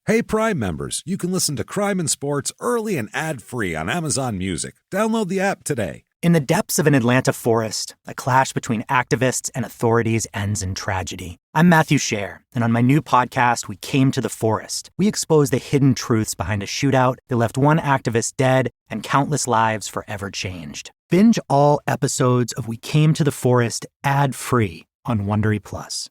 Hey, Prime members, you can listen to Crime and Sports early and ad-free on Amazon Music. Download the app today. In the depths of an Atlanta forest, a clash between activists and authorities ends in tragedy. I'm Matthew Scher, and on my new podcast, We Came to the Forest, we expose the hidden truths behind a shootout that left one activist dead and countless lives forever changed. Binge all episodes of We Came to the Forest ad-free on Wondery Plus.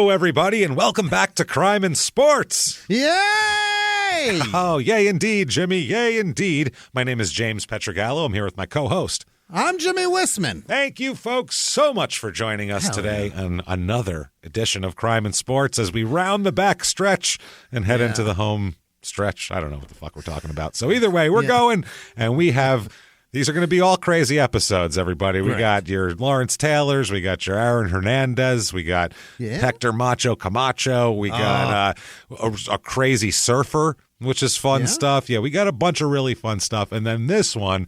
Everybody, and welcome back to Crime and Sports. Yay! Oh, yay indeed, Jimmy. Yay indeed. My name is James Petrogallo. I'm here with my co-host. I'm Jimmy Wisman. Thank you, folks, so much for joining us today on another edition of Crime and Sports as we round the back stretch and head into the home stretch. I don't know what the fuck we're talking about. So either way, we're going, and we have... These are going to be all crazy episodes, everybody. We got your Lawrence Taylors. We got your Aaron Hernandez. We got Hector Macho Camacho. We got a crazy surfer, which is fun stuff. Yeah, we got a bunch of really fun stuff. And then this one,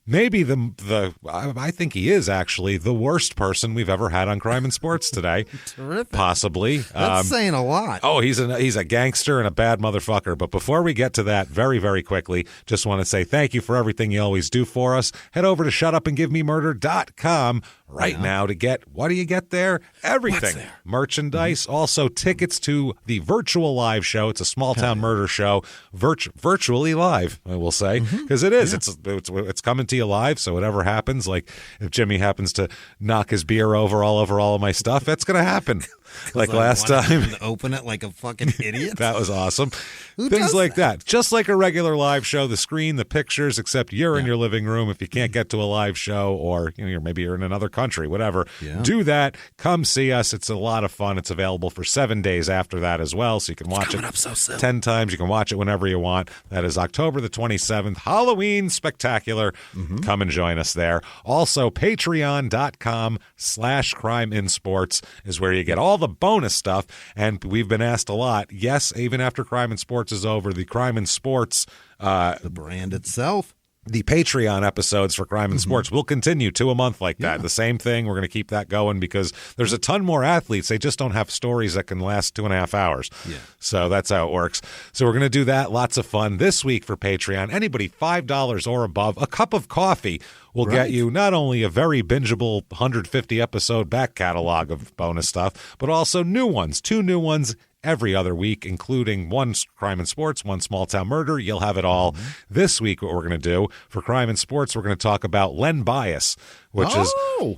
maybe I think he is actually the worst person we've ever had on Crime and Sports today. Terrific. Possibly. That's saying a lot. Oh, he's a gangster and a bad motherfucker. But before we get to that, very, very quickly, just want to say thank you for everything you always do for us. Head over to shutupandgivememurder.com right now to get, what do you get there? Everything. What's there? Merchandise, also tickets to the virtual live show. It's a small town murder show, virtually live, I will say, because it is. It's coming to you live, so whatever happens, like if Jimmy happens to knock his beer over all of my stuff, that's going to happen. Like last time. Open it like a fucking idiot. That was awesome. Who Things does like that? Just like a regular live show, the screen, the pictures, except you're in your living room. If you can't get to a live show, or maybe you're in another country, whatever, do that. Come see us. It's a lot of fun. It's available for 7 days after that as well, so you can watch it 10 times. You can watch it whenever you want. That is October the 27th, Halloween Spectacular. Come and join us there. Also, patreon.com/crimeinsports is where you get all the bonus stuff, and we've been asked a lot. Yes, even after Crime and Sports is over, the Crime and Sports the brand itself, the Patreon episodes for Crime and Sports will continue to a month like that. The same thing. We're going to keep that going because there's a ton more athletes. They just don't have stories that can last 2.5 hours. So that's how it works. So we're going to do that. Lots of fun this week for Patreon. Anybody $5 or above, a cup of coffee will get you not only a very bingeable 150 episode back catalog of bonus stuff, but also new ones, 2 new ones every other week, including one Crime and Sports, one Small Town Murder. You'll have it all. This week, what we're going to do for Crime and Sports, we're going to talk about Len Bias, which is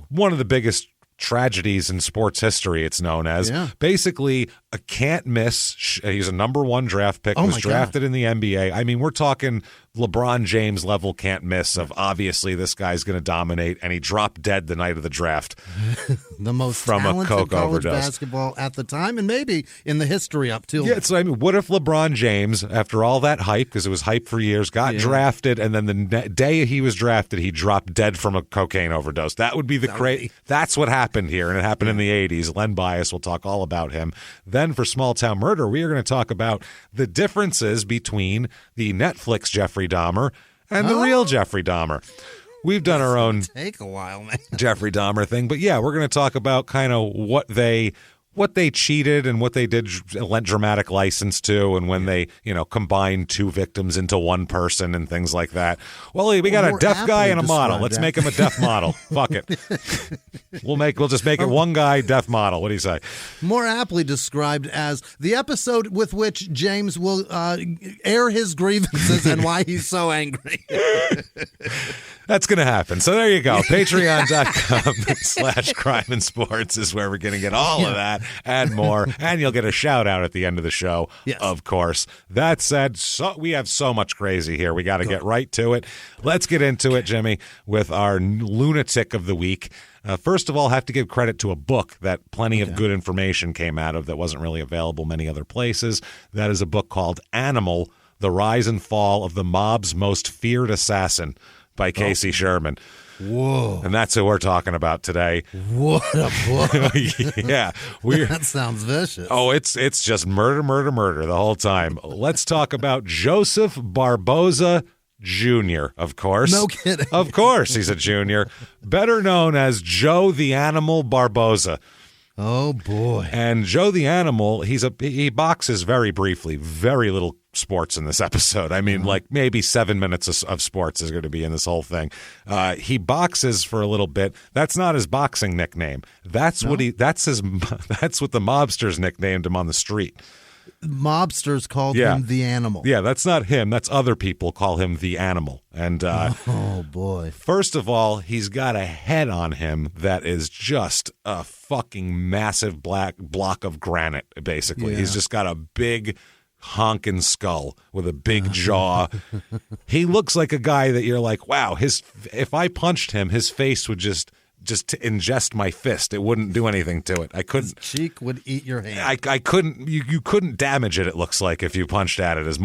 one of the biggest tragedies in sports history, it's known as. Basically, a can't miss. He's a number 1 draft pick, was drafted in the NBA. I mean, we're talking LeBron James level can't miss of obviously this guy's going to dominate, and he dropped dead the night of the draft. The most from a coke college overdose. basketball at the time, and maybe in the history up till so I mean, what if LeBron James, after all that hype, because it was hype for years, got drafted, and then the day he was drafted, he dropped dead from a cocaine overdose? That would be that's what happened here, and it happened in the 80s. Len Bias, we'll talk all about him. Then for Small Town Murder, we are going to talk about the differences between the Netflix Jeffrey Dahmer and the real Jeffrey Dahmer. We've done our own take a while, man. Jeffrey Dahmer thing, but we're going to talk about kind of what they cheated and what they did lent dramatic license to, and when they, combined 2 victims into one person and things like that. Well, we got a deaf guy and a model. Let's make him a deaf model. Fuck it. We'll just make it one guy, deaf model. What do you say? More aptly described as the episode with which James will air his grievances and why he's so angry. That's going to happen. So there you go. Patreon.com/crime and sports is where we're going to get all of that and more. And you'll get a shout out at the end of the show, of course. That said, we have so much crazy here. We got to get right to it. Let's get into it, Jimmy, with our lunatic of the week. First of all, I have to give credit to a book that plenty of good information came out of that wasn't really available many other places. That is a book called Animal, The Rise and Fall of the Mob's Most Feared Assassin by Casey Sherman. Whoa. And that's who we're talking about today. What a book. Yeah. That sounds vicious. Oh, it's just murder, murder, murder the whole time. Let's talk about Joseph Barboza Jr., of course. No kidding. Of course he's a junior. Better known as Joe the Animal Barboza. Oh, boy. And Joe the Animal, he boxes very briefly, very little sports in this episode. I mean, like maybe 7 minutes of sports is going to be in this whole thing. He boxes for a little bit. That's not his boxing nickname. That's what the mobsters nicknamed him on the street. Mobsters called him the Animal. Yeah, that's not him. That's other people call him the Animal. And oh boy! First of all, he's got a head on him that is just a fucking massive black block of granite. Basically, he's just got a big honking skull with a big jaw. He looks like a guy that you're like, wow. If I punched him, his face would just ingest my fist. It wouldn't do anything to it. I couldn't. His cheek would eat your hand. I couldn't. You couldn't damage it. It looks like if you punched at it as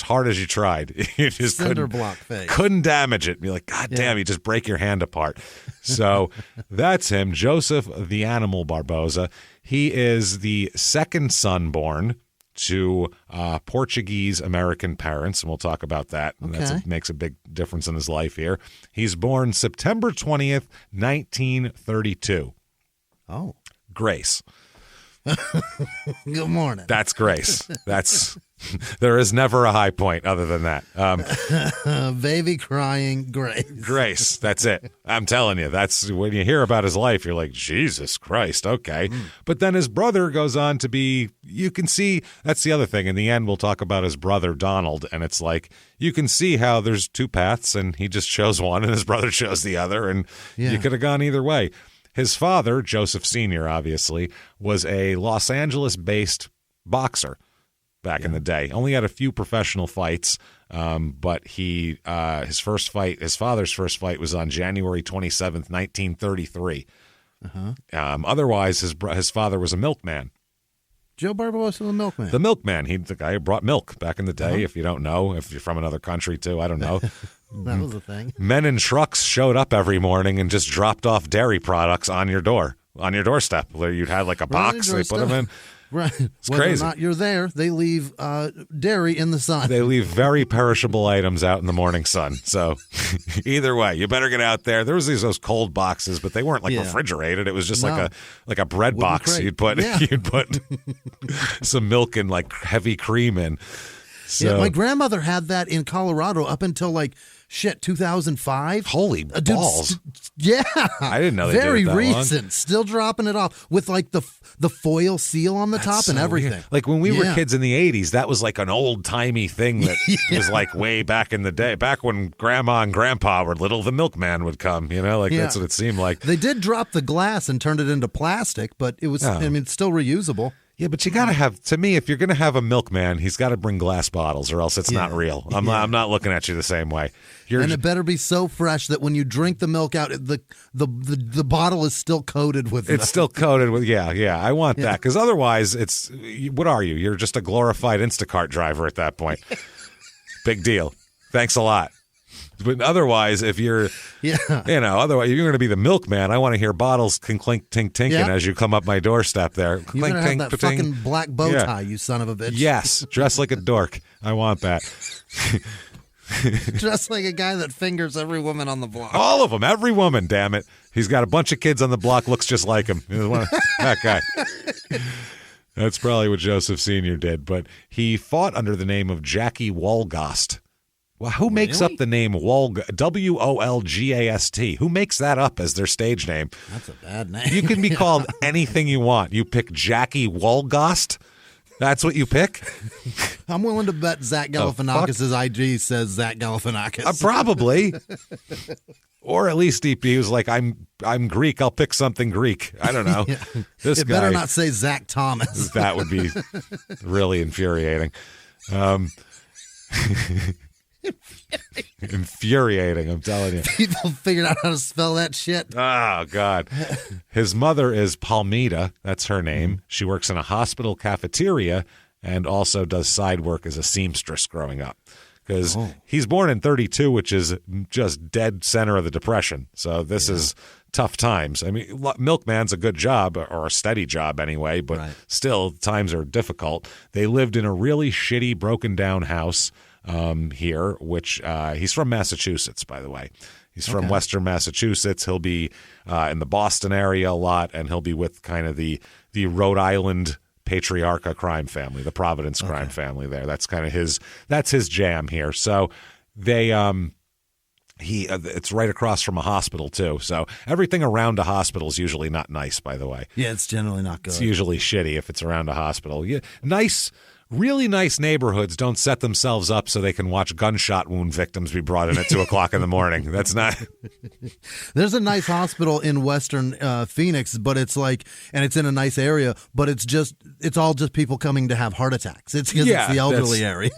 hard as you tried, you just cinder block face. Couldn't damage it. Be like, God damn, you just break your hand apart. So that's him, Joseph the Animal Barboza. He is the second son born to Portuguese-American parents, and we'll talk about that. And that makes a big difference in his life here. He's born September 20th, 1932. Oh. Grace. Good morning. That's Grace. There is never a high point other than that. Baby crying Grace. Grace, that's it. I'm telling you, that's when you hear about his life, you're like, Jesus Christ, okay. But then his brother goes on to be, you can see, that's the other thing. In the end, we'll talk about his brother, Donald, and it's like, you can see how there's two paths, and he just chose one, and his brother chose the other, and you could have gone either way. His father, Joseph Sr., obviously, was a Los Angeles-based boxer back in the day. Only had a few professional fights, but his father's first fight was on January 27th, 1933. Otherwise, his father was a milkman. Joe Barboza, the milkman. The milkman. The guy who brought milk back in the day, if you don't know, if you're from another country too, I don't know. That was a thing. Men in trucks showed up every morning and just dropped off dairy products on your doorstep, where you'd have like a box, they put them in. Right. It's Whether crazy. or not you're there, they leave dairy in the sun. They leave very perishable items out in the morning sun. So either way, you better get out there. There was those cold boxes, but they weren't like refrigerated. It was just like a bread Wooden box. crate. You'd put some milk and like heavy cream in. So my grandmother had that in Colorado up until 2005. Holy balls. I didn't know they very did it that recent. long. Still dropping it off with the foil seal on the top and everything. Weird. Like when we were kids in the 80s, that was like an old-timey thing that was like way back in the day. Back when Grandma and Grandpa were little, the milkman would come, that's what it seemed like. They did drop the glass and turned it into plastic, but it was, it's still reusable. Yeah, but you got to have, to me, if you're going to have a milkman, he's got to bring glass bottles or else it's not real. I'm not looking at you the same way. And it better be so fresh that when you drink the milk out, the bottle is still coated with It's still coated with, I want that. Because otherwise, what are you? You're just a glorified Instacart driver at that point. Big deal. Thanks a lot. But otherwise, if you're, otherwise, if you're going to be the milkman, I want to hear bottles clink, tink, tinking as you come up my doorstep there. You Clink, better tink, have that fucking black bow tie, you son of a bitch. Yes, dress like a dork. I want that. Dress like a guy that fingers every woman on the block. All of them, every woman, damn it. He's got a bunch of kids on the block, looks just like him. That guy. That's probably what Joseph Sr. did, but he fought under the name of Jackie Wolgast. Well, who makes up the name Wolgast? Who makes that up as their stage name? That's a bad name. You can be called anything you want. You pick Jackie Wolgast? That's what you pick? I'm willing to bet Zach Galifianakis' IG says Zach Galifianakis. Probably. Or at least he was like, I'm Greek. I'll pick something Greek. I don't know. This it guy, better not say Zach Thomas. That would be really infuriating. Infuriating, I'm telling you. People figured out how to spell that shit. Oh, God. His mother is Palmita. That's her name. She works in a hospital cafeteria and also does side work as a seamstress growing up. because he's born in 32, which is just dead center of the Depression. So this is tough times. I mean, milkman's a good job, or a steady job anyway, but still times are difficult. They lived in a really shitty, broken down house here, which he's from Massachusetts, by the way. He's from Western Massachusetts. He'll be in the Boston area a lot, and he'll be with kind of the Rhode Island Patriarcha crime family, the Providence crime family there. That's kind of his jam here. So they it's right across from a hospital too. So everything around a hospital is usually not nice, by the way. Yeah, it's generally not good. It's usually shitty if it's around a hospital. Yeah, really nice neighborhoods don't set themselves up so they can watch gunshot wound victims be brought in at 2 o'clock in the morning. That's not. There's a nice hospital in Western Phoenix, but it's and it's in a nice area, but it's all just people coming to have heart attacks. It's because it's the elderly area.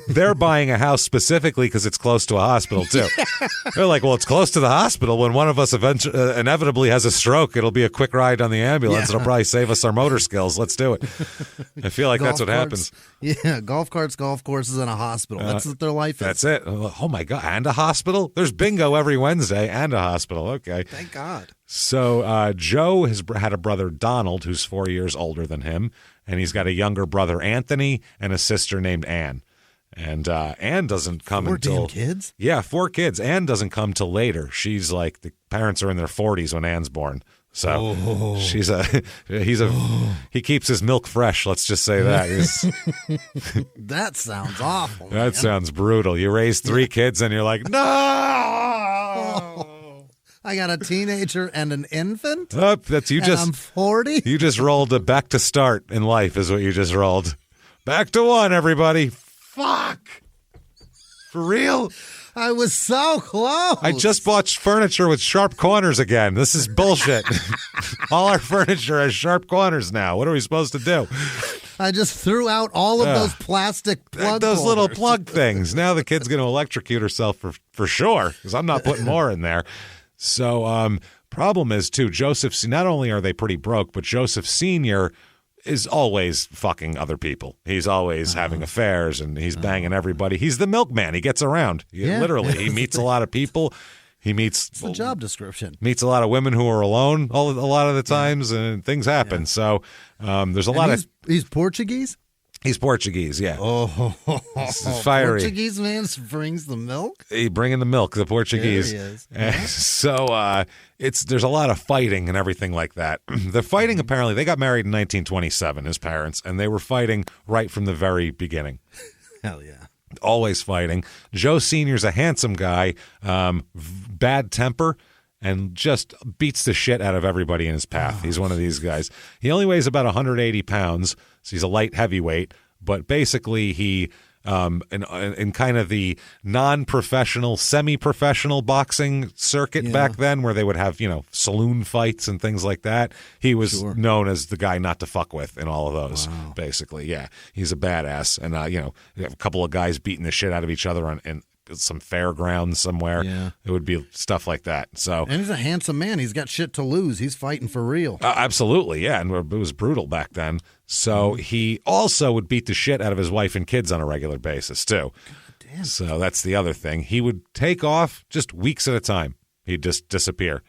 They're buying a house specifically because it's close to a hospital too. They're like, well, it's close to the hospital. When one of us inevitably has a stroke, it'll be a quick ride on the ambulance. It'll probably save us our motor skills. Let's do it. I feel like that's what happens. Yeah, golf carts, golf courses, and a hospital. That's what their life is. That's it. Oh, my God. And a hospital? There's bingo every Wednesday and a hospital. Okay. Thank God. So Joe has had a brother, Donald, who's 4 years older than him, and he's got a younger brother, Anthony, and a sister named Anne. And Anne doesn't come until... 4 damn kids? Yeah, 4 kids. Anne doesn't come till later. She's the parents are in their 40s when Anne's born. So he keeps his milk fresh. Let's just say that. That sounds awful. That sounds brutal. You raise 3 kids and you're like, no. I got a teenager and an infant. Oh, that's you. I'm 40. You just rolled a back to start in life, is what you just rolled. Back to 1, everybody. Fuck. For real. I was so close. I just bought furniture with sharp corners again. This is bullshit. All our furniture has sharp corners now. What are we supposed to do? I just threw out all of those plastic plug those holders. Little plug things. Now the kid's going to electrocute herself for sure, because I'm not putting more in there. So problem is, too, Joseph, not only are they pretty broke, but Joseph Sr. is always fucking other people. He's always having affairs, and he's banging everybody. He's the milkman. He gets around. Literally. He meets a lot of people. It's the job description. Meets a lot of women who are alone a lot of the times, and things happen. Yeah. So there's a lot of... He's Portuguese? He's Portuguese, yeah. Oh, fiery. Portuguese man brings the milk? He bringing the milk, the Portuguese. There he is. Yeah. So there's a lot of fighting and everything like that. The fighting, apparently, they got married in 1927, his parents, and they were fighting right from the very beginning. Hell yeah. Always fighting. Joe Sr.'s a handsome guy, bad temper, and just beats the shit out of everybody in his path. He's one of these guys. He only weighs about 180 pounds, so he's a light heavyweight, but basically he, in kind of the non-professional, semi-professional boxing circuit back then, where they would have, saloon fights and things like that, he was known as the guy not to fuck with in all of those, basically. Yeah, he's a badass. And, you have a couple of guys beating the shit out of each other in some fairgrounds somewhere. Yeah. It would be stuff like that. So, and he's a handsome man. He's got shit to lose. He's fighting for real. Absolutely, yeah. And it was brutal back then. So he also would beat the shit out of his wife and kids on a regular basis too. God damn. So that's the other thing. He would take off just weeks at a time. He'd just disappear.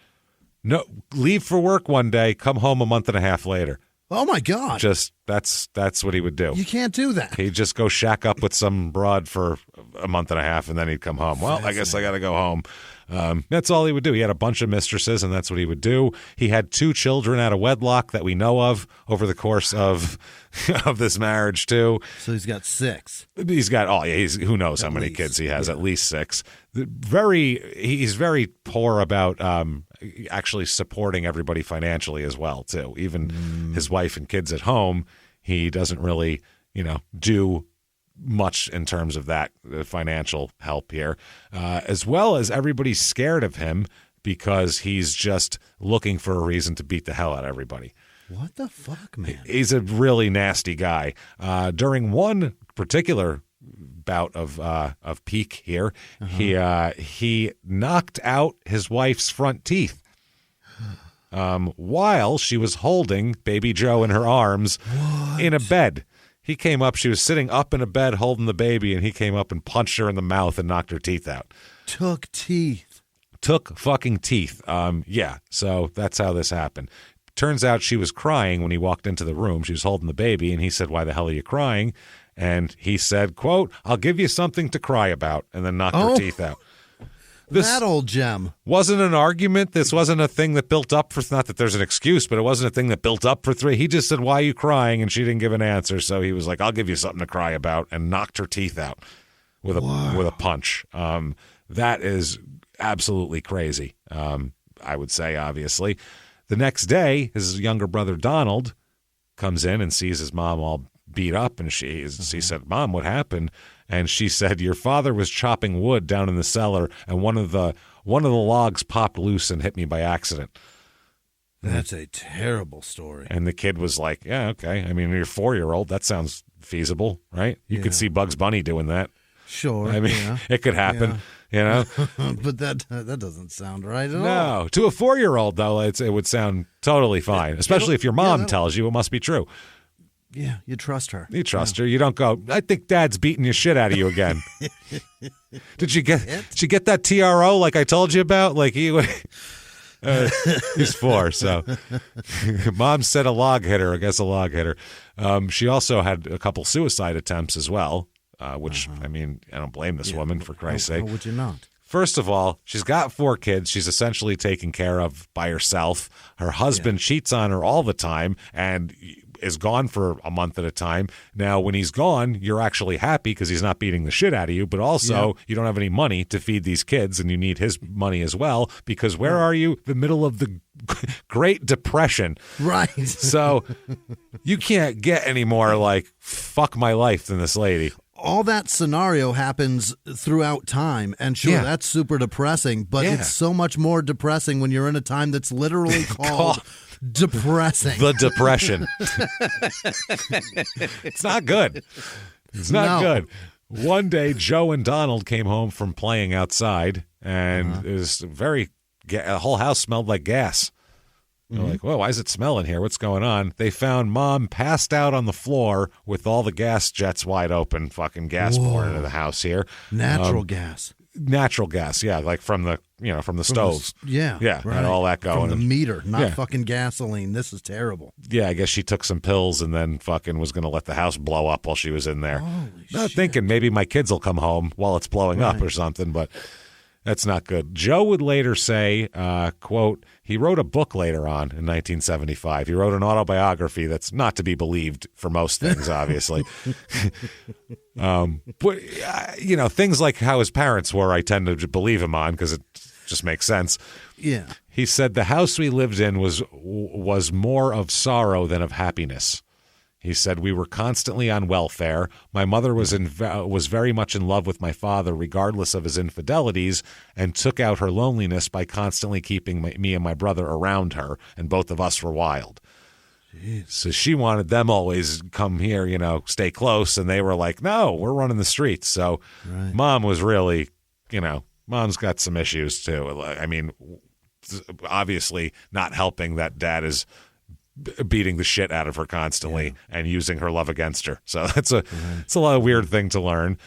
No, leave for work one day, come home a month and a half later. Oh my God! Just that's what he would do. You can't do that. He'd just go shack up with some broad for a month and a half, and then he'd come home. Well, I guess I got to go home. That's all he would do. He had a bunch of mistresses, and that's what he would do. He had 2 children out of wedlock that we know of over the course of this marriage too. So he's got 6. He's got who knows how many kids he has? At least 6. He's very poor about actually supporting everybody financially as well too. Even his wife and kids at home, he doesn't really do much in terms of that financial help here, as well as everybody's scared of him because he's just looking for a reason to beat the hell out of everybody. What the fuck, man? He's a really nasty guy. During one particular bout of peak here, he knocked out his wife's front teeth while she was holding baby Joe in her arms in a bed. He came up. She was sitting up in a bed holding the baby, and he came up and punched her in the mouth and knocked her teeth out. Took teeth. Took fucking teeth. Yeah, so that's how this happened. Turns out she was crying when he walked into the room. She was holding the baby, and he said, "Why the hell are you crying?" And he said, quote, "I'll give you something to cry about," and then knocked her teeth out. That old gem. Wasn't an argument. This wasn't a thing that built up for, not that there's an excuse, but it wasn't a thing that built up for 3. He just said, "Why are you crying?" And she didn't give an answer. So he was like, "I'll give you something to cry about," and knocked her teeth out with a punch. That is absolutely crazy. I would say, obviously. The next day, his younger brother Donald comes in and sees his mom all beat up, and she said, "Mom, what happened?" And she said, "Your father was chopping wood down in the cellar, and one of the logs popped loose and hit me by accident." That's a terrible story. And the kid was like, "Yeah, okay. I mean, you're a 4-year-old. That sounds feasible, right? You could see Bugs Bunny doing that." Sure. I mean, it could happen, you know? But that doesn't sound right at all. No. To a 4-year-old, though, it would sound totally fine, especially if your mom tells you it must be true. Yeah, you trust her. You trust her. You don't go, "I think Dad's beating the shit out of you again." Did you get that TRO like I told you about? Like he's 4, so Mom said a log hit her. I guess a log hit her. She also had a couple suicide attempts as well, which, I mean, I don't blame this woman, for Christ's sake. How would you not? First of all, she's got 4 kids. She's essentially taken care of by herself. Her husband cheats on her all the time and is gone for a month at a time. Now, when he's gone, you're actually happy because he's not beating the shit out of you, but also you don't have any money to feed these kids, and you need his money as well, because where are you? The middle of the Great Depression. Right. So you can't get any more like, fuck my life than this lady. All that scenario happens throughout time, and sure, that's super depressing, but it's so much more depressing when you're in a time that's literally called depressing. The Depression. It's not good. It's not good. One day, Joe and Donald came home from playing outside, and it was the whole house smelled like gas. They're like, "Whoa, why is it smelling here? What's going on?" They found Mom passed out on the floor with all the gas jets wide open, fucking gas pouring into the house here. Natural gas. Natural gas, yeah, like from the stoves. Yeah. Right. And all that going. From the meter, not fucking gasoline. This is terrible. Yeah, I guess she took some pills and then fucking was going to let the house blow up while she was in there. Holy Not shit. thinking maybe my kids will come home while it's blowing up or something, but that's not good. Joe would later say, quote, he wrote a book later on in 1975. He wrote an autobiography that's not to be believed for most things, obviously. But, things like how his parents were, I tend to believe him on because it just makes sense. Yeah. He said the house we lived in was more of sorrow than of happiness. He said, we were constantly on welfare. My mother was very much in love with my father, regardless of his infidelities, and took out her loneliness by constantly keeping me and my brother around her, and both of us were wild. Jeez. So she wanted them always come here, stay close, and they were like, no, we're running the streets. So Mom was really, Mom's got some issues too. I mean, obviously not helping that Dad is beating the shit out of her constantly and using her love against her. So it's a lot of weird thing to learn.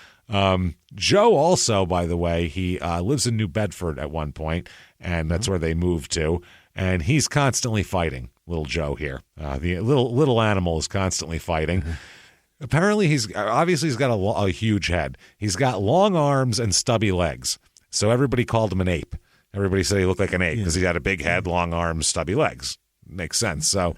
Joe also, by the way, he lives in New Bedford at one point, and that's where they moved to. And he's constantly fighting, little Joe here. The little animal is constantly fighting. Apparently, he's got a huge head. He's got long arms and stubby legs. So everybody called him an ape. Everybody said he looked like an ape because he had a big head, long arms, stubby legs. Makes sense. So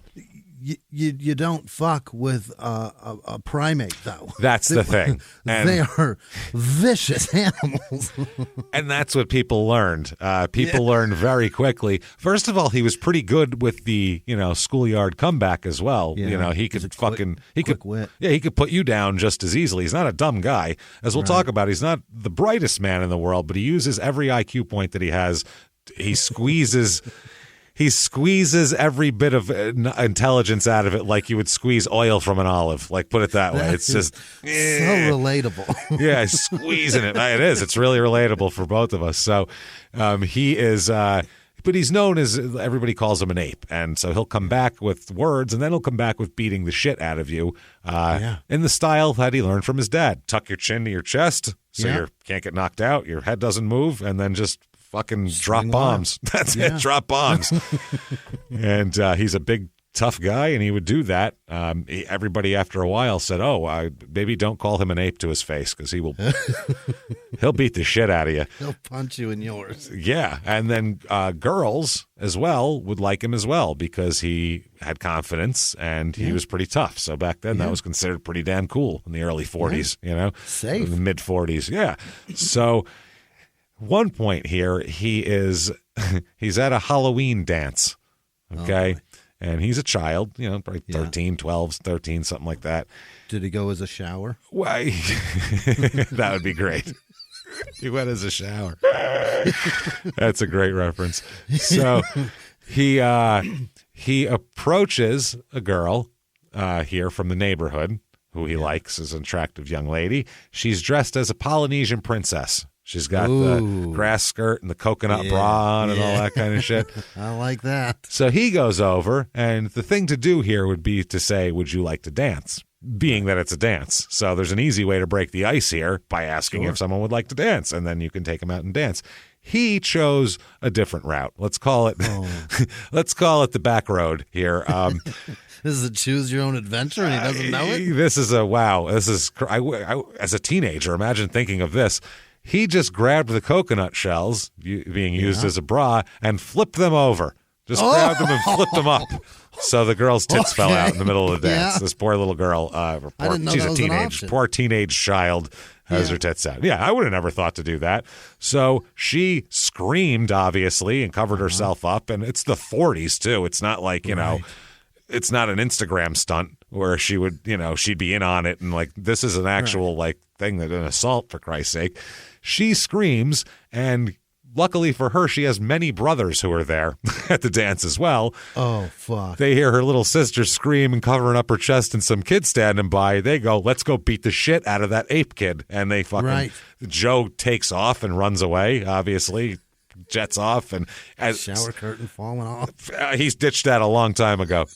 you don't fuck with a primate, though. That's the thing. And they are vicious animals. And that's what people learned. People learned very quickly. First of all, he was pretty good with the schoolyard comeback as well. Yeah. He could wit. he could put you down just as easily. He's not a dumb guy, as we'll talk about. He's not the brightest man in the world, but he uses every IQ point that he has. He squeezes. He squeezes every bit of intelligence out of it like you would squeeze oil from an olive. Like, put it that way. It's just so relatable. Yeah, squeezing it. It is. It's really relatable for both of us. So he is, but but he's known as, everybody calls him an ape. And so he'll come back with words, and then he'll come back with beating the shit out of you in the style that he learned from his dad. Tuck your chin to your chest so you can't get knocked out, your head doesn't move, and then just fucking drop bombs. That's it, drop bombs. And he's a big, tough guy, and he would do that. Everybody after a while said, maybe don't call him an ape to his face, because he'll beat the shit out of you. He'll punch you in yours. Yeah, and then girls as well would like him as well, because he had confidence and he was pretty tough. So back then that was considered pretty damn cool in the early 40s, Safe. In the mid 40s. Yeah. So one point here, he's at a Halloween dance. Okay. And he's a child, probably 13, 12, 13, something like that. Did he go as a shower? Why? That would be great. He went as a shower. That's a great reference. So he approaches a girl here from the neighborhood who he likes as an attractive young lady. She's dressed as a Polynesian princess. She's got the grass skirt and the coconut bra on and all that kind of shit. I like that. So he goes over, and the thing to do here would be to say, would you like to dance? Being that it's a dance. So there's an easy way to break the ice here by asking if someone would like to dance, and then you can take them out and dance. He chose a different route. Let's call it the back road here. This is a choose your own adventure, and he doesn't know it? This is as a teenager, imagine thinking of this. He just grabbed the coconut shells being used as a bra and flipped them over. Just grabbed them and flipped them up. So the girl's tits fell out in the middle of the dance. This poor little girl, she's a poor teenage child, has her tits out. Yeah, I would have never thought to do that. So she screamed, obviously, and covered herself up. And it's the 40s, too. It's not like, it's not an Instagram stunt where she would, she'd be in on it. And like, this is an actual thing, that an assault, for Christ's sake. She screams, and luckily for her, she has many brothers who are there at the dance as well. Oh, fuck. They hear her little sister scream and covering up her chest, and some kids standing by. They go, let's go beat the shit out of that ape kid. And they fucking, Joe takes off and runs away, obviously, jets off. And as shower curtain falling off. He's ditched that a long time ago.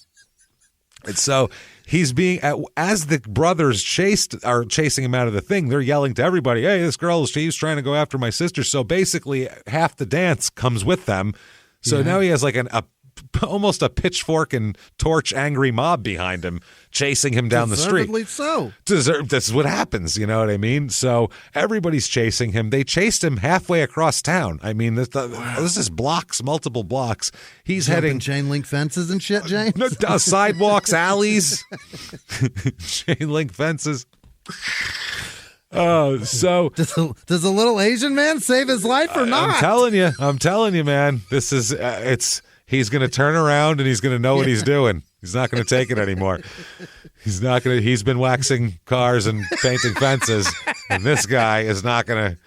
And so he's as the brothers are chasing him out of the thing, they're yelling to everybody, hey, this girl, she's trying to go after my sister. So basically half the dance comes with them. So now he has like almost a pitchfork and torch angry mob behind him, chasing him down the street. So. This is what happens, you know what I mean? So everybody's chasing him. They chased him halfway across town. I mean, this is blocks, multiple blocks. He's heading chain link fences and shit, James. Sidewalks, alleys, chain link fences. Oh, so does a little Asian man save his life or not? I'm telling you, man. This is He's going to turn around and he's going to know what he's doing. He's not going to take it anymore. He's been waxing cars and painting fences, and this guy is not going to.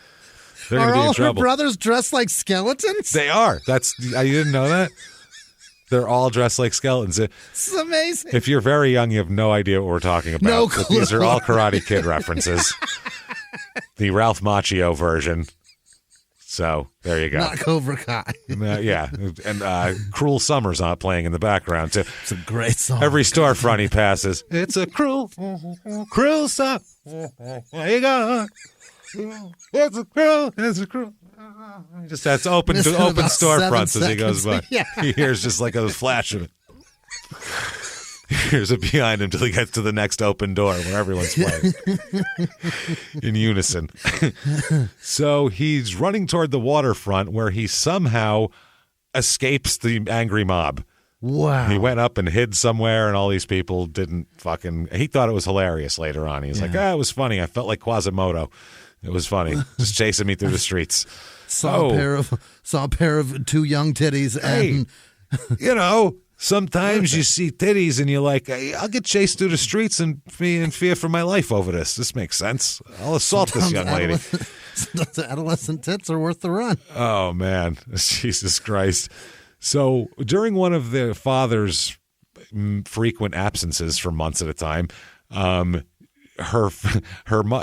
They're going to be in trouble. Are all her brothers dressed like skeletons? They are. You didn't know that? They're all dressed like skeletons. It's amazing. If you're very young, you have no idea what we're talking about. No clue. But these are all Karate Kid references. The Ralph Macchio version. So there you go. Not Cobra Kai. Yeah, and Cruel Summer's not playing in the background too. It's a great song. Every storefront he passes, it's a cruel summer. There you go. It's a cruel. Just that's open storefronts as he goes by. Yeah. He hears just like a flash of it. He hears it behind him till he gets to the next open door where everyone's playing in unison. So he's running toward the waterfront where he somehow escapes the angry mob. Wow. He went up and hid somewhere, and all these people didn't he thought it was hilarious later on. He's like, it was funny. I felt like Quasimodo. It was funny. Just chasing me through the streets. Saw a pair of two young titties and sometimes you see titties and you're like, hey, I'll get chased through the streets and be in fear for my life over this. This makes sense. I'll assault this young lady. Sometimes adolescent tits are worth the run. Oh, man. Jesus Christ. So during one of the father's frequent absences for months at a time,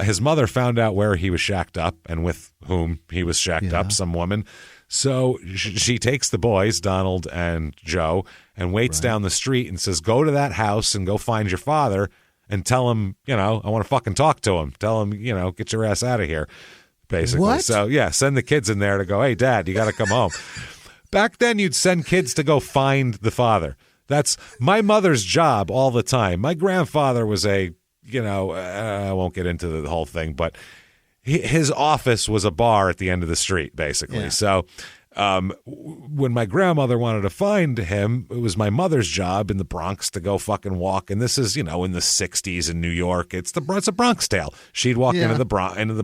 his mother found out where he was shacked up and with whom he was shacked up, some woman. So she takes the boys, Donald and Joe, and waits down the street and says, go to that house and go find your father and tell him, I want to fucking talk to him. Tell him, get your ass out of here, basically. What? So, yeah, send the kids in there to go, hey, Dad, you got to come home. Back then, you'd send kids to go find the father. That's my mother's job all the time. My grandfather was I won't get into the whole thing, but his office was a bar at the end of the street, basically. Yeah. So when my grandmother wanted to find him, it was my mother's job in the Bronx to go fucking walk. And this is, in the 60s in New York. It's a Bronx tale. She'd walk into the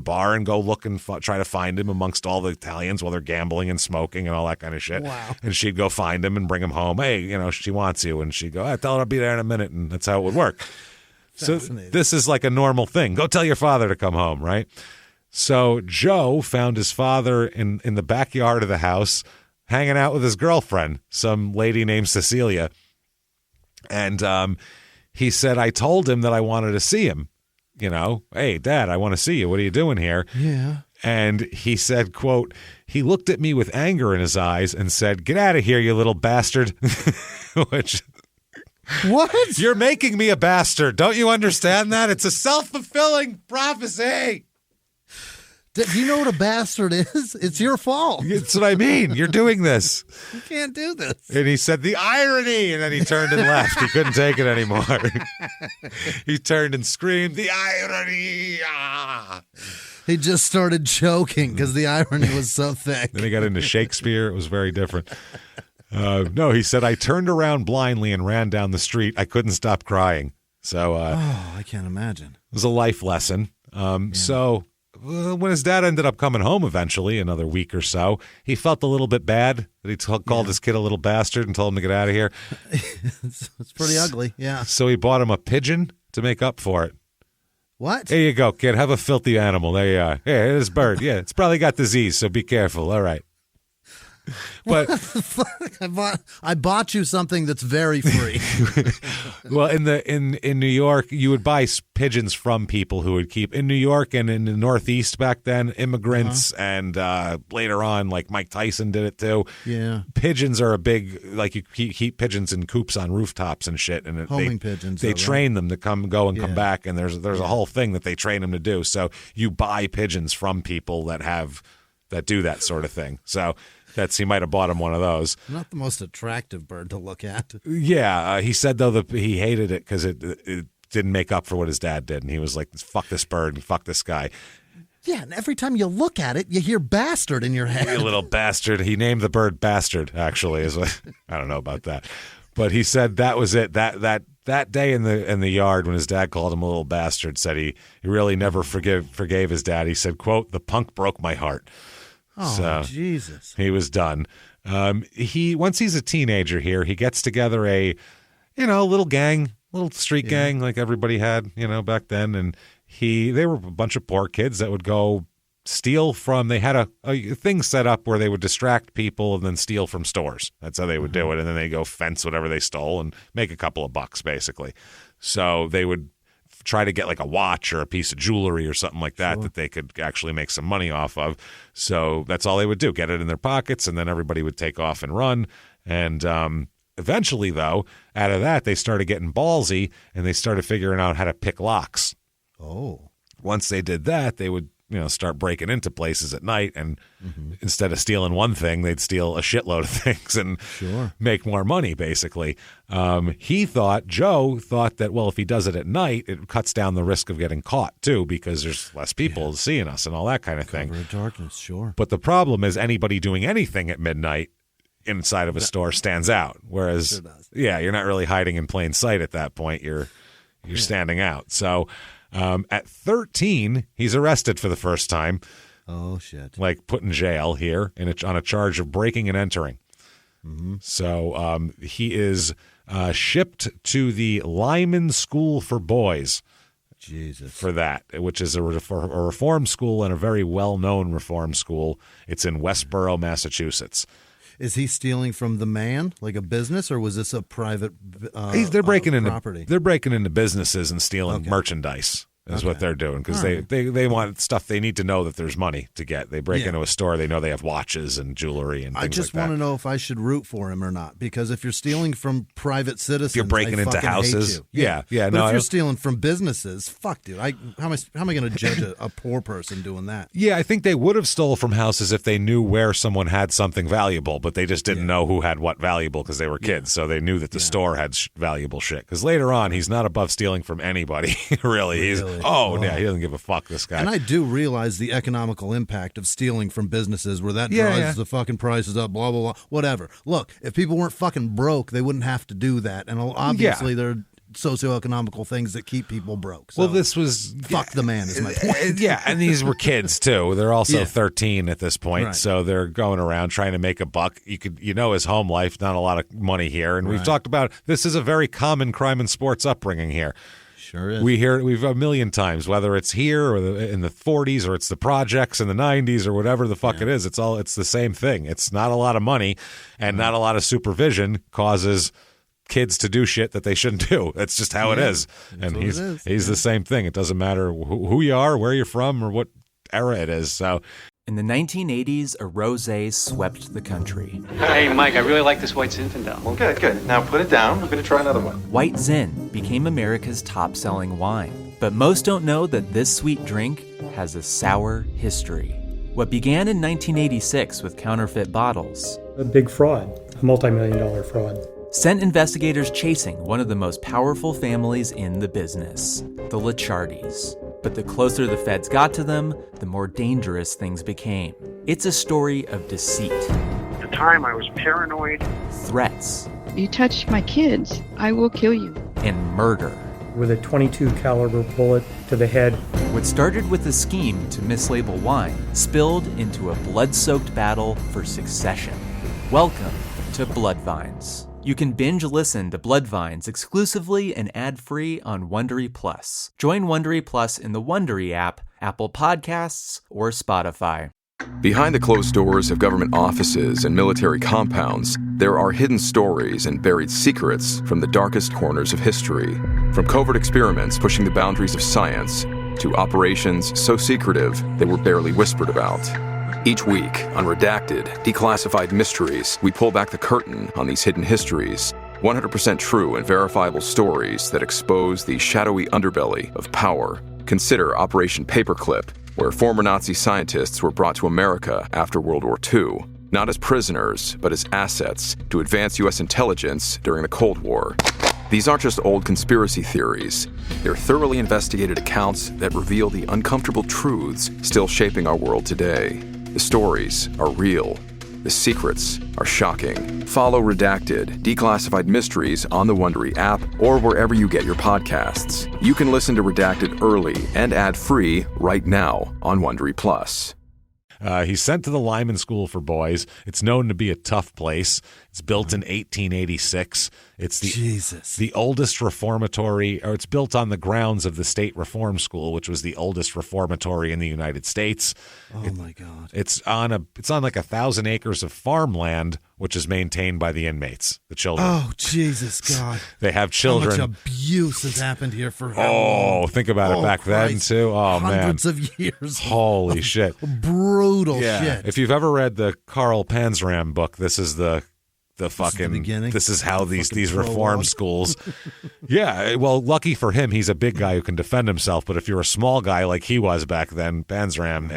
bar and go look and try to find him amongst all the Italians while they're gambling and smoking and all that kind of shit. Wow. And she'd go find him and bring him home. Hey, she wants you. And she'd go, tell her I'll be there in a minute. And that's how it would work. So this is like a normal thing. Go tell your father to come home, right? So Joe found his father in the backyard of the house hanging out with his girlfriend, some lady named Cecilia. And he said, I told him that I wanted to see him. Hey, Dad, I want to see you. What are you doing here? Yeah. And he said, quote, he looked at me with anger in his eyes and said, get out of here, you little bastard. Which... What? You're making me a bastard. Don't you understand that? It's a self-fulfilling prophecy. Do you know what a bastard is? It's your fault. That's what I mean. You're doing this. You can't do this. And he said, the irony. And then he turned and left. He couldn't take it anymore. He turned and screamed, the irony. Ah. He just started choking because the irony was so thick. Then he got into Shakespeare. It was very different. No, he said, I turned around blindly and ran down the street. I couldn't stop crying. So, I can't imagine. It was a life lesson. So when his dad ended up coming home eventually, another week or so, he felt a little bit bad that he called his kid a little bastard and told him to get out of here. It's pretty ugly, yeah. So he bought him a pigeon to make up for it. What? Here you go, kid. Have a filthy animal. There you are. Here, here's a bird. Yeah, it's probably got disease, so be careful. All right. But I bought you something that's very free. Well, in New York, you would buy pigeons from people who would keep in New York and in the Northeast back then. Immigrants and later on, like Mike Tyson did it too. Yeah, pigeons are a big you keep pigeons in coops on rooftops and shit. And homing pigeons. They train them to come back, and there's a whole thing that they train them to do. So you buy pigeons from people that do that sort of thing. So. He might have bought him one of those. Not the most attractive bird to look at. Yeah, he said though that he hated it because it didn't make up for what his dad did, and he was like, "Fuck this bird and fuck this guy." Yeah, and every time you look at it, you hear "bastard" in your head. You little bastard. He named the bird Bastard. Actually, I don't know about that, but he said that was it. That day in the yard when his dad called him a little bastard, said he really never forgave his dad. He said, "quote The punk broke my heart." Oh, so Jesus. He was done. Once he's a teenager here, he gets together a little gang, little street gang like everybody had, back then. And they were a bunch of poor kids that would go steal from, they had a thing set up where they would distract people and then steal from stores. That's how they would do it. And then they go fence whatever they stole and make a couple of bucks, basically. So they would try to get like a watch or a piece of jewelry or something like that that they could actually make some money off of. So that's all they would do, get it in their pockets, and then everybody would take off and run. And eventually, though, out of that, they started getting ballsy, and they started figuring out how to pick locks. Oh. Once they did that, they would start breaking into places at night, and instead of stealing one thing, they'd steal a shitload of things and make more money, basically. Joe thought that, well, if he does it at night, it cuts down the risk of getting caught, too, because there's less people seeing us and all that kind of thing. Cover of darkness, sure. But the problem is anybody doing anything at midnight inside of a store stands out, whereas, you're not really hiding in plain sight at that point. You're standing out. So... at 13, he's arrested for the first time. Oh, shit. Like put in jail here on a charge of breaking and entering. So he is shipped to the Lyman School for Boys. Jesus. For that, which is a reform school and a very well-known reform school. It's in Westboro, Massachusetts. Is he stealing from the man, like a business, or was this a private they're breaking into property? They're breaking into businesses and stealing merchandise. is what they're doing, because they want stuff. They need to know that there's money to get. They break into a store. They know they have watches and jewelry and things like that. I just want to know if I should root for him or not, because if you're stealing from private citizens, if you're breaking into houses. Yeah. But if you're stealing from businesses, fuck, dude. How am I going to judge a poor person doing that? Yeah, I think they would have stole from houses if they knew where someone had something valuable, but they just didn't know who had what valuable because they were kids. So they knew that the store had valuable shit. Because later on, he's not above stealing from anybody, really. He's, he doesn't give a fuck, this guy. And I do realize the economical impact of stealing from businesses where that drives the fucking prices up, blah, blah, blah, whatever. Look, if people weren't fucking broke, they wouldn't have to do that. And obviously there are socioeconomical things that keep people broke. So, well, this was... Fuck the man is my point. Yeah, and these were kids, too. They're also 13 at this point, so they're going around trying to make a buck. His home life, not a lot of money here. And we've talked about, this is a very common crime and sports upbringing here. Sure is. We've a million times, whether it's here or in the 40s or it's the projects in the 90s or whatever the fuck it is. It's the same thing. It's not a lot of money and not a lot of supervision causes kids to do shit that they shouldn't do. That's just how it is. And he's the same thing. It doesn't matter who you are, where you're from, or what era it is. So in the 1980s, a rosé swept the country. Hey, Mike, I really like this White Zinfandel. Well, good. Now put it down. We're going to try another one. White Zin became America's top-selling wine. But most don't know that this sweet drink has a sour history. What began in 1986 with counterfeit bottles. A big fraud, a multi-million-dollar fraud. Sent investigators chasing one of the most powerful families in the business, the Licciardis. But the closer the feds got to them, the more dangerous things became. It's a story of deceit. At the time, I was paranoid. Threats. You touch my kids, I will kill you. And murder. With a .22 caliber bullet to the head. What started with a scheme to mislabel wine spilled into a blood-soaked battle for succession. Welcome to Bloodvines. You can binge listen to Bloodvines exclusively and ad-free on Wondery Plus. Join Wondery Plus in the Wondery app, Apple Podcasts, or Spotify. Behind the closed doors of government offices and military compounds, there are hidden stories and buried secrets from the darkest corners of history. From covert experiments pushing the boundaries of science to operations so secretive they were barely whispered about. Each week, on Redacted, Declassified Mysteries, we pull back the curtain on these hidden histories, 100% true and verifiable stories that expose the shadowy underbelly of power. Consider Operation Paperclip, where former Nazi scientists were brought to America after World War II, not as prisoners, but as assets to advance U.S. intelligence during the Cold War. These aren't just old conspiracy theories. They're thoroughly investigated accounts that reveal the uncomfortable truths still shaping our world today. The stories are real. The secrets are shocking. Follow Redacted, Declassified Mysteries on the Wondery app or wherever you get your podcasts. You can listen to Redacted early and ad-free right now on Wondery Plus. He's sent to the Lyman School for Boys. It's known to be a tough place. It's built in 1886. It's the oldest reformatory, or it's built on the grounds of the State Reform School, which was the oldest reformatory in the United States. Oh my God! It's on like 1,000 acres of farmland, which is maintained by the inmates, the children. Oh Jesus God! They have children. How much abuse has happened here for how long? Think about it back then too. Oh man, hundreds of years. Holy shit! Brutal shit. If you've ever read the Karl Panzram book, this is the fucking beginning. This is how these reform schools. Yeah, well, lucky for him, he's a big guy who can defend himself. But if you're a small guy like he was back then, Panzram,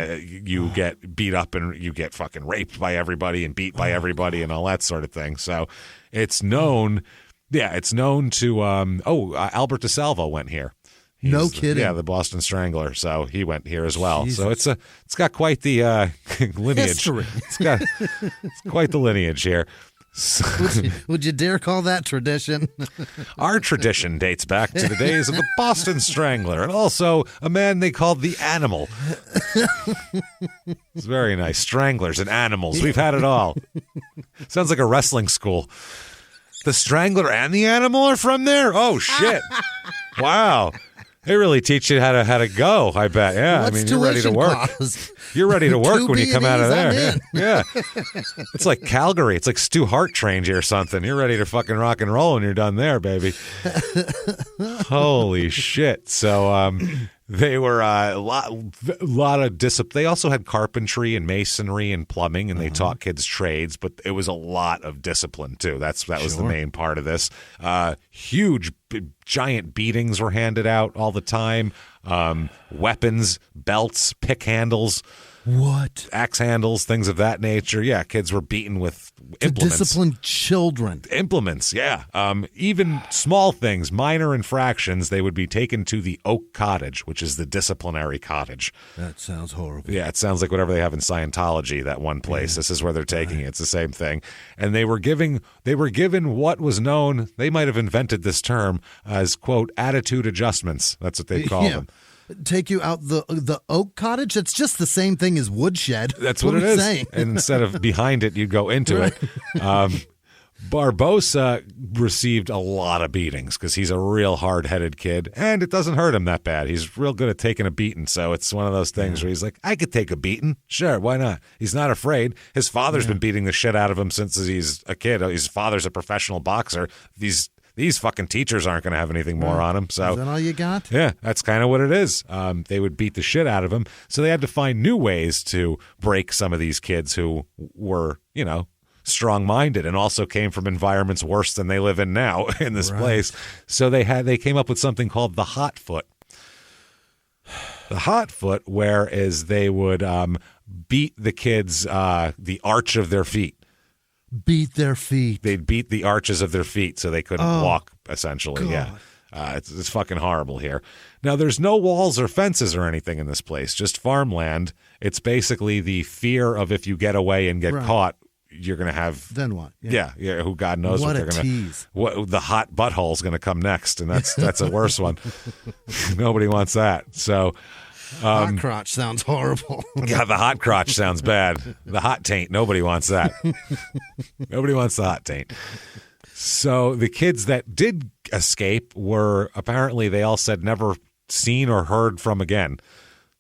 you get beat up and you get fucking raped by everybody and beat by everybody and all that sort of thing. So it's known. Yeah, it's known to. Albert DeSalvo went here. No kidding. Yeah, the Boston Strangler. So he went here as well. Jesus. So it's got quite the lineage. History. It's quite the lineage here. Would you dare call that tradition? Our tradition dates back to the days of the Boston Strangler and also a man they called the Animal. It's very nice. Stranglers and animals. We've had it all. Sounds like a wrestling school. The Strangler and the Animal are from there? Oh, shit. Wow. They really teach you how to go, I bet. Yeah, What's you're ready to work. You're ready to work when you come out of I'm there. in. Yeah. It's like Calgary. It's like Stu Hart trained you or something. You're ready to fucking rock and roll when you're done there, baby. Holy shit. So they were a lot of discipline. They also had carpentry and masonry and plumbing, and they taught kids trades, but it was a lot of discipline too. That was the main part of this. Huge, giant beatings were handed out all the time. Weapons, belts, pick handles. What? Axe handles, things of that nature. Yeah, kids were beaten with implements. To discipline children. Implements, yeah. Even small things, minor infractions, they would be taken to the Oak Cottage, which is the disciplinary cottage. That sounds horrible. Yeah, it sounds like whatever they have in Scientology, that one place. This is where they're taking it. It's the same thing. And they were given what was known, they might have invented this term as, quote, attitude adjustments. That's what they call them. Take you out the Oak Cottage? It's just the same thing as Woodshed. That's what it is. Saying? And instead of behind it, you'd go into it. Barboza received a lot of beatings because he's a real hard-headed kid, and it doesn't hurt him that bad. He's real good at taking a beating, so it's one of those things where he's like, I could take a beating. Sure, why not? He's not afraid. His father's been beating the shit out of him since he's a kid. His father's a professional boxer. These fucking teachers aren't going to have anything more on him. So is that all you got? Yeah, that's kind of what it is. They would beat the shit out of him. So they had to find new ways to break some of these kids who were, strong-minded and also came from environments worse than they live in now in this place. So they came up with something called the hot foot. The hot foot, whereas they would beat the kids the arch of their feet. Beat their feet. They'd beat the arches of their feet so they couldn't walk, essentially. God. Yeah. It's fucking horrible here. Now, there's no walls or fences or anything in this place, just farmland. It's basically the fear of if you get away and get caught, you're going to have... Then what? Yeah, who God knows what they're going to... tease. What the hot butthole's going to come next, and that's a worse one. Nobody wants that. So... hot crotch sounds horrible. Yeah, the hot crotch sounds bad. The hot taint, nobody wants that. Nobody wants the hot taint. So the kids that did escape were apparently, they all said, never seen or heard from again.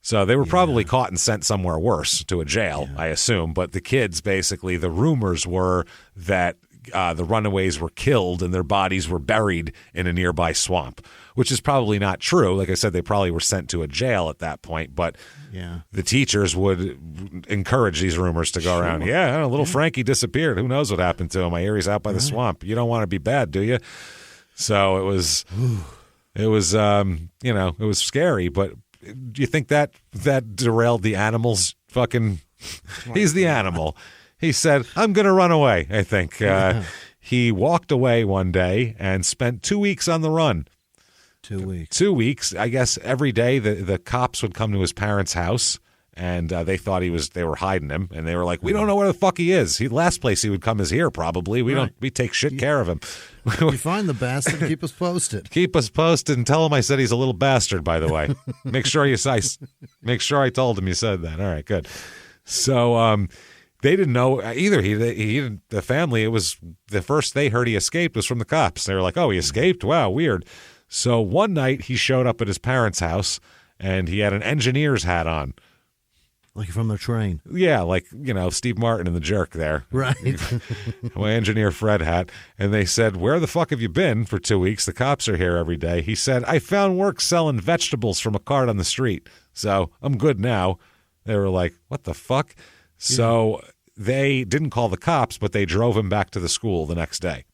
So they were probably caught and sent somewhere worse, to a jail, I assume. But the kids, basically, the rumors were that the runaways were killed and their bodies were buried in a nearby swamp, which is probably not true. Like I said, they probably were sent to a jail at that point, but the teachers would encourage these rumors to go around. Yeah, little Frankie disappeared. Who knows what happened to him? I hear he's out by the swamp. You don't want to be bad, do you? So it was it was scary, but do you think that derailed the animal's fucking, he's the animal. He said, I'm going to run away, I think. He walked away one day and spent 2 weeks on the run. 2 weeks. 2 weeks. I guess every day the cops would come to his parents' house, and they thought they were hiding him, and they were like, we don't know where the fuck he is. Last place he would come is here, probably. We take shit care of him. You find the bastard, keep us posted. Keep us posted and tell him I said he's a little bastard, by the way. Make sure I told him you said that. All right, good. So, they didn't know either. He didn't. The family. It was the first they heard he escaped was from the cops. They were like, "Oh, he escaped? Wow, weird." So one night he showed up at his parents' house and he had an engineer's hat on, like from the train. Yeah, like Steve Martin in The Jerk there, right? My engineer Fred hat. And they said, "Where the fuck have you been for 2 weeks? The cops are here every day." He said, "I found work selling vegetables from a cart on the street, so I'm good now." They were like, "What the fuck?" So they didn't call the cops, but they drove him back to the school the next day.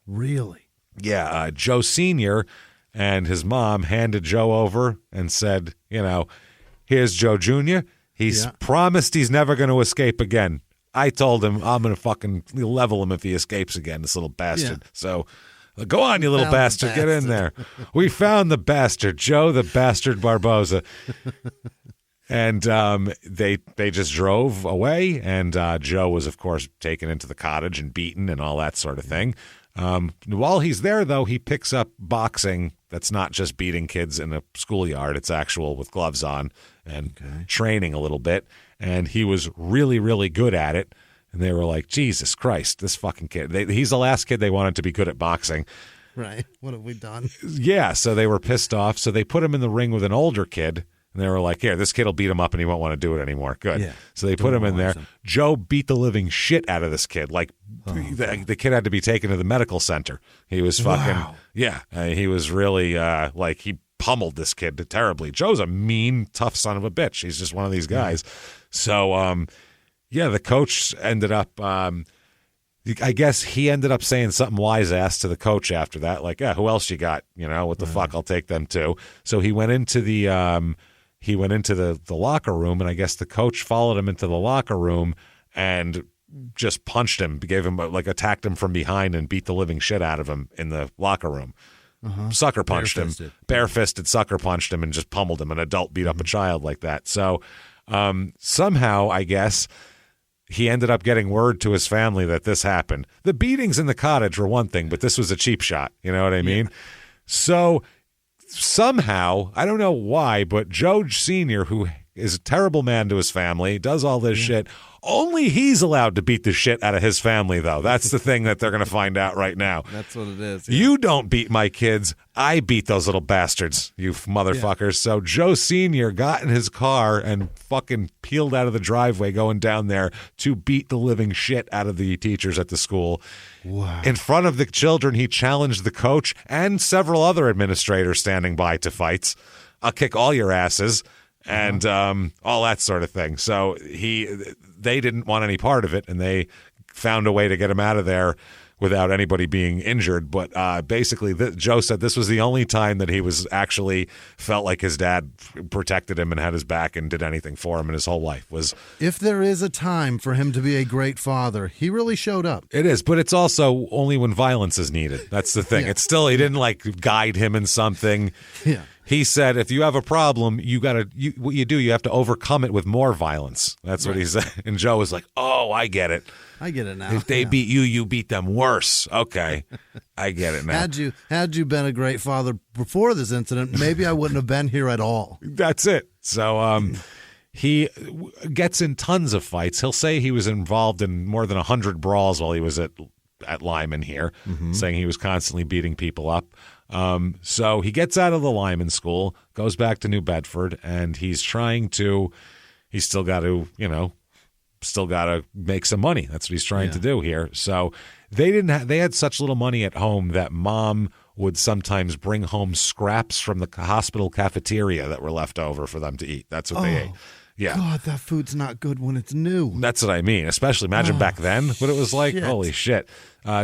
Really? Yeah. Joe Sr. and his mom handed Joe over and said, here's Joe Jr. He's promised he's never going to escape again. I told him I'm going to fucking level him if he escapes again, this little bastard. Yeah. So go on, you little bastard. Get in there. We found the bastard, Joe the bastard Barboza. And they just drove away, and Joe was, of course, taken into the cottage and beaten and all that sort of thing. While he's there, though, he picks up boxing that's not just beating kids in a schoolyard. It's actual with gloves on and training a little bit. And he was really, really good at it. And they were like, Jesus Christ, this fucking kid. He's the last kid they wanted to be good at boxing. Right. What have we done? Yeah, so they were pissed off. So they put him in the ring with an older kid And they were like, here, this kid will beat him up and he won't want to do it anymore. Good. Yeah. So they put him in there. Joe beat the living shit out of this kid. Like, the kid had to be taken to the medical center. He was fucking, he was really, he pummeled this kid terribly. Joe's a mean, tough son of a bitch. He's just one of these guys. So, the coach ended up, I guess he ended up saying something wise-ass to the coach after that, like, who else you got? You know, what the fuck? I'll take them too. So he went into the locker room, and I guess the coach followed him into the locker room and just punched him, gave him attacked him from behind and beat the living shit out of him in the locker room. Sucker punched him, barefisted sucker punched him and just pummeled him. An adult beat up a child like that. So somehow, I guess, he ended up getting word to his family that this happened. The beatings in the cottage were one thing, but this was a cheap shot. You know what I mean? So somehow, I don't know why, but Joe Sr., who is a terrible man to his family, does all this shit. Only he's allowed to beat the shit out of his family, though. That's the thing that they're going to find out right now. That's what it is. Yeah. You don't beat my kids. I beat those little bastards, you motherfuckers. Yeah. So Joe Sr. got in his car and fucking peeled out of the driveway going down there to beat the living shit out of the teachers at the school. Wow. In front of the children, he challenged the coach and several other administrators standing by to fights. I'll kick all your asses. And all that sort of thing. So they didn't want any part of it, and they found a way to get him out of there without anybody being injured. But basically, Joe said this was the only time that he was actually felt like his dad protected him and had his back and did anything for him in his whole life. If there is a time for him to be a great father, he really showed up. It is, but it's also only when violence is needed. That's the thing. It's still, he didn't guide him in something. Yeah. He said, if you have a problem, what you do, you have to overcome it with more violence. That's what he said. And Joe was like, oh, I get it. I get it now. If they beat you, you beat them worse. Okay. I get it now. Had you been a great father before this incident, maybe I wouldn't have been here at all. That's it. So he gets in tons of fights. He'll say he was involved in more than 100 brawls while he was at Lyman here, saying he was constantly beating people up. So he gets out of the Lyman school, goes back to New Bedford, and he's still got to make some money. That's what he's trying to do here. So they had such little money at home that mom would sometimes bring home scraps from the hospital cafeteria that were left over for them to eat. That's what they ate. Yeah. God, that food's not good when it's new. That's what I mean. Especially imagine back then what it was like. Shit. Holy shit.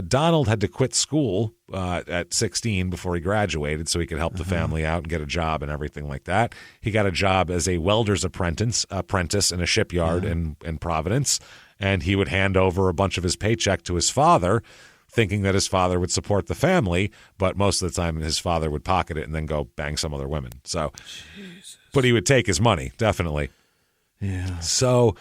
Donald had to quit school at 16 before he graduated so he could help the family out and get a job and everything like that. He got a job as a welder's apprentice in a shipyard in Providence, and he would hand over a bunch of his paycheck to his father, thinking that his father would support the family, but most of the time his father would pocket it and then go bang some other women. So, but he would take his money, definitely. Yeah. So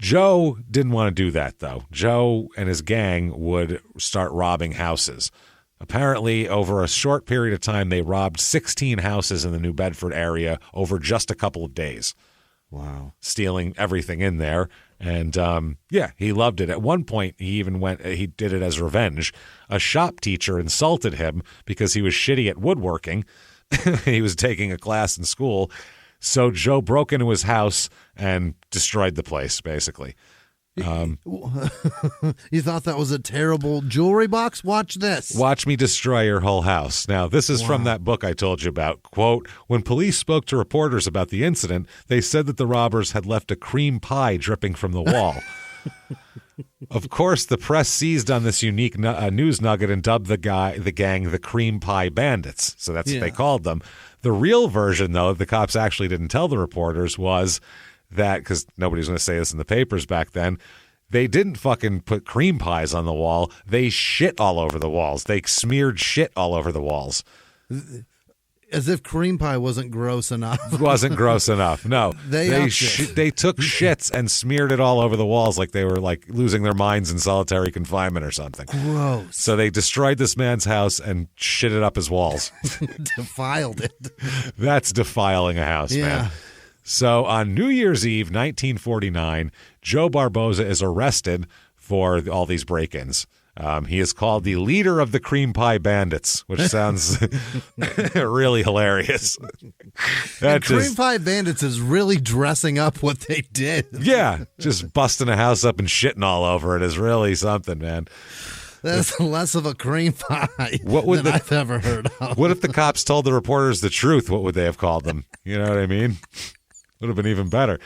Joe didn't want to do that, though. Joe and his gang would start robbing houses. Apparently, over a short period of time, they robbed 16 houses in the New Bedford area over just a couple of days. Wow. Stealing everything in there. And, he loved it. At one point, he did it as revenge. A shop teacher insulted him because he was shitty at woodworking. He was taking a class in school. So Joe broke into his house and destroyed the place, basically. You thought that was a terrible jewelry box? Watch this. Watch me destroy your whole house. Now, this is from that book I told you about. Quote, when police spoke to reporters about the incident, they said that the robbers had left a cream pie dripping from the wall. Of course, the press seized on this unique news nugget and dubbed the gang the Cream Pie Bandits. So that's what they called them. The real version, though, the cops actually didn't tell the reporters was that, because nobody's going to say this in the papers back then, they didn't fucking put cream pies on the wall. They shit all over the walls. They smeared shit all over the walls. As if cream pie wasn't gross enough. Wasn't gross enough. No. They took shits and smeared it all over the walls like they were like losing their minds in solitary confinement or something. Gross. So they destroyed this man's house and shit it up his walls. Defiled it. That's defiling a house, man. So on New Year's Eve, 1949, Joe Barboza is arrested for all these break-ins. He is called the leader of the Cream Pie Bandits, which sounds really hilarious. Cream Pie Bandits is really dressing up what they did. Yeah, just busting a house up and shitting all over it is really something, man. That's less of a cream pie than I've ever heard of. What if the cops told the reporters the truth? What would they have called them? You know what I mean? Would have been even better.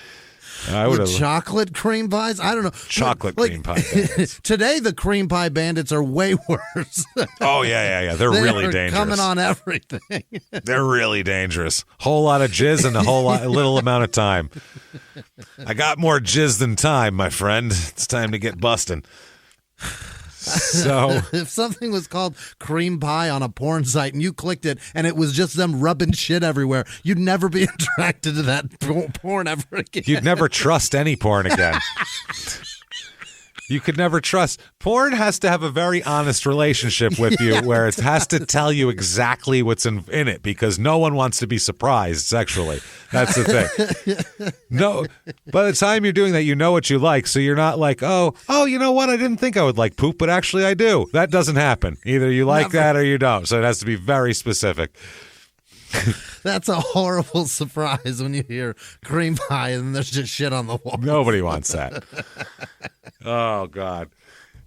Chocolate cream pies? I don't know. Chocolate cream pie bandits. Today, the cream pie bandits are way worse. Oh, yeah. They're really dangerous. Coming on everything. They're really dangerous. Whole lot of jizz in a little amount of time. I got more jizz than time, my friend. It's time to get busting. So if something was called cream pie on a porn site and you clicked it and it was just them rubbing shit everywhere, you'd never be attracted to that porn ever again. You'd never trust any porn again. You could never trust. Porn has to have a very honest relationship with you where it has to tell you exactly what's in it because no one wants to be surprised sexually. That's the thing. No, by the time you're doing that, you know what you like. So you're not like, oh, you know what? I didn't think I would like poop, but actually I do. That doesn't happen. Either you like that or you don't. So it has to be very specific. That's a horrible surprise when you hear cream pie and there's just shit on the wall. Nobody wants that. Oh, God.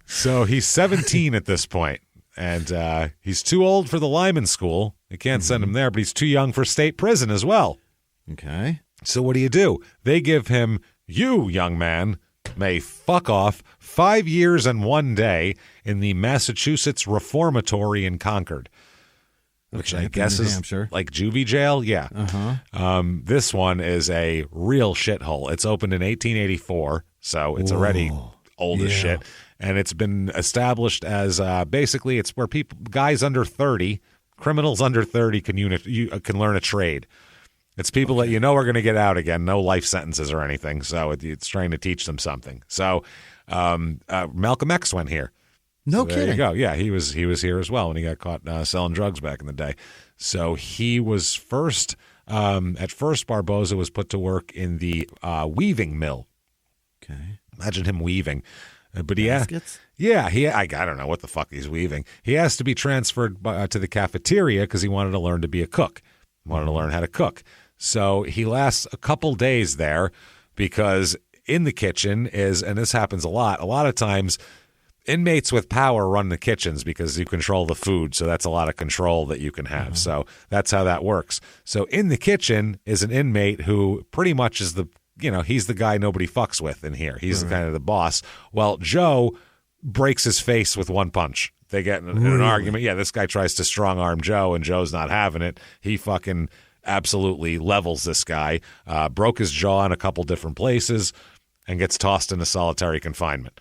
So he's 17 at this point, and he's too old for the Lyman School. They can't send him there, but he's too young for state prison as well. Okay. So what do? They give him, you, young man, may fuck off 5 years and 1 day in the Massachusetts Reformatory in Concord. Which I guess is like juvie jail. Yeah. This one is a real shithole. It's opened in 1884, so it's already old as shit. And it's been established as basically it's where guys under 30, criminals under 30 can learn a trade. It's people that are going to get out again, no life sentences or anything. So it's trying to teach them something. So Malcolm X went here. No kidding. There you go. Yeah, he was here as well when he got caught selling drugs back in the day. So he was first. At first, Barboza was put to work in the weaving mill. Okay. Imagine him weaving. But baskets? I don't know what the fuck he's weaving. He has to be transferred to the cafeteria because he wanted to learn to be a cook. Wanted to learn how to cook. So he lasts a couple days there because in the kitchen and this happens a lot of times, inmates with power run the kitchens because you control the food. So that's a lot of control that you can have. So that's how that works. So in the kitchen is an inmate who pretty much is he's the guy nobody fucks with in here. He's kind of the boss. Well, Joe breaks his face with one punch. They get in an argument. Yeah, this guy tries to strong arm Joe and Joe's not having it. He fucking absolutely levels this guy, broke his jaw in a couple different places and gets tossed into solitary confinement.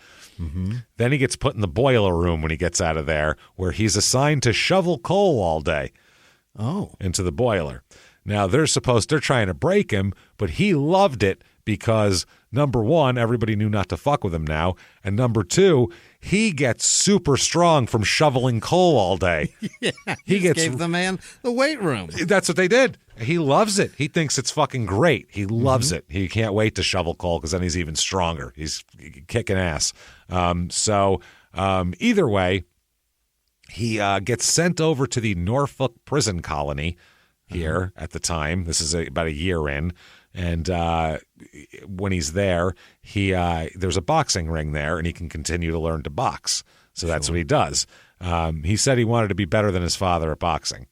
Then he gets put in the boiler room when he gets out of there, where he's assigned to shovel coal all day into the boiler. Now, they're trying to break him, but he loved it because, number one, everybody knew not to fuck with him now, and number two, he gets super strong from shoveling coal all day. He gave the man the weight room. That's what they did. He loves it. He thinks it's fucking great. He loves it. He can't wait to shovel coal because then he's even stronger. He's kicking ass. Either way, he gets sent over to the Norfolk prison colony here at the time. This is about a year in. And when he's there, there's a boxing ring there, and he can continue to learn to box. So that's what he does. He said he wanted to be better than his father at boxing.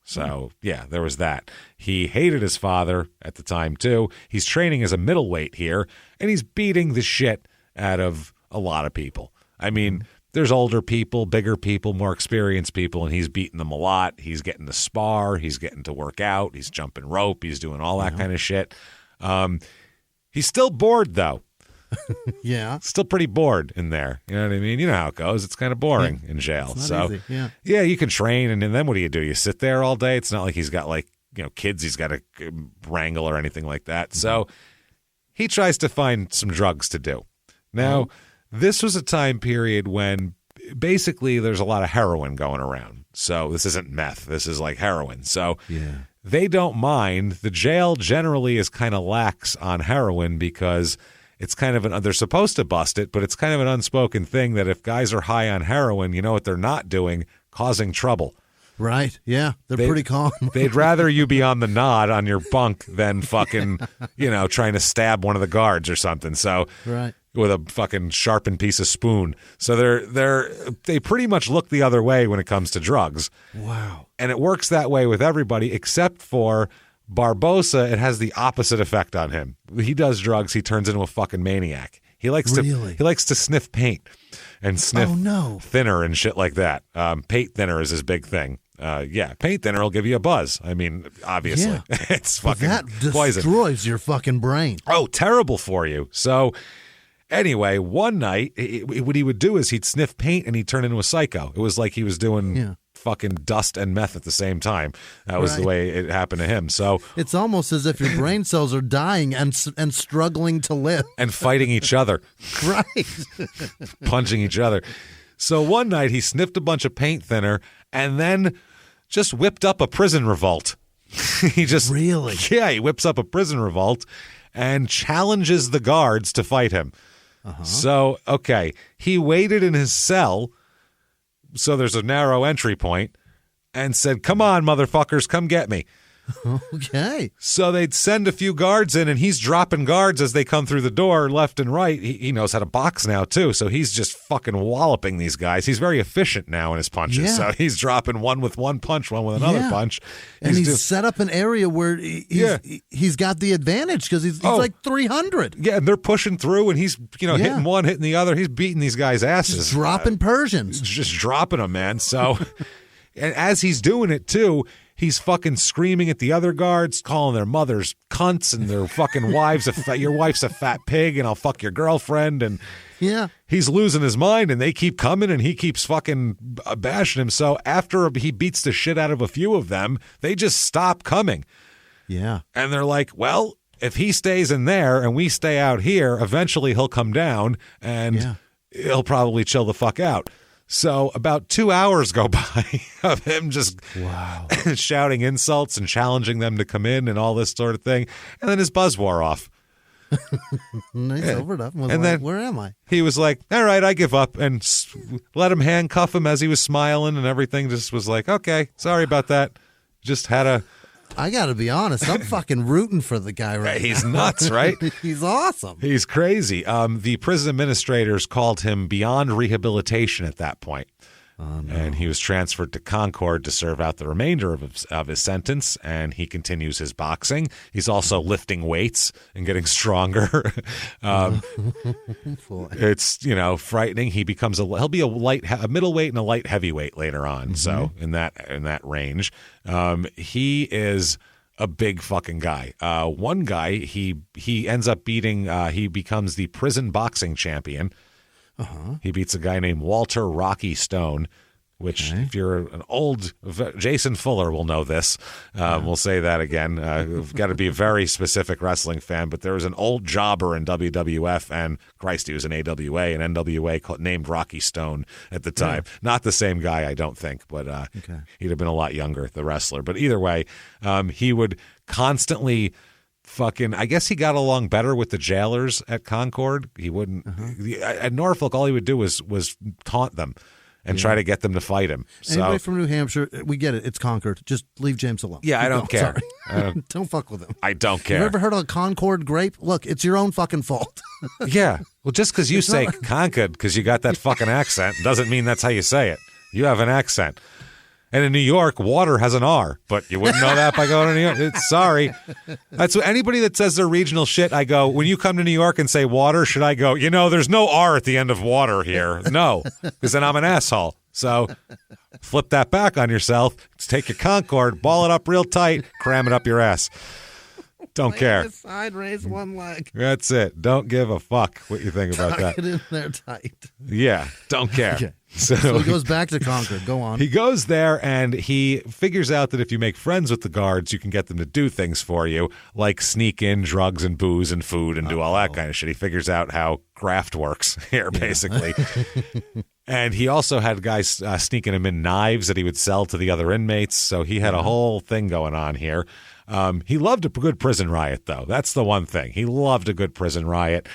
So, yeah, there was that. He hated his father at the time, too. He's training as a middleweight here, and he's beating the shit out of a lot of people. I mean, there's older people, bigger people, more experienced people, and he's beating them a lot. He's getting to spar. He's getting to work out. He's jumping rope. He's doing all that kind of shit. He's still bored, though. Yeah. Still pretty bored in there. You know what I mean? You know how it goes. It's kind of boring in jail. So, easy. Yeah, you can train, and then what do? You sit there all day? It's not like he's got, kids he's got to wrangle or anything like that. So he tries to find some drugs to do. Now, this was a time period when basically there's a lot of heroin going around. So this isn't meth. This is like heroin. So they don't mind. The jail generally is kind of lax on heroin because it's kind of they're supposed to bust it, but it's kind of an unspoken thing that if guys are high on heroin, you know what they're not doing? Causing trouble. Right. Yeah. They're pretty calm. They'd rather you be on the nod on your bunk than fucking, trying to stab one of the guards or something. So, right. With a fucking sharpened piece of spoon. So they pretty much look the other way when it comes to drugs. Wow. And it works that way with everybody except for Barboza. It has the opposite effect on him. He does drugs, he turns into a fucking maniac. He likes to sniff paint and sniff thinner and shit like that. Paint thinner is his big thing. Paint thinner will give you a buzz. I mean, obviously, it's fucking poison. That destroys your fucking brain. Oh, terrible for you. So anyway, one night, what he would do is he'd sniff paint and he'd turn into a psycho. It was like he was doing fucking dust and meth at the same time. That was the way it happened to him. So it's almost as if your brain cells are dying and struggling to live. And fighting each other. Right. Punching each other. So one night he sniffed a bunch of paint thinner and then just whipped up a prison revolt. Really? Yeah, he whips up a prison revolt and challenges the guards to fight him. So, okay, he waited in his cell, so there's a narrow entry point, and said, "Come on, motherfuckers, come get me." Okay. So they'd send a few guards in, and he's dropping guards as they come through the door left and right. He knows how to box now, too, so he's just fucking walloping these guys. He's very efficient now in his punches, so he's dropping one with one punch, one with another punch. And he's set up an area where he's got the advantage because he's like 300. Yeah, and they're pushing through, and he's hitting one, hitting the other. He's beating these guys' asses. Just dropping Persians. Just dropping them, man. So, and as he's doing it, too, he's fucking screaming at the other guards, calling their mothers cunts and their fucking wives, your wife's a fat pig and I'll fuck your girlfriend. And he's losing his mind and they keep coming and he keeps fucking bashing him. So after he beats the shit out of a few of them, they just stop coming. Yeah. And they're like, well, if he stays in there and we stay out here, eventually he'll come down and he'll probably chill the fuck out. So about 2 hours go by of him just shouting insults and challenging them to come in and all this sort of thing. And then his buzz wore off. Nice sobered up. And then, where am I? He was like, all right, I give up. And let him handcuff him as he was smiling and everything. Just was like, okay, sorry about that. Just had a... I got to be honest. I'm fucking rooting for the guy right now. He's nuts, right? He's awesome. He's crazy. The prison administrators called him beyond rehabilitation at that point. Oh, no. And he was transferred to Concord to serve out the remainder of his sentence, and he continues his boxing. He's also lifting weights and getting stronger. It's, frightening. He becomes he'll be a middleweight and a light heavyweight later on. Mm-hmm. So in that range, he is a big fucking guy. One guy, he ends up beating, he becomes the prison boxing champion. He beats a guy named Walter Rocky Stone, which if you're an old Jason Fuller will know this. We'll say that again. We've got to be a very specific wrestling fan, but there was an old jobber in WWF, and Christ, he was in AWA and NWA named Rocky Stone at the time. Not the same guy, I don't think, but he'd have been a lot younger, the wrestler. But either way, he would constantly... I guess he got along better with the jailers at Concord. He wouldn't at Norfolk. All he would do was taunt them and try to get them to fight him. Anybody from New Hampshire, we get it. It's Concord. Just leave James alone. Yeah, I don't care. Don't fuck with him. I don't care. You ever heard of a Concord grape? Look, it's your own fucking fault. Yeah. Well, just because you say Concord because you got that fucking accent doesn't mean that's how you say it. You have an accent. And in New York, water has an R, but you wouldn't know that by going to New York. Sorry. That's what anybody that says they're regional shit, I go, when you come to New York and say water, should I go, there's no R at the end of water here. No, because then I'm an asshole. So flip that back on yourself. Take your Concord, ball it up real tight, cram it up your ass. Don't care. Side, raise one leg. That's it. Don't give a fuck what you think about that. Get in there tight. Yeah, don't care. Okay. So he goes back to Concord. Go on. He goes there and he figures out that if you make friends with the guards, you can get them to do things for you, like sneak in drugs and booze and food and do all that kind of shit. He figures out how graft works here, basically. And he also had guys sneaking him in knives that he would sell to the other inmates. So he had a whole thing going on here. He loved a good prison riot, though. That's the one thing. He loved a good prison riot.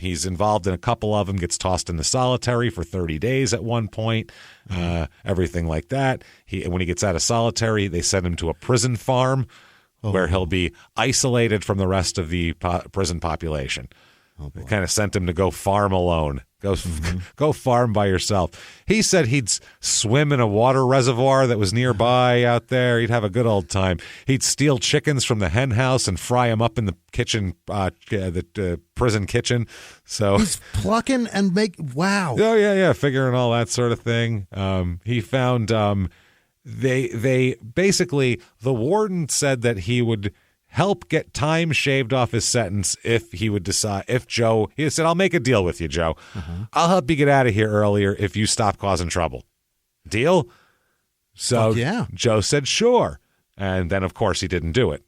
He's involved in a couple of them, gets tossed into solitary for 30 days at one point, everything like that. When he gets out of solitary, they send him to a prison farm where he'll be isolated from the rest of the prison population. They kind of sent him to go farm alone. Go farm by yourself. He said he'd swim in a water reservoir that was nearby out there. He'd have a good old time. He'd steal chickens from the hen house and fry them up in the kitchen, the prison kitchen. So he's plucking and wow. Oh yeah, figuring all that sort of thing. He found they basically, the warden said that he would help get time shaved off his sentence if he would decide, he said, I'll make a deal with you, Joe. I'll help you get out of here earlier if you stop causing trouble. Deal? So Joe said, sure. And then, of course, he didn't do it,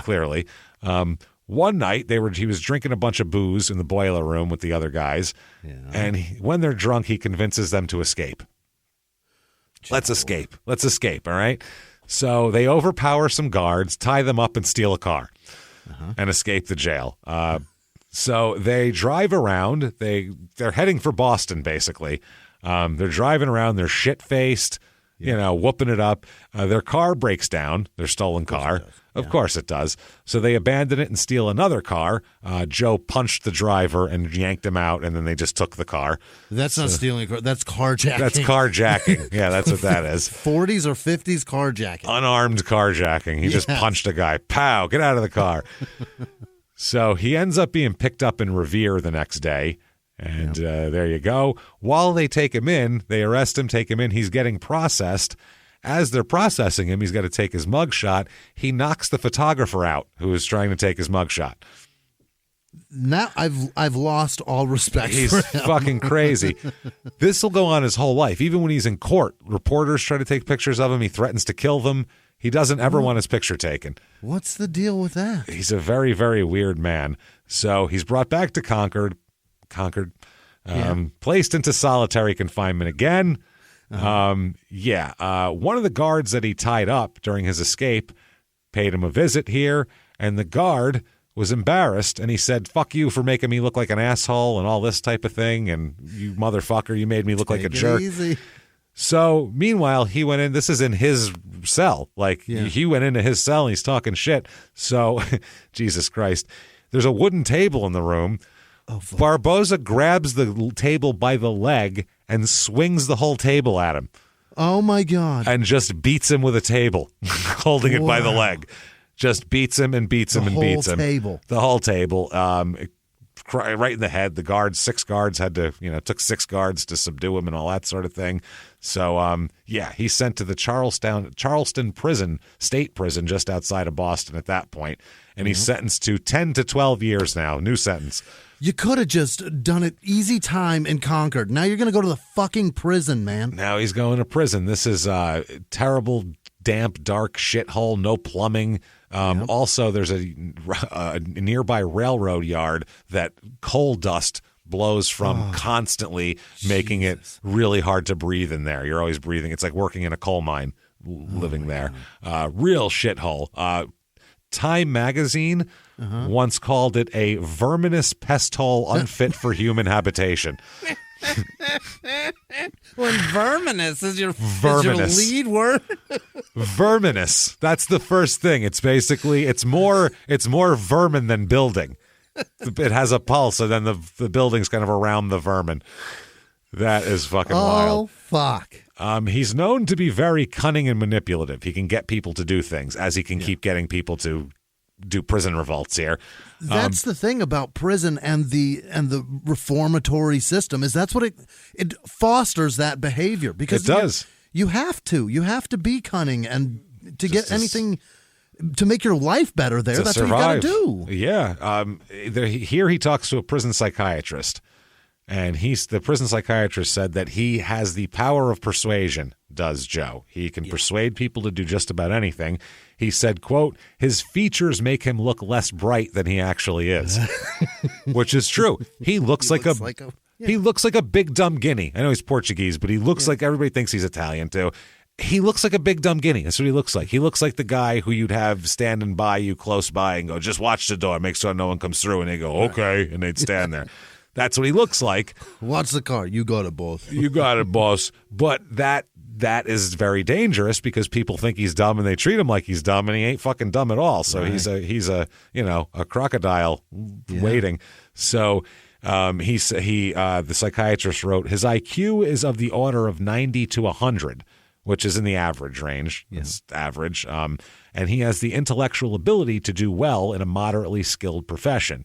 clearly. One night, he was drinking a bunch of booze in the boiler room with the other guys. Yeah. And when they're drunk, he convinces them to escape. Joe. Let's escape, all right? So they overpower some guards, tie them up, and steal a car and escape the jail. So they drive around. They're heading for Boston, basically. They're driving around. They're shit-faced, whooping it up. Their car breaks down, their stolen car. Of course it does. So they abandon it and steal another car. Joe punched the driver and yanked him out, and then they just took the car. That's not stealing a car. That's carjacking. That's carjacking. Yeah, that's what that is. 40s or 50s carjacking. Unarmed carjacking. He just punched a guy. Pow, get out of the car. So he ends up being picked up in Revere the next day. And there you go. While they take him in, they arrest him, take him in. He's getting processed. As they're processing him, he's got to take his mugshot. He knocks the photographer out who is trying to take his mugshot. Now I've lost all respect for him. He's fucking crazy. This will go on his whole life. Even when he's in court, reporters try to take pictures of him. He threatens to kill them. He doesn't ever want his picture taken. What's the deal with that? He's a very, very weird man. So he's brought back to Concord, placed into solitary confinement again. One of the guards that he tied up during his escape paid him a visit here, and the guard was embarrassed, and he said, fuck you for making me look like an asshole and all this type of thing, and you motherfucker, you made me look like a jerk. Easy. So meanwhile, he went in, this is in his cell, he went into his cell and he's talking shit. So Jesus Christ, there's a wooden table in the room. Barboza grabs the table by the leg and swings the whole table at him. Oh, my God. And just beats him with a table, holding it by the leg. Just beats him and beats him and beats him. The whole table. Right in the head. The guards, 6 guards had to, took 6 guards to subdue him and all that sort of thing. So, he's sent to the Charleston prison, state prison, just outside of Boston at that point. And he's sentenced to 10 to 12 years now. New sentence. You could have just done it easy time in Concord. Now you're going to go to the fucking prison, man. Now he's going to prison. This is a terrible, damp, dark shithole, no plumbing. Also, there's a nearby railroad yard that coal dust blows from constantly, making it really hard to breathe in there. You're always breathing. It's like working in a coal mine living there. Real shithole. Time magazine once called it a verminous pest hole unfit for human habitation. When verminous is your lead word? Verminous. That's the first thing. It's basically, it's more vermin than building. It has a pulse, and then the building's kind of around the vermin. That is fucking wild. Oh, fuck. He's known to be very cunning and manipulative. He can get people to do things, as he can keep getting people to do prison revolts here. That's the thing about prison and the reformatory system is that's what it fosters that behavior because it does. You have to be cunning and to get anything to make your life better there. That's survive. What you got to do. Yeah. Here he talks to a prison psychiatrist. And the prison psychiatrist said that he has the power of persuasion, does Joe. He can persuade people to do just about anything. He said, quote, his features make him look less bright than he actually is, which is true. He looks like a big dumb guinea. I know he's Portuguese, but he looks like everybody thinks he's Italian too. He looks like a big dumb guinea. That's what he looks like. He looks like the guy who you'd have standing by you close by and go, just watch the door, make sure no one comes through. And they go, okay. And they'd stand there. That's what he looks like. Watch the car. You got it, boss. You got it, boss. But that is very dangerous because people think he's dumb and they treat him like he's dumb, and he ain't fucking dumb at all. So he's a crocodile waiting. So the psychiatrist wrote, his IQ is of the order of 90 to 100, which is in the average range. Yeah. It's average. And he has the intellectual ability to do well in a moderately skilled profession.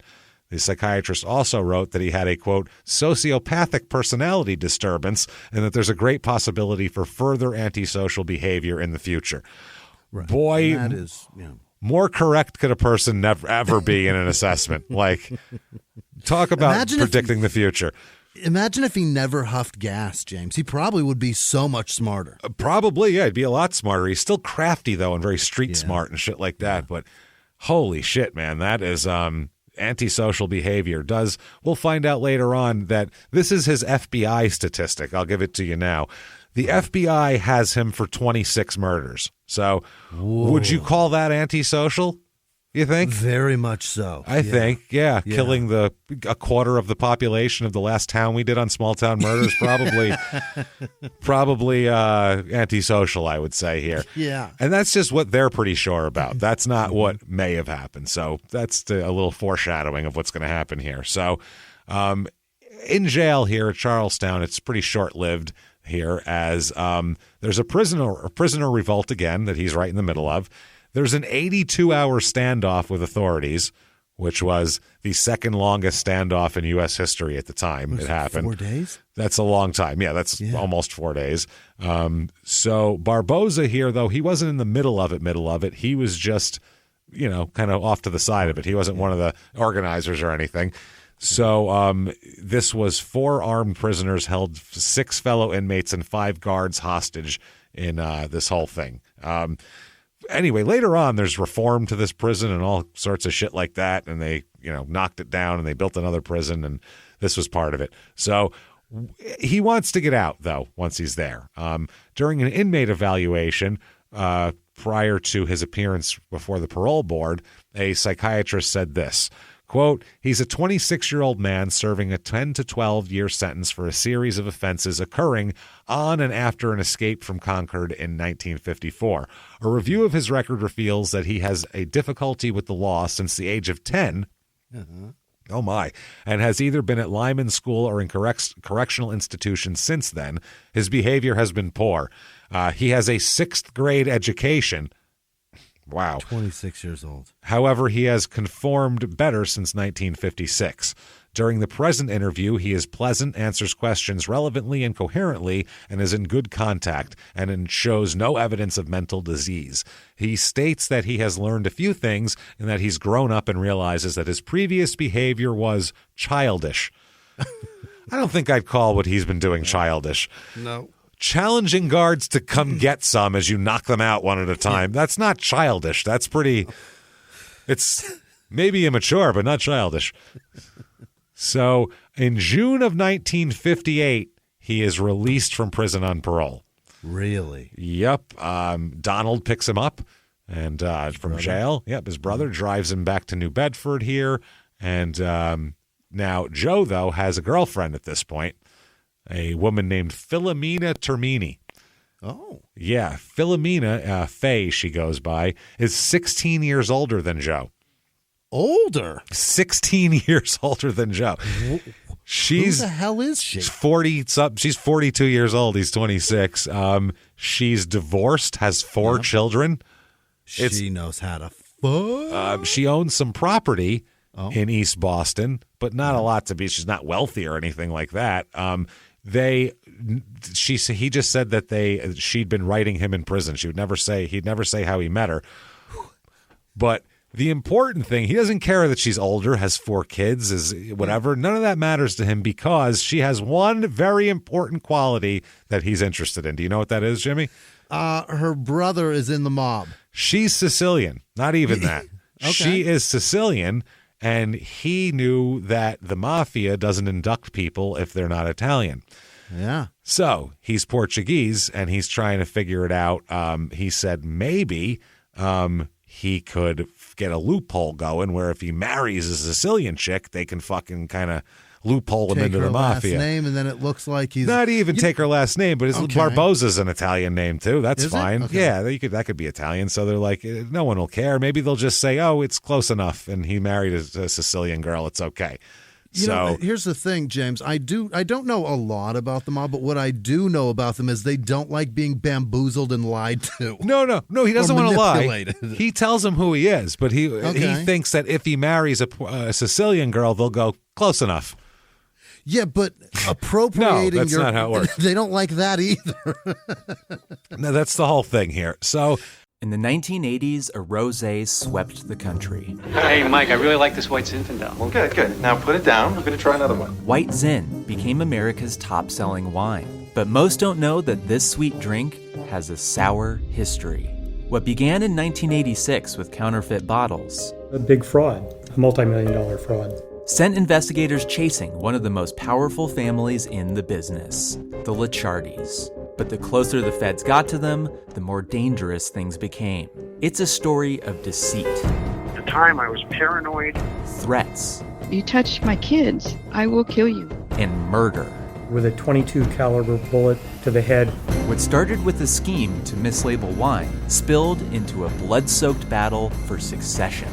The psychiatrist also wrote that he had a, quote, sociopathic personality disturbance and that there's a great possibility for further antisocial behavior in the future. Right. Boy, that is, more correct could a person never ever be in an assessment. Like, talk about predicting the future. Imagine if he never huffed gas, James. He probably would be so much smarter. Probably, yeah. He'd be a lot smarter. He's still crafty, though, and very street smart and shit like that. But holy shit, man, that is antisocial behavior. We'll find out later on that this is his FBI statistic. I'll give it to you now. The FBI has him for 26 murders. So would you call that antisocial? You think? Very much so. I think, killing a quarter of the population of the last town we did on Small Town Murders, probably antisocial, I would say here. Yeah. And that's just what they're pretty sure about. That's not what may have happened. So that's a little foreshadowing of what's going to happen here. So in jail here at Charlestown, it's pretty short-lived here as there's a prisoner revolt again that he's right in the middle of. There's an 82-hour standoff with authorities, which was the second longest standoff in U.S. history at the time it happened. 4 days? That's a long time. Yeah, that's almost 4 days. So Barboza here, though, he wasn't in the middle of it. He was just, kind of off to the side of it. He wasn't one of the organizers or anything. So this was 4 armed prisoners held 6 fellow inmates and 5 guards hostage in this whole thing. Anyway, later on, there's reform to this prison and all sorts of shit like that. And they, knocked it down and they built another prison. And this was part of it. So he wants to get out, though, once he's there. During an inmate evaluation, prior to his appearance before the parole board, a psychiatrist said this. Quote, he's a 26-year-old man serving a 10 to 12-year sentence for a series of offenses occurring on and after an escape from Concord in 1954. A review of his record reveals that he has a difficulty with the law since the age of 10. Oh, my. And has either been at Lyman School or in correctional institutions since then. His behavior has been poor. He has a 6th grade education. Wow. 26 years old. However, he has conformed better since 1956. During the present interview, he is pleasant, answers questions relevantly and coherently, and is in good contact, and shows no evidence of mental disease. He states that he has learned a few things and that he's grown up and realizes that his previous behavior was childish. I don't think I'd call what he's been doing childish. No. Challenging guards to come get some as you knock them out one at a time. That's not childish. That's it's maybe immature, but not childish. So in June of 1958, he is released from prison on parole. Really? Yep. Donald picks him up and from jail. Yep. His brother drives him back to New Bedford here. And now Joe, though, has a girlfriend at this point. A woman named Philomena Termini. Oh. Yeah, Philomena, Faye, she goes by, is 16 years older than Joe. Older? 16 years older than Joe. Who the hell is she? She's 42 years old. He's 26. She's divorced, has 4 children. She knows how to fuck. She owns some property in East Boston, but not a lot to be. She's not wealthy or anything like that. He just said that she'd been writing him in prison. He'd never say how he met her. But The important thing, he doesn't care that she's older, has 4 kids, is whatever. None of that matters to him because she has one very important quality that he's interested in. Do you know what that is, Jimmy? Her brother is in the mob. She's Sicilian. Not even that. Okay. She is Sicilian, and he knew that the Mafia doesn't induct people if they're not Italian. Yeah. So he's Portuguese, and he's trying to figure it out. He said maybe he could get a loophole going where if he marries a Sicilian chick, they can fucking kind of loophole him into the Mafia. Last name, and then it looks like he's not even take her last name, but Okay. Barboza's an Italian name too. That's Is it? fine. Okay. Yeah, that could be Italian. So they're like, no one will care. Maybe they'll just say, oh, it's close enough, and he married a Sicilian girl. It's okay. You know, here's the thing, James. I don't know a lot about the mob, but what I do know about them is they don't like being bamboozled and lied to. No, he doesn't want to lie. manipulated. He tells him who he is, but he thinks that if he marries a Sicilian girl, they'll go close enough. Yeah, but appropriating No, that's not how it works. They don't like that either. No, that's the whole thing here. So In the 1980s, a rosé swept the country. Hey, Mike, I really like this white Zinfandel. Well, good. Now put it down. We're going to try another one. White Zin became America's top-selling wine. But most don't know that this sweet drink has a sour history. What began in 1986 with counterfeit bottles, A big fraud, a multi-million-dollar fraud. sent investigators chasing one of the most powerful families in the business, the Licciardis. But the closer the feds got to them, the more dangerous things became. It's a story of deceit, At the time, I was paranoid. threats, You touch my kids, I will kill you. and murder. With a .22 caliber bullet to the head. What started with a scheme to mislabel wine spilled into a blood-soaked battle for succession.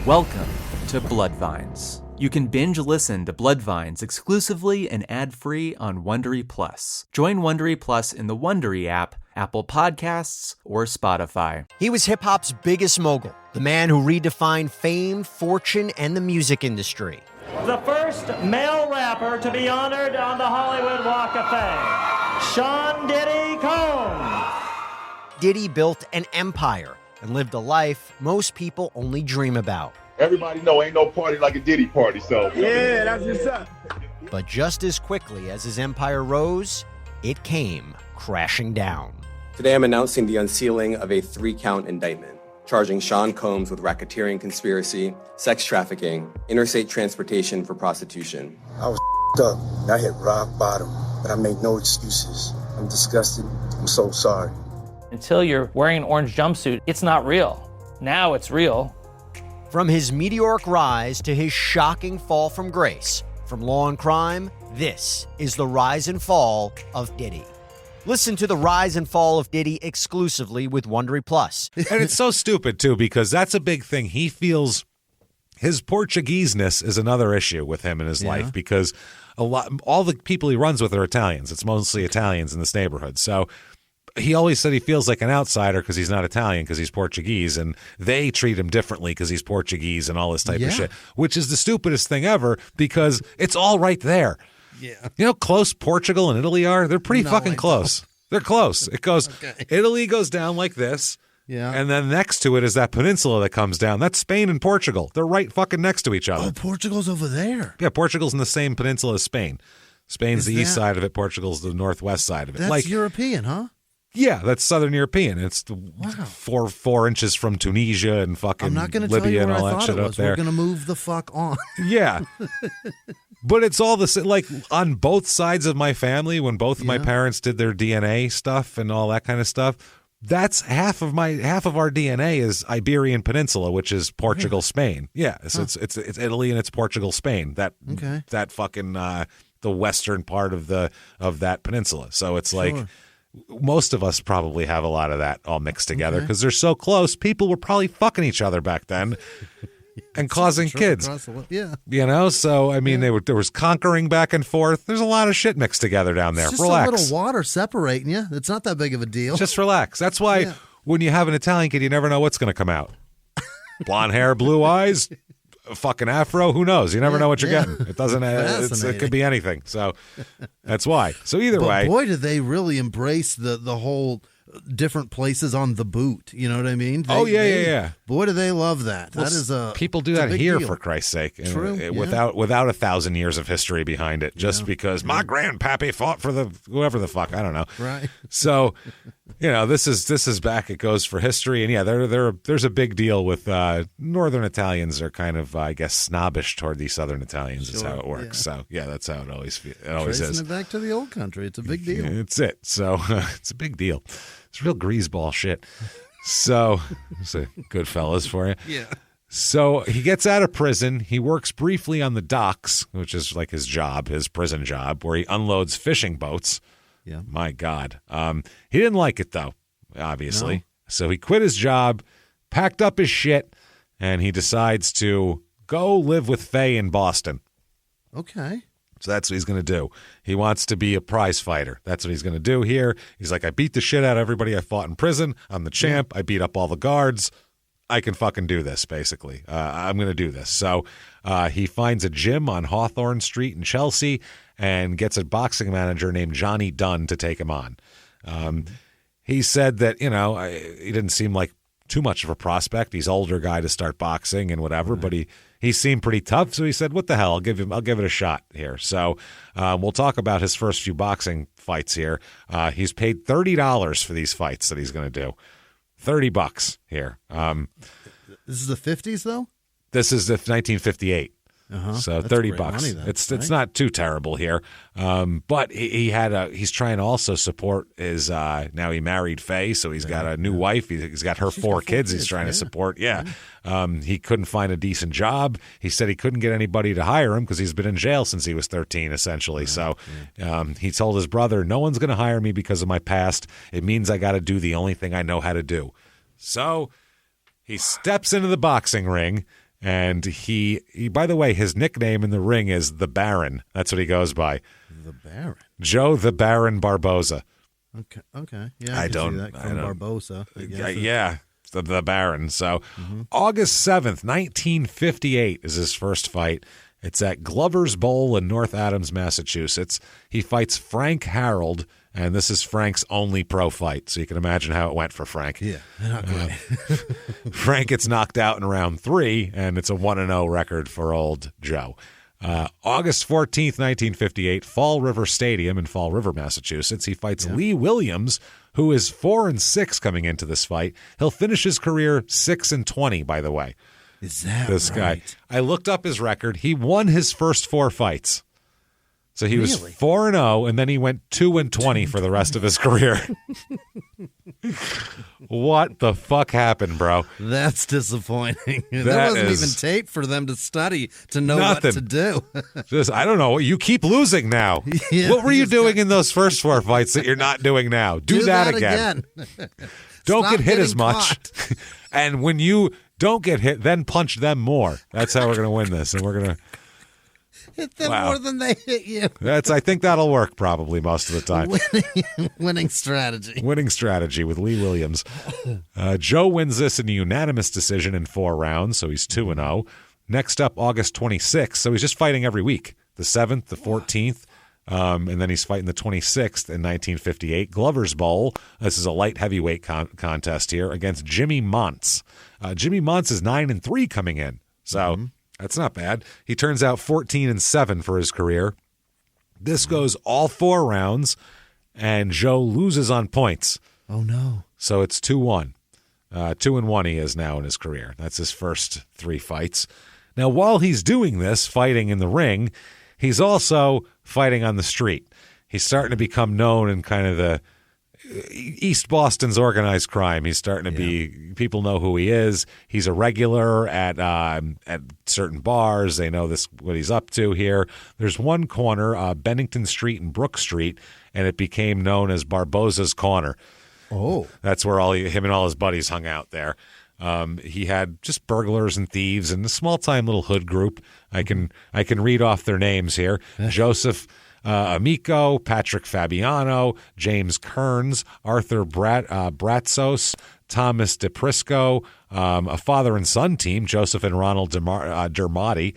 Welcome to Bloodvines. You can binge listen to Bloodvines exclusively and ad-free on Wondery Plus. Join Wondery Plus in the Wondery app, Apple Podcasts, or Spotify. He was hip-hop's biggest mogul, the man who redefined fame, fortune, and the music industry. The first male rapper to be honored on the Hollywood Walk of Fame, Sean Diddy Combs. Diddy built an empire and lived a life most people only dream about. Everybody know ain't no party like a Diddy party, so. Yeah, that's what's up. But just as quickly as his empire rose, it came crashing down. Today I'm announcing the unsealing of a 3-count indictment, charging Sean Combs with racketeering conspiracy, sex trafficking, interstate transportation for prostitution. I was up. I hit rock bottom, but I make no excuses. I'm disgusted. I'm so sorry. Until you're wearing an orange jumpsuit, it's not real. Now it's real. From his meteoric rise to his shocking fall from grace, from law and crime, this is the rise and fall of Diddy. Listen to the rise and fall of Diddy exclusively with Wondery Plus. And it's so stupid, too, because that's a big thing. He feels his Portuguese-ness is another issue with him in his life because all the people he runs with are Italians. It's mostly Italians in this neighborhood. So he always said he feels like an outsider because he's not Italian, because he's Portuguese, and they treat him differently because he's Portuguese and all this type of shit, which is the stupidest thing ever because it's all right there. Yeah. You know how close Portugal and Italy are? They're pretty fucking close. They're close. It goes, Italy goes down like this. Yeah. And then next to it is that peninsula that comes down. That's Spain and Portugal. They're right fucking next to each other. Oh, Portugal's over there. Yeah, Portugal's in the same peninsula as Spain. Spain's the east side of it. Portugal's the northwest side of it. That's European, huh? Yeah, that's Southern European. It's 4 inches from Tunisia and fucking I'm not going to Libya tell you and where all I that thought shit it up was. there. We're going to move the fuck on. Yeah. But it's all the same. Like on both sides of my family, when both of my parents did their DNA stuff and all that kind of stuff, that's half of our DNA is Iberian Peninsula, which is Portugal, Spain. Yeah, so it's Italy and it's Portugal, Spain. That fucking the western part of that peninsula. So it's like most of us probably have a lot of that all mixed together because they're so close. People were probably fucking each other back then and causing kids. Yeah. You know, so I mean, there was conquering back and forth. There's a lot of shit mixed together down there. It's just Relax. a little water separating you. It's not that big of a deal. Just relax. That's why when you have an Italian kid, you never know what's going to come out. Blonde hair, blue eyes, fucking afro. Who knows? You never know what you're getting. It doesn't. It could be anything. So that's why. So either way, boy, did they really embrace the whole different places on the boot. You know what I mean? Yeah. Boy, do they love that. Well, that is a people do that here deal. for Christ's sake. True. Without 1,000 years of history behind it, just because my grandpappy fought for the whoever the fuck, I don't know. Right. So, this is back. It goes for history, and there's a big deal with Northern Italians are kind of I guess snobbish toward these Southern Italians. Is how it works. So that's how it always is. Tracing it back to the old country. It's a big deal. It's it. So it's a big deal. It's real greaseball shit. So it's a good fellas for you. Yeah. So he gets out of prison. He works briefly on the docks, which is like his job, his prison job, where he unloads fishing boats. Yeah. My God. He didn't like it, though, obviously. No. So he quit his job, packed up his shit, and he decides to go live with Faye in Boston. Okay. So that's what he's going to do. He wants to be a prize fighter. That's what he's going to do here. He's like, I beat the shit out of everybody I fought in prison. I'm the champ. I beat up all the guards. I can fucking do this, basically. I'm going to do this. So he finds a gym on Hawthorne Street in Chelsea and gets a boxing manager named Johnny Dunn to take him on. He said that, he didn't seem like too much of a prospect. He's an older guy to start boxing and whatever, but he seemed pretty tough. So he said, what the hell? I'll give it a shot here. So we'll talk about his first few boxing fights here. He's paid $30 for these fights that he's going to do. $30 here. This is the 50s, though? This is the 1958. So That's $30. great money, then, It's not too terrible here. But he's trying to also support his now he married Faye, so he's got a new wife. He's got her four kids he's trying to support. He couldn't find a decent job. He said he couldn't get anybody to hire him because he's been in jail since he was 13, essentially. So he told his brother, no one's going to hire me because of my past. It means I got to do the only thing I know how to do. So he steps into the boxing ring. And he, by the way, his nickname in the ring is the Baron. That's what he goes by. The Baron. Joe the Baron Barboza. Okay. Yeah, I can see that from Barboza. The Baron. So August 7th, 1958 is his first fight. It's at Glover's Bowl in North Adams, Massachusetts. He fights Frank Harold, and this is Frank's only pro fight, so you can imagine how it went for Frank. Yeah, not great. Frank gets knocked out in round 3, and it's a 1-0 record for old Joe. August 14th, 1958, Fall River Stadium in Fall River, Massachusetts. He fights Lee Williams, who is 4-6 coming into this fight. He'll finish his career 6-20, by the way. Is that this right? guy? I looked up his record. He won his first 4 fights. So he was 4-0, and then he went 2-20 for the rest of his career. What the fuck happened, bro? That's disappointing. There wasn't even tape for them to study to know what to do. I don't know. You keep losing now. What were you doing in those first 4 fights that you're not doing now? Do that again. Don't get hit as much. And when you don't get hit, then punch them more. That's how we're going to win this. And we're going to hit them more than they hit you. I think that'll work probably most of the time. Winning strategy. Winning strategy with Lee Williams. Joe wins this in a unanimous decision in 4 rounds, so he's 2-0. Next up, August 26th. So he's just fighting every week. The 7th, the 14th, and then he's fighting the 26th in 1958. Glover's Bowl. This is a light heavyweight contest here against Jimmy Montz. Jimmy Montz is 9-3 coming in. So that's not bad. He turns out 14-7 for his career. This goes all 4 rounds, and Joe loses on points. Oh, no. So it's 2-1. 2-1 he is now in his career. That's his first 3 fights. Now, while he's doing this, fighting in the ring, he's also fighting on the street. He's starting to become known in kind of the East Boston's organized crime. He's starting to be, people know who he is. He's a regular at certain bars. They know what he's up to here. There's one corner, Bennington Street and Brook Street, and it became known as Barboza's Corner. Oh. That's where him and all his buddies hung out there. He had just burglars and thieves and a small-time little hood group. I can read off their names here. Joseph Amico, Patrick Fabiano, James Kearns, Arthur Bratsos, Thomas DePrisco, a father and son team, Joseph and Ronald Dermody,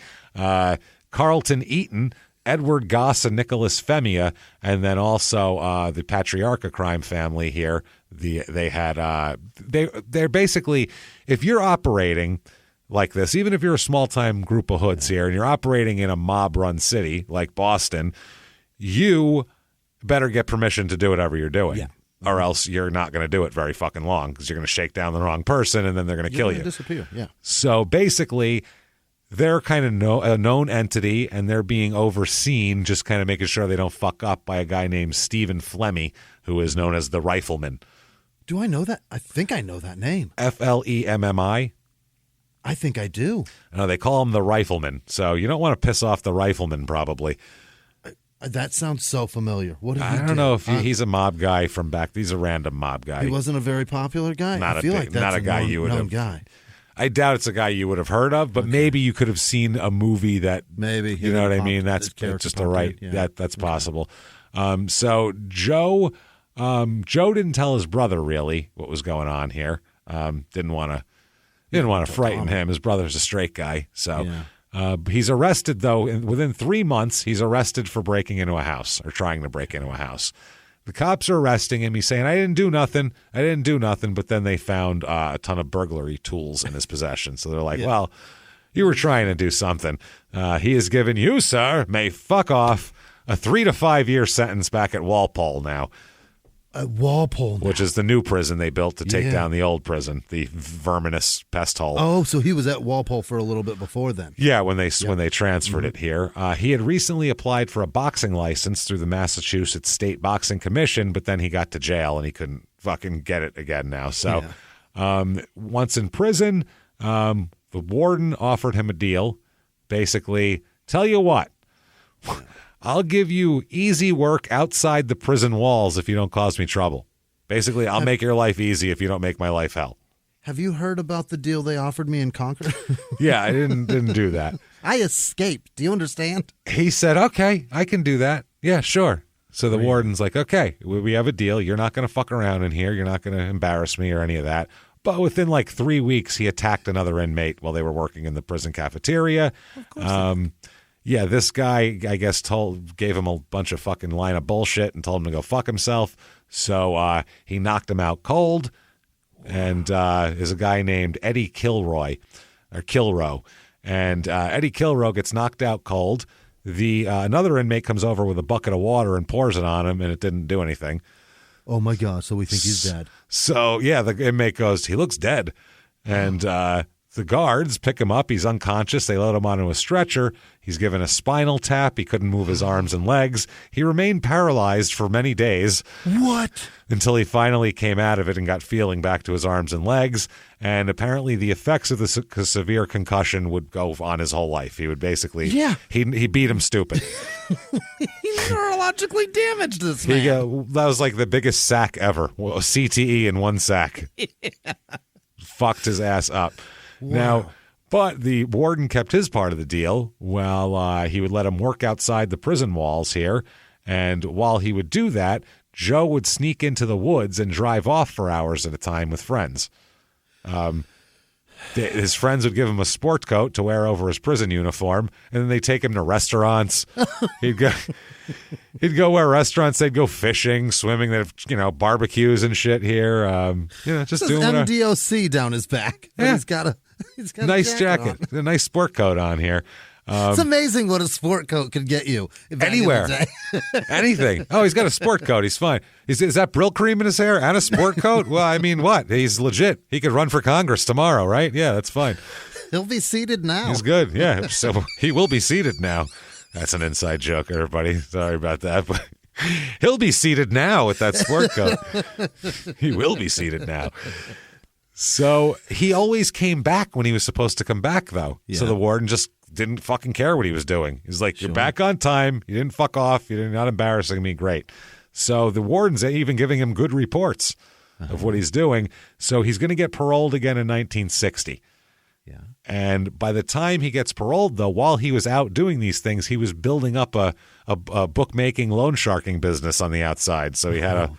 Carlton Eaton, Edward Goss and Nicholas Femia, and then also the Patriarcha crime family here. They're basically, if you're operating like this, even if you're a small time group of hoods here and you're operating in a mob run city like Boston, you better get permission to do whatever you're doing. Yeah. Or else you're not going to do it very fucking long because you're going to shake down the wrong person and then they're going to kill you. Disappear. Yeah. So basically, they're kind of a known entity and they're being overseen, just kind of making sure they don't fuck up by a guy named Stephen Flemmy, who is known as the Rifleman. Do I know that? I think I know that name. Flemmi. I think I do. No, they call him the Rifleman. So you don't want to piss off the Rifleman, probably. That sounds so familiar. What did he do? I don't know if he's a mob guy from back. He's a random mob guy. He wasn't a very popular guy? Not I feel like that's not a guy you would have. Guy. I doubt it's a guy you would have heard of, but maybe you could have seen a movie that. Maybe. You know what I mean? That's just a right. Yeah. That's possible. So Joe didn't tell his brother really what was going on here. Didn't want to frighten him. His brother's a straight guy, so. Yeah. He's arrested, though. Within 3 months, he's arrested for breaking into a house or trying to break into a house. The cops are arresting him. He's saying, I didn't do nothing. But then they found a ton of burglary tools in his possession. So they're like, well, you were trying to do something. He has given you, sir, may fuck off, a 3 to 5 year sentence back at Walpole now. At Walpole now. Which is the new prison they built to take down the old prison, the verminous pest hole. Oh, so he was at Walpole for a little bit before then. Yeah, when they transferred it here. He had recently applied for a boxing license through the Massachusetts State Boxing Commission, but then he got to jail and he couldn't fucking get it again now. So once in prison, the warden offered him a deal. Basically, tell you what, I'll give you easy work outside the prison walls if you don't cause me trouble. Basically, I'll make your life easy if you don't make my life hell. Have you heard about the deal they offered me in Concord? Yeah, I didn't do that. I escaped. Do you understand? He said, okay, I can do that. Yeah, sure. So the warden's like, okay, we have a deal. You're not going to fuck around in here. You're not going to embarrass me or any of that. But within like 3 weeks, he attacked another inmate while they were working in the prison cafeteria. Of course. Yeah, this guy, I guess, gave him a bunch of fucking line of bullshit and told him to go fuck himself. So he knocked him out cold. And there's a guy named Eddie Kilrow. And Eddie Kilrow gets knocked out cold. Another inmate comes over with a bucket of water and pours it on him, and it didn't do anything. Oh, my God. So we think he's dead. So, yeah, the inmate goes, he looks dead. And the guards pick him up. He's unconscious. They load him onto a stretcher. He's given a spinal tap. He couldn't move his arms and legs. He remained paralyzed for many days. What? Until he finally came out of it and got feeling back to his arms and legs. And apparently the effects of the severe concussion would go on his whole life. He would basically... Yeah. He beat him stupid. He neurologically damaged this man. That was like the biggest sack ever. Well, CTE in one sack. Yeah. Fucked his ass up. Wow. Now, but the warden kept his part of the deal. Well, he would let him work outside the prison walls here. And while he would do that, Joe would sneak into the woods and drive off for hours at a time with friends. His friends would give him a sport coat to wear over his prison uniform, and then they'd take him to restaurants. He'd go where restaurants, they'd go fishing, swimming, they'd have, barbecues and shit here. Just doing MDOC down his back. But he's got a nice jacket, a nice sport coat on here. It's amazing what a sport coat could get you. Anywhere. Anything. Oh, he's got a sport coat. He's fine. Is that Brill cream in his hair and a sport coat? Well, I mean, what? He's legit. He could run for Congress tomorrow, right? Yeah, that's fine. He'll be seated now. He's good. Yeah, so he will be seated now. That's an inside joke, everybody. Sorry about that, but he'll be seated now with that sport coat. He will be seated now. So he always came back when he was supposed to come back, though. Yeah. So the warden just didn't fucking care what he was doing. He's like, you're back on time. You didn't fuck off. You're not embarrassing me. Great. So the warden's even giving him good reports of what he's doing. So he's going to get paroled again in 1960. Yeah. And by the time he gets paroled, though, while he was out doing these things, he was building up a bookmaking, loan sharking business on the outside. So he had a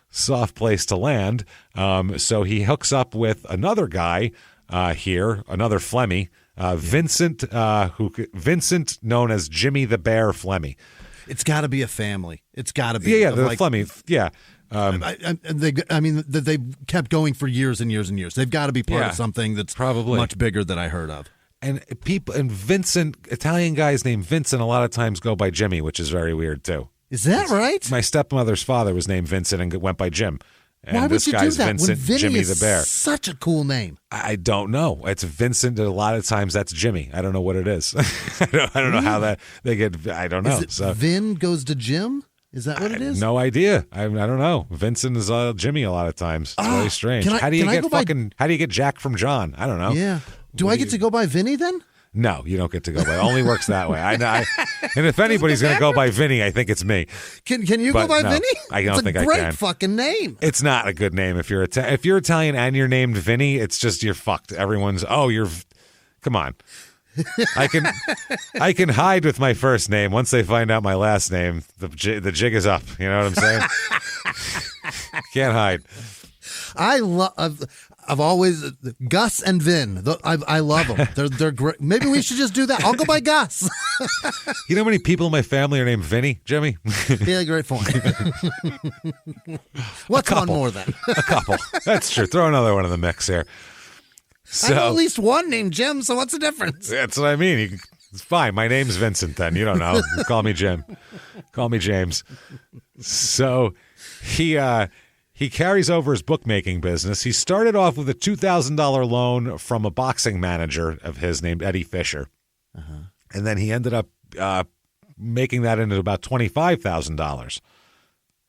soft place to land. So he hooks up with another guy here, another Flemmy, Vincent, known as Jimmy the Bear Flemmy. It's got to be a family. It's got to be. Yeah, the Flemmy. Yeah. They kept going for years and years and years. They've got to be part of something that's probably much bigger than I heard of. And Vincent, Italian guys named Vincent a lot of times go by Jimmy, which is very weird too. Is that right? My stepmother's father was named Vincent and went by Jim. And why this would you guy's do that Vincent, when Vinny Jimmy is the Bear. Such a cool name. I don't know. It's Vincent. A lot of times that's Jimmy. I don't know what it is. I don't know how that they get. I don't know. Is it Vin goes to Jim? Is that what it is? No idea. I don't know. Vincent is Jimmy a lot of times. It's very strange. How do you get Jack from John? I don't know. Yeah. Do I get to go by Vinny then? No, you don't get to go by. It only works that way. I and if anybody's going to go by Vinny, I think it's me. Can you go by Vinny? I don't think I can. It's a great fucking name. It's not a good name if you're Italian and you're named Vinny. It's just you're fucked. Everyone's come on. I can hide with my first name. Once they find out my last name, the jig is up. You know what I'm saying? Can't hide. I've always Gus and Vin. I love them. They're great. Maybe we should just do that. I'll go by Gus. You know how many people in my family are named Vinny, Jimmy? Yeah, great point. What's one more then? A couple. That's true. Throw another one in the mix here. I know at least one named Jim, so what's the difference? That's what I mean. It's fine. My name's Vincent then. You don't know. Call me Jim. Call me James. So he carries over his bookmaking business. He started off with a $2,000 loan from a boxing manager of his named Eddie Fisher. And then he ended up making that into about $25,000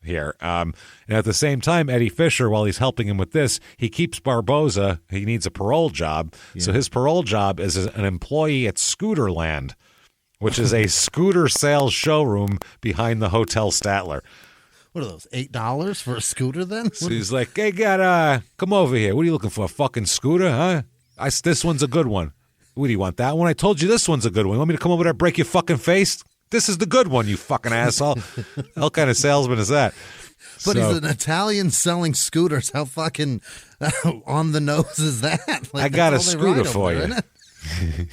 here. And at the same time, Eddie Fisher, while he's helping him with this, he keeps Barboza. He needs a parole job. Yeah. So his parole job is an employee at Scooterland, which is a scooter sales showroom behind the Hotel Statler. What are those, $8 for a scooter then? So he's like, hey, come over here. What are you looking for, a fucking scooter, huh? This one's a good one. What, do you want that one? I told you this one's a good one. You want me to come over there and break your fucking face? This is the good one, you fucking asshole. What kind of salesman is that? But he's an Italian selling scooters. How fucking on the nose is that? I got a scooter for you.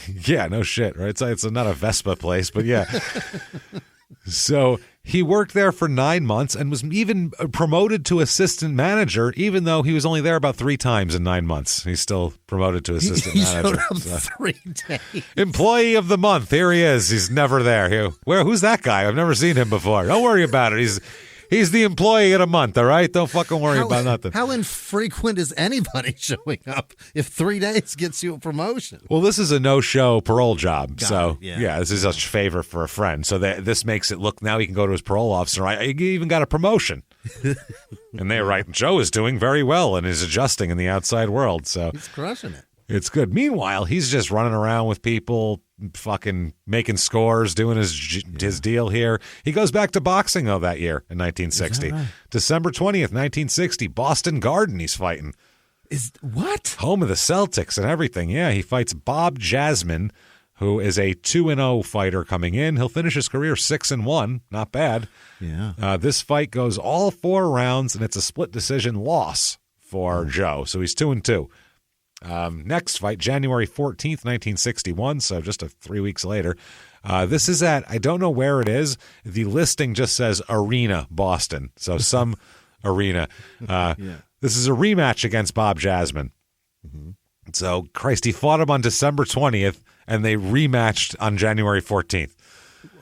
Yeah, no shit, right? It's not a Vespa place, but yeah. So he worked there for 9 months and was even promoted to assistant manager, even though he was only there about 3 times in 9 months. He's still promoted to assistant manager. Showed up 3 days. Employee of the month. Here he is. He's never there. Who's that guy? I've never seen him before. Don't worry about it. He's the employee of the month, all right? Don't fucking worry about nothing. How infrequent is anybody showing up if 3 days gets you a promotion? Well, this is a no-show parole job. This is a favor for a friend. So this makes it look, now he can go to his parole officer. He even got a promotion. And they're right. Joe is doing very well and is adjusting in the outside world. So he's crushing it. It's good. Meanwhile, he's just running around with people, fucking making scores, doing his deal here. He goes back to boxing, though, that year in 1960. Right? December 20th, 1960, Boston Garden he's fighting. What? Home of the Celtics and everything. Yeah, he fights Bob Jasmine, who is a 2-0 fighter coming in. He'll finish his career 6-1. Not bad. Yeah. This fight goes all 4 rounds, and it's a split decision loss for Joe. So he's 2-2. Next fight, January 14th, 1961, so just 3 weeks later. This is at, I don't know where it is. The listing just says Arena, Boston. So some arena. This is a rematch against Bob Jasmine. Mm-hmm. So, Christ, he fought him on December 20th, and they rematched on January 14th.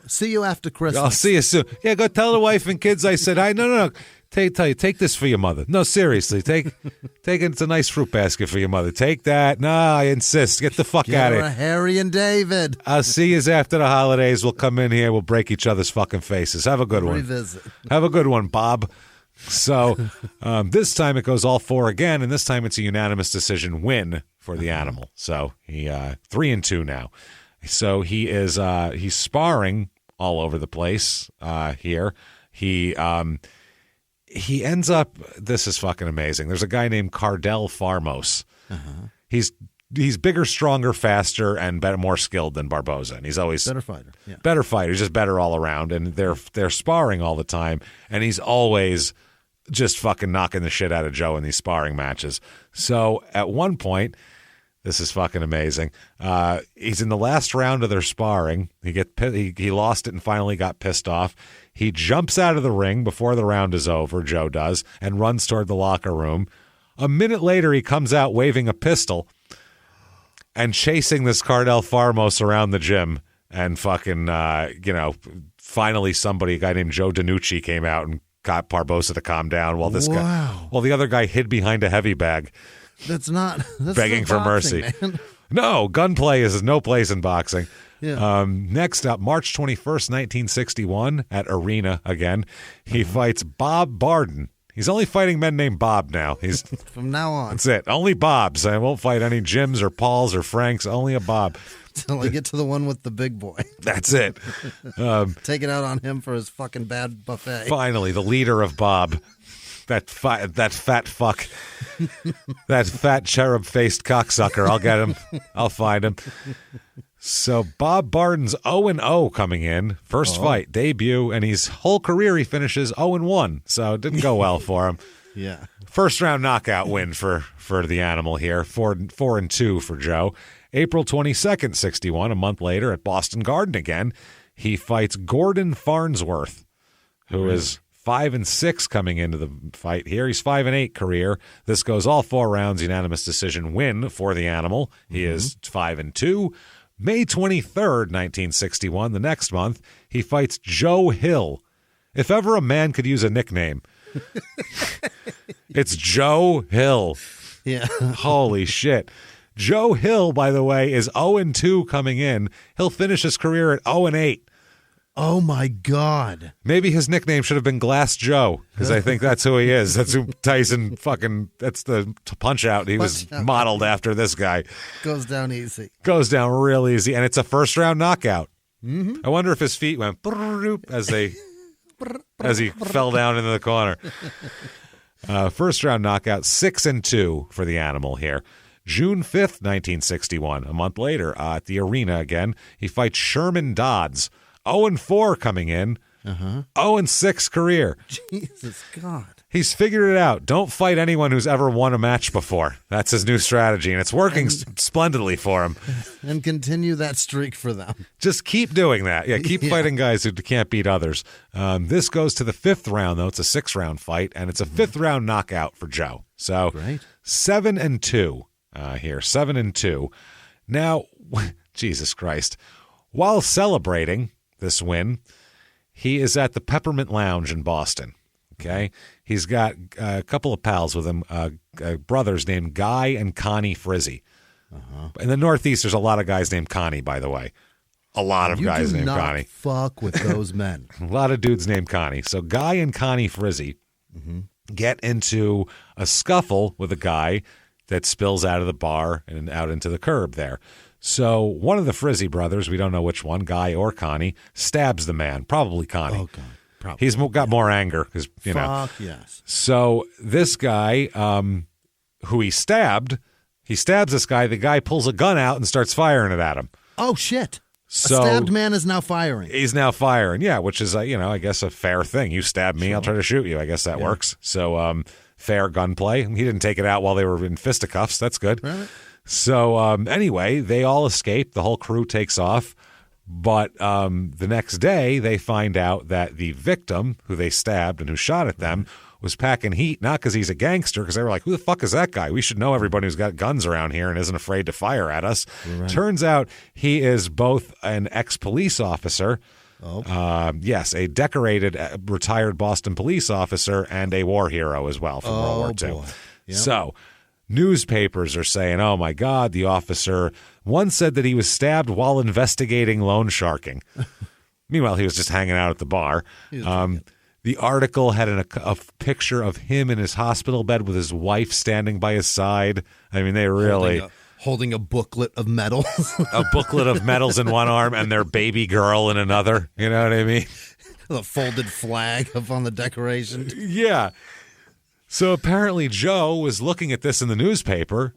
See you after Christmas. I'll see you soon. Yeah, go tell the wife and kids I said, no. Take this for your mother. No, seriously, take it. It's a nice fruit basket for your mother. Take that. No, I insist. Get the fuck out of here. Harry and David. I'll see you after the holidays. We'll come in here. We'll break each other's fucking faces. Have a good one. Revisit. Have a good one, Bob. So this time it goes all 4 again, and this time it's a unanimous decision win for the animal. So he 3-2 now. So he is he's sparring all over the place here. He ends up, this is fucking amazing. There's a guy named Cardell Farmos. He's bigger, stronger, faster, and more skilled than Barboza. And he's always better fighter. Yeah. Better fighter. He's just better all around. And they're sparring all the time. And he's always just fucking knocking the shit out of Joe in these sparring matches. So at one point, this is fucking amazing. He's in the last round of their sparring. He lost it and finally got pissed off. He jumps out of the ring before the round is over, Joe does, and runs toward the locker room. A minute later, he comes out waving a pistol and chasing this Cardell Farmos around the gym. And fucking, finally a guy named Joe DiNucci came out and got Barboza to calm down while the other guy hid behind a heavy bag. That's begging for boxing, mercy. Man. No, gunplay is no place in boxing. Yeah. Next up, March 21st, 1961, at Arena again, he fights Bob Barden. He's only fighting men named Bob now. He's from now on. That's it. Only Bobs. I won't fight any Jims or Pauls or Franks. Only a Bob. Till I get to the one with the big boy. That's it. Take it out on him for his fucking bad buffet. Finally, the leader of Bob. That fat fuck. That fat cherub-faced cocksucker. I'll get him. I'll find him. So Bob Barden's 0-0 coming in. First fight, debut, and his whole career he finishes 0-1. So it didn't go well for him. Yeah. First round knockout win for the animal here. 4-2 for Joe. April 22nd, 61, a month later at Boston Garden again, he fights Gordon Farnsworth, who is 5-6 coming into the fight here. He's 5-8 career. This goes all 4 rounds, unanimous decision win for the animal. He is 5-2. May 23rd, 1961, the next month, he fights Joe Hill. If ever a man could use a nickname, it's Joe Hill. Yeah. Holy shit. Joe Hill, by the way, is 0-2 coming in. He'll finish his career at 0-8. Oh, my God. Maybe his nickname should have been Glass Joe, because I think that's who he is. That's who Tyson that's the Punch-Out. He was modeled after this guy. Goes down easy. Goes down real easy, and it's a first-round knockout. Mm-hmm. I wonder if his feet went as he fell down into the corner. First-round knockout, 6-2 for the animal here. June 5th, 1961, a month later, at the Arena again, he fights Sherman Dodds. 0-4 coming in. 0-6 career. Jesus God. He's figured it out. Don't fight anyone who's ever won a match before. That's his new strategy, and it's working splendidly for him. And continue that streak for them. Just keep doing that. Yeah, keep fighting guys who can't beat others. This goes to the 5th round, though. It's a 6-round fight, and it's a 5th-round knockout for Joe. So 7-2 here, 7-2. Now, Jesus Christ. While celebrating this win, he is at the Peppermint Lounge in Boston. Okay, he's got a couple of pals with him, brothers named Guy and Connie Frizzy. In the Northeast, there's a lot of guys named Connie, by the way. A lot of guys named Connie. Fuck with those men. A lot of dudes named Connie. So Guy and Connie Frizzy get into a scuffle with a guy that spills out of the bar and out into the curb there. So one of the Frizzy brothers, we don't know which one, Guy or Connie, stabs the man, probably Connie. Oh, God. Probably. He's got more anger because, Fuck yes. So this guy who he stabs this guy. The guy pulls a gun out and starts firing it at him. Oh, shit. So a stabbed man is now firing. He's now firing, yeah, which is, I guess a fair thing. You stab me, I'll try to shoot you. I guess that works. So fair gunplay. He didn't take it out while they were in fisticuffs. That's good. Right. So anyway, they all escape. The whole crew takes off. But the next day, they find out that the victim, who they stabbed and who shot at them, was packing heat, not because he's a gangster, because they were like, who the fuck is that guy? We should know everybody who's got guns around here and isn't afraid to fire at us. Right. Turns out he is both an ex-police officer, yes, a decorated retired Boston police officer, and a war hero as well from World War II. Yep. So newspapers are saying, oh, my God, the officer. One said that he was stabbed while investigating loan sharking. Meanwhile, he was just hanging out at the bar. The article had a picture of him in his hospital bed with his wife standing by his side. I mean, they really... Holding a booklet of medals. A booklet of medals in one arm and their baby girl in another. You know what I mean? The folded flag up on the decoration. Yeah. So apparently Joe was looking at this in the newspaper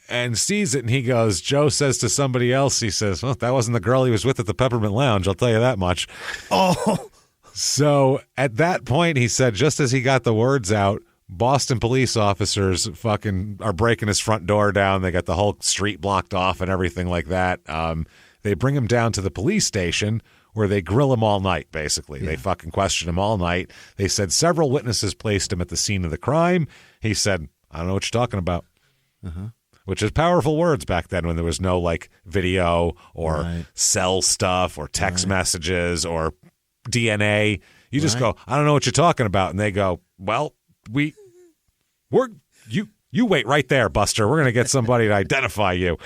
and sees it, and he goes, Joe says to somebody else, he says, well, that wasn't the girl he was with at the Peppermint Lounge, I'll tell you that much. Oh. So at that point, he said, just as he got the words out, Boston police officers fucking are breaking his front door down. They got the whole street blocked off and everything like that. They bring him down to the police station where they grill him all night, basically. They fucking question him all night. They said several witnesses placed him at the scene of the crime. He said, I don't know what you're talking about. Which is powerful words back then when there was no like video or cell stuff or text messages or DNA. You just go, I don't know what you're talking about. And they go, well, you wait right there, Buster. We're going to get somebody to identify you.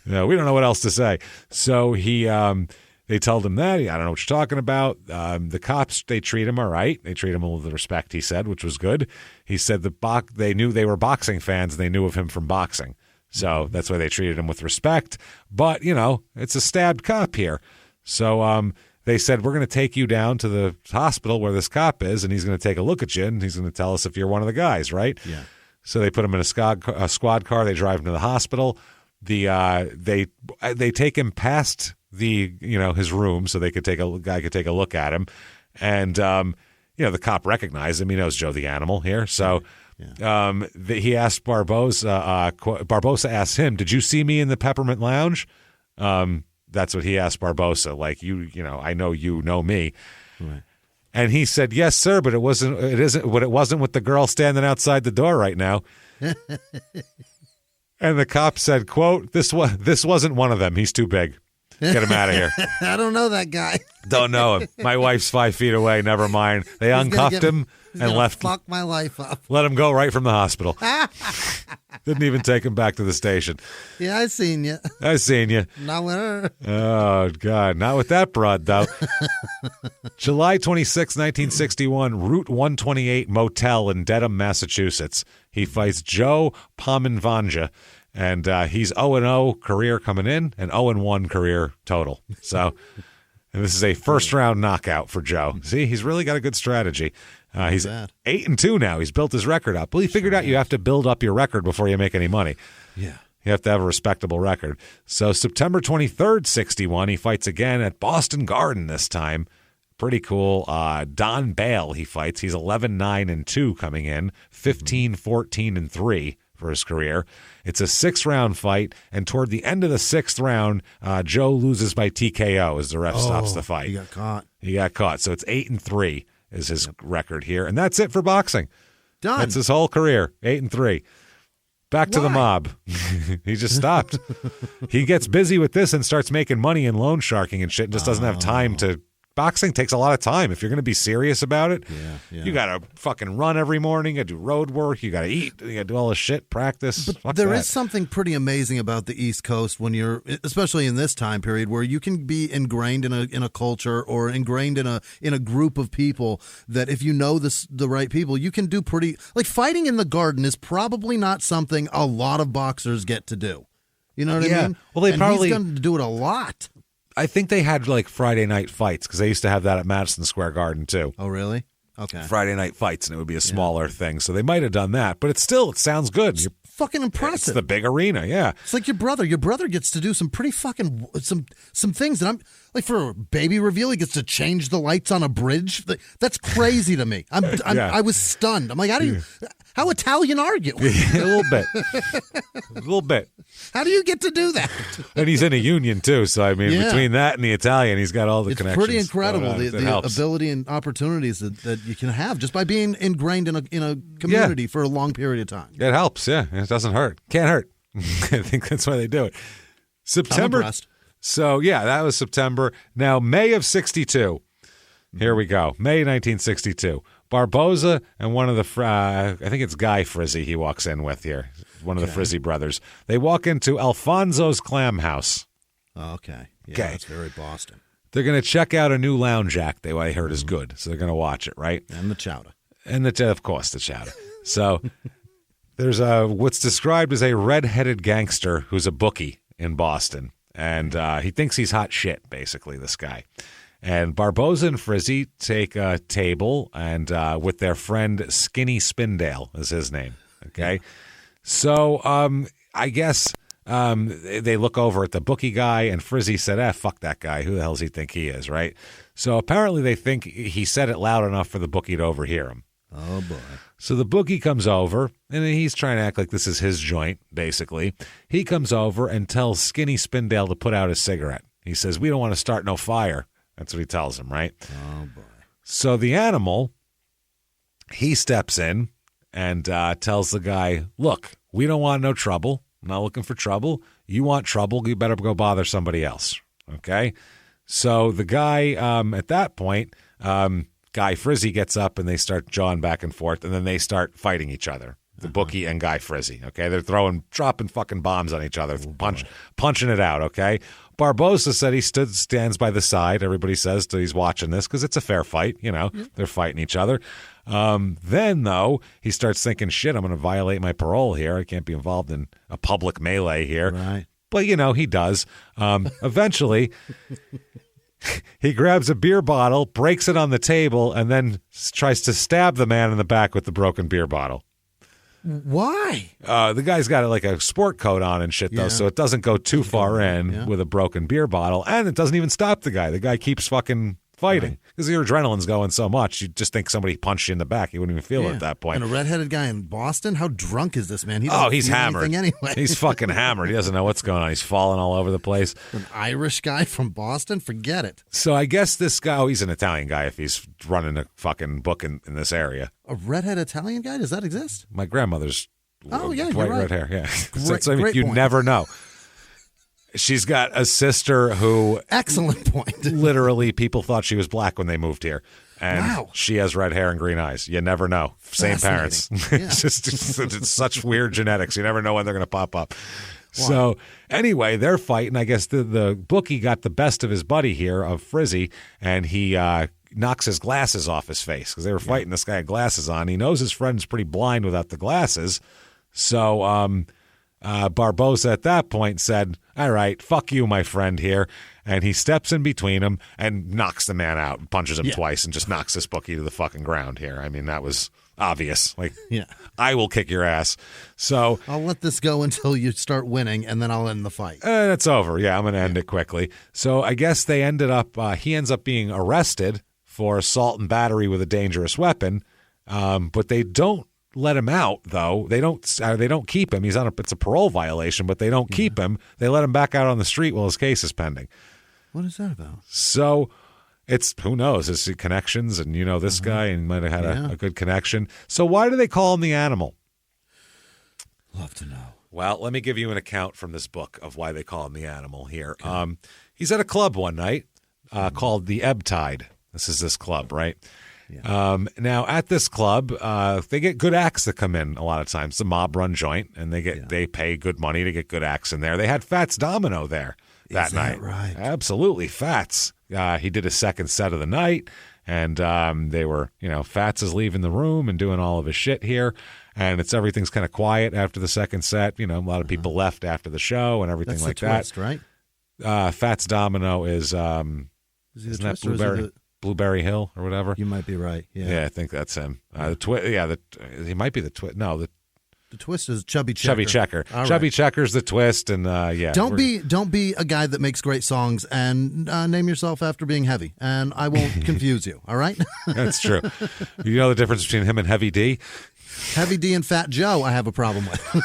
No, we don't know what else to say. So they told him that. I don't know what you're talking about. The cops, they treat him all right. They treat him with respect, he said, which was good. He said they knew they were boxing fans and they knew of him from boxing. So that's why they treated him with respect. But, it's a stabbed cop here. So they said, we're going to take you down to the hospital where this cop is, and he's going to take a look at you, and he's going to tell us if you're one of the guys, right? Yeah. So they put him in a squad car. They drive him to the hospital. They take him past his room so guy could take a look at him, and the cop recognized him. He knows Joe the Animal here, so he asked Barboza. Barboza asked him, "Did you see me in the Peppermint Lounge?" That's what he asked Barboza. Like I know you know me. Right. And he said, "Yes, sir, but it wasn't with the girl standing outside the door right now." And the cop said, quote, this wasn't one of them. He's too big. Get him out of here. I don't know that guy. Don't know him. My wife's 5 feet away. Never mind. They uncuffed him and left. Fuck my life up. Let him go right from the hospital. Didn't even take him back to the station. Yeah, I seen you. Not with her. Oh, God. Not with that broad, though. July 26, 1961, Route 128 Motel in Dedham, Massachusetts. He fights Joe Pominvanja, and he's 0-0 career coming in and 0-1 career total. So, and this is a first-round knockout for Joe. See, he's really got a good strategy. He's 8-2 now. He's built his record up. Well, he figured out you have to build up your record before you make any money. Yeah. You have to have a respectable record. So September 23rd, 61, he fights again at Boston Garden this time. Pretty cool. Don Bale he fights. He's 11-9-2 coming in, 15-14-3 for his career. It's a 6-round fight, and toward the end of the 6th round, Joe loses by TKO as the ref stops the fight. He got caught. So it's 8-3 is his record here, and that's it for boxing. Done. That's his whole career, 8-3. Back to the mob. He just stopped. He gets busy with this and starts making money in loan sharking and shit and just doesn't have time to... Boxing takes a lot of time. If you're going to be serious about it, you got to fucking run every morning. You got to do road work. You got to eat. You got to do all this shit, practice. But there is something pretty amazing about the East Coast when you're, especially in this time period, where you can be ingrained in a culture or ingrained in a group of people that if you know the right people, you can do pretty, like fighting in the Garden is probably not something a lot of boxers get to do. You know what I mean? Well, he's going to do it a lot. I think they had like Friday night fights because they used to have that at Madison Square Garden too. Oh, really? Okay. Friday night fights, and it would be a smaller thing. So they might have done that, but it sounds good. It's fucking impressive. It's the big arena, yeah. It's like your brother. Your brother gets to do some pretty fucking some things that I'm like for a baby reveal. He gets to change the lights on a bridge. That's crazy to me. I was stunned. I'm like, how Italian are you? A little bit. How do you get to do that? And he's in a union too, so I mean, between that and the Italian, he's got all the connections. It's pretty incredible the ability and opportunities that you can have just by being ingrained in a community for a long period of time. It helps, yeah. It doesn't hurt. Can't hurt. I think that's why they do it. September. I'm impressed. So yeah, that was September. Now May of '62. Here we go. May 1962. Barboza and one of the, I think it's Guy Frizzy he walks in with here, one of the Frizzy brothers. They walk into Alfonso's Clam House. Oh, okay. Yeah, that's very Boston. They're going to check out a new lounge act they I heard is good, so they're going to watch it, right? And the chowder. And of course, the chowder. So there's what's described as a red-headed gangster who's a bookie in Boston, and he thinks he's hot shit, basically, this guy. And Barboza and Frizzy take a table and with their friend Skinny Spindale is his name. Okay. So I guess they look over at the bookie guy and Frizzy said, fuck that guy. Who the hell does he think he is? Right. So apparently they think he said it loud enough for the bookie to overhear him. Oh, boy. So the bookie comes over and he's trying to act like this is his joint, basically. He comes over and tells Skinny Spindale to put out his cigarette. He says, we don't want to start no fire. That's what he tells him, right? Oh, boy. So the animal, he steps in and tells the guy, look, we don't want no trouble. I'm not looking for trouble. You want trouble, you better go bother somebody else, okay? So the guy, at that point, Guy Frizzy gets up and they start jawing back and forth, and then they start fighting each other, the bookie and Guy Frizzy, okay? They're dropping fucking bombs on each other, punching it out, okay? Barboza said he stands by the side, everybody says, till he's watching this, because it's a fair fight, They're fighting each other. Then, though, he starts thinking, shit, I'm going to violate my parole here. I can't be involved in a public melee here. Right. But, he does. Eventually, he grabs a beer bottle, breaks it on the table, and then tries to stab the man in the back with the broken beer bottle. Why? The guy's got like a sport coat on and shit, though, so it doesn't go too far in with a broken beer bottle, and it doesn't even stop the guy. The guy keeps fucking fighting because your adrenaline's going so much. You just think somebody punched you in the back. You wouldn't even feel it at that point. And a redheaded guy in Boston? How drunk is this man? He's hammered. Anyway. He's fucking hammered. He doesn't know what's going on. He's falling all over the place. An Irish guy from Boston? Forget it. So I guess this guy, he's an Italian guy if he's running a fucking book in this area. A redhead Italian guy? Does that exist? My grandmother's white red hair. Yeah. Great you point. never know. She's got a sister who... Excellent point. Literally, people thought she was black when they moved here. And wow. She has red hair and green eyes. You never know. Same parents. Yeah. it's such weird genetics. You never know when they're going to pop up. Wow. So anyway, they're fighting. I guess the bookie got the best of his buddy here, of Frizzy, and he knocks his glasses off his face because they were fighting. This guy had glasses on. He knows his friend's pretty blind without the glasses. So Barboza at that point said, all right, fuck you, my friend here. And he steps in between them and knocks the man out, punches him twice, and just knocks this bookie to the fucking ground here. I mean, that was obvious. Like, I will kick your ass. So I'll let this go until you start winning, and then I'll end the fight. It's over. Yeah, I'm going to end it quickly. So I guess they ended up, he ends up being arrested for assault and battery with a dangerous weapon, but they don't let him out, though. They don't keep him. It's a parole violation, but they don't keep him. They let him back out on the street while his case is pending. What is that about? So it's, who knows? It's connections, and this guy, and might have had a good connection. So why do they call him the animal? Love to know. Well, let me give you an account from this book of why they call him the animal here. Okay. He's at a club one night called the Ebb Tide. This is this club, right? Yeah. Now at this club, they get good acts that come in a lot of times. It's a mob run joint, and they pay good money to get good acts in there. They had Fats Domino there that night. Right? Absolutely, Fats. He did a second set of the night, and they were, Fats is leaving the room and doing all of his shit here, and everything's kind of quiet after the second set. A lot of people left after the show and everything. That's like the twist, that. Right? Fats Domino is he the isn't that twist, or Blueberry Hill or whatever? You might be right. Yeah, I think that's him. He might be the twist. No, the twist is Chubby Checker. Chubby Checker. All Chubby right. Checker's the twist, and Don't be a guy that makes great songs and name yourself after being heavy, and I won't confuse you. All right? That's true. You know the difference between him and Heavy D? Heavy D and Fat Joe, I have a problem with.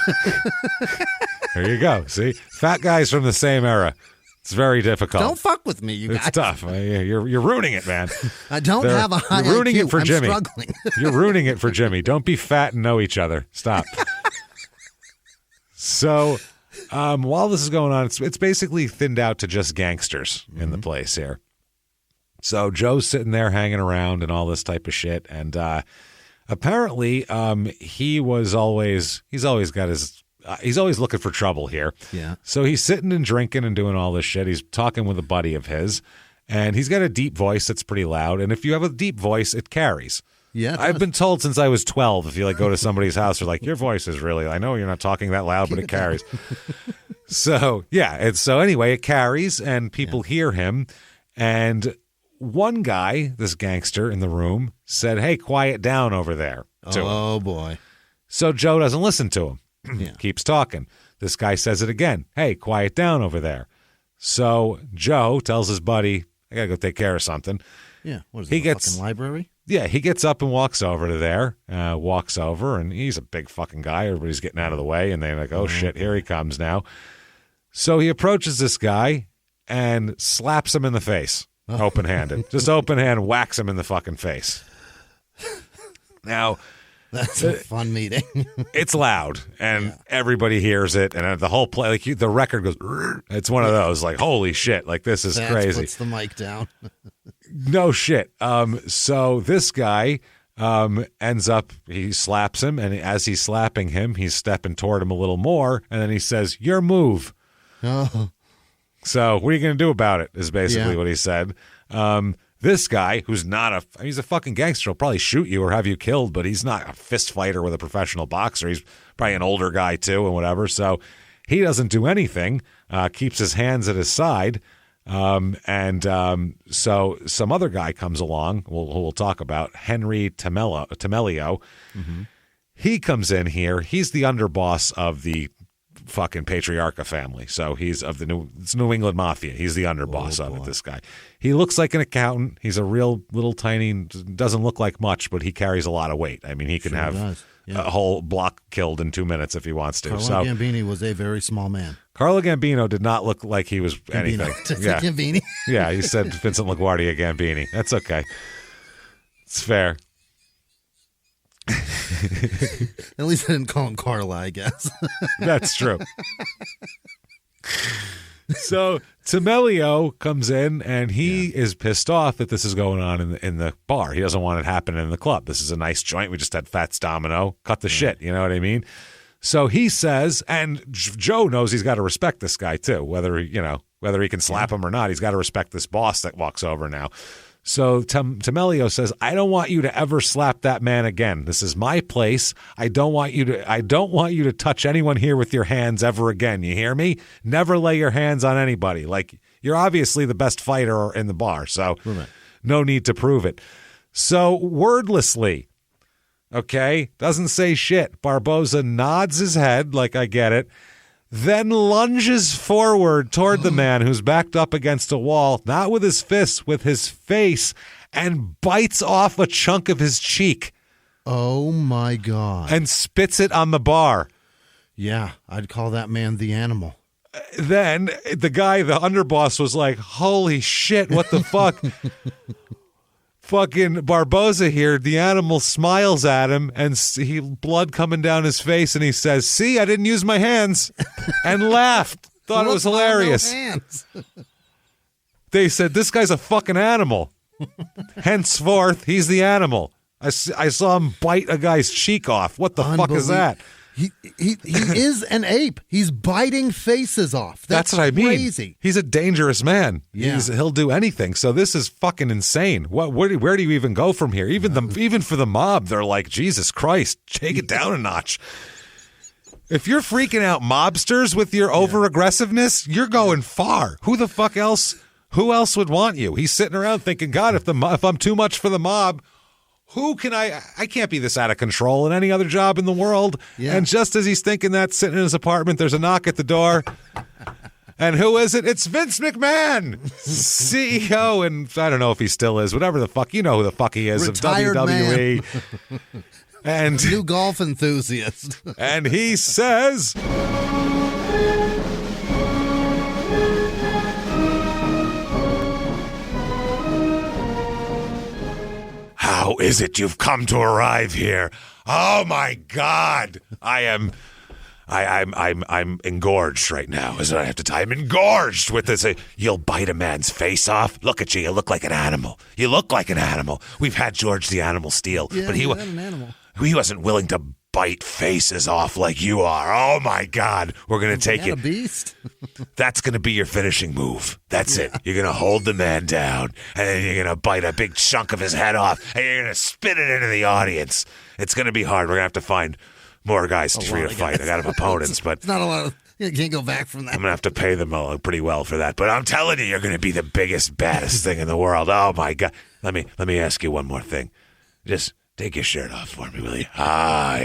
There you go. See, fat guys from the same era. It's very difficult. Don't fuck with me, you guys. It's tough. You're ruining it, man. I don't have a high You're ruining IQ. it for I'm Jimmy. Struggling. You're ruining it for Jimmy. Don't be fat and know each other. Stop. So, while this is going on, it's basically thinned out to just gangsters in the place here. So Joe's sitting there hanging around and all this type of shit, and apparently he's always looking for trouble here. Yeah. So he's sitting and drinking and doing all this shit. He's talking with a buddy of his, and he's got a deep voice that's pretty loud. And if you have a deep voice, it carries. Yeah. I've been told since I was 12, if you go to somebody's house, they're like, your voice is really, I know you're not talking that loud, but it carries. So, yeah. So anyway, it carries, and people hear him. And one guy, this gangster in the room, said, hey, quiet down over there. To him. Oh, boy. So Joe doesn't listen to him. Yeah. Keeps talking. This guy says it again. Hey, quiet down over there. So Joe tells his buddy, I got to go take care of something. Yeah. What is it, a fucking library? Yeah, he gets up and walks over to there, and he's a big fucking guy. Everybody's getting out of the way, and they're like, oh, shit, here he comes now. So he approaches this guy and slaps him in the face. open-handed. Just open-hand, whacks him in the fucking face. Now, that's a fun meeting. It's loud, and everybody hears it, and the whole play, like the record goes. It's one of those, like, holy shit, like this is crazy. Puts the mic down. No shit. So this guy ends up, he slaps him, and as he's slapping him, he's stepping toward him a little more, and then he says, "Your move." Oh. So what are you going to do about it? Is basically what he said. This guy, who's he's a fucking gangster, will probably shoot you or have you killed, but he's not a fist fighter with a professional boxer. He's probably an older guy too and whatever. So he doesn't do anything, keeps his hands at his side. So some other guy comes along, who we'll talk about, Henry Temelio. Mm-hmm. He comes in here. He's the underboss of the fucking Patriarcha family. So he's of the New England Mafia. He's the underboss of it, this guy. He looks like an accountant. He's a real little tiny, doesn't look like much, but he carries a lot of weight. I mean, he can have a whole block killed in 2 minutes if he wants to. Carlo Gambini was a very small man. Carlo Gambino did not look like he was anything. Gambini. Yeah, he said Vincent LaGuardia Gambini. That's okay. It's fair. At least I didn't call him Carla, I guess. That's true. So Temelio comes in, and he is pissed off that this is going on in the bar. He doesn't want it happening in the club. This is a nice joint. We just had Fats Domino. Cut the shit. You know what I mean? So he says, and Joe knows he's got to respect this guy too, whether he can slap him or not. He's got to respect this boss that walks over now. So Temelio says, "I don't want you to ever slap that man again. This is my place. I don't want you to touch anyone here with your hands ever again. You hear me? Never lay your hands on anybody. Like, you're obviously the best fighter in the bar, so no need to prove it." So wordlessly, okay, doesn't say shit. Barboza nods his head like, I get it. Then lunges forward toward the man who's backed up against a wall, not with his fists, with his face, and bites off a chunk of his cheek. Oh, my God. And spits it on the bar. Yeah, I'd call that man the animal. Then the guy, the underboss, was like, holy shit, what the fuck? Fucking Barboza here, the animal smiles at him, and blood coming down his face, and he says, "See, I didn't use my hands," and laughed. Thought it was hilarious. They said, "This guy's a fucking animal." Henceforth, he's the animal. I saw him bite a guy's cheek off. What the fuck is that? He is an ape. He's biting faces off. That's what I mean. Crazy. He's a dangerous man. Yeah. He'll do anything. So this is fucking insane. Where do you even go from here? Even for the mob, they're like, Jesus Christ, take it down a notch. If you're freaking out mobsters with your over aggressiveness, you're going far. Who the fuck else? Who else would want you? He's sitting around thinking, God, if I'm too much for the mob, who can I can't be this out of control in any other job in the world. Yeah. And just as he's thinking that, sitting in his apartment, there's a knock at the door. And who is it? It's Vince McMahon, CEO, and I don't know if he still is, whatever the fuck, you know who the fuck he is, retired of WWE. And new golf enthusiast. And he says, "How is it you've come to arrive here? Oh my God, I'm engorged right now. Is what I have to tell you. I'm engorged with this. You'll bite a man's face off. Look at you. You look like an animal. You look like an animal. We've had George the Animal Steel, but he wasn't willing to bite faces off like you are. Oh my God, we're gonna take it. A beast. That's gonna be your finishing move. That's it. You're gonna hold the man down, and then you're gonna bite a big chunk of his head off, and you're gonna spit it into the audience. It's gonna be hard. We're gonna have to find more guys for you to fight. I got opponents, but it's not a lot of. You can't go back from that. I'm gonna have to pay them pretty well for that. But I'm telling you, you're gonna be the biggest, baddest thing in the world. Oh my God. Let me ask you one more thing. Just take your shirt off for me, will you? Ah,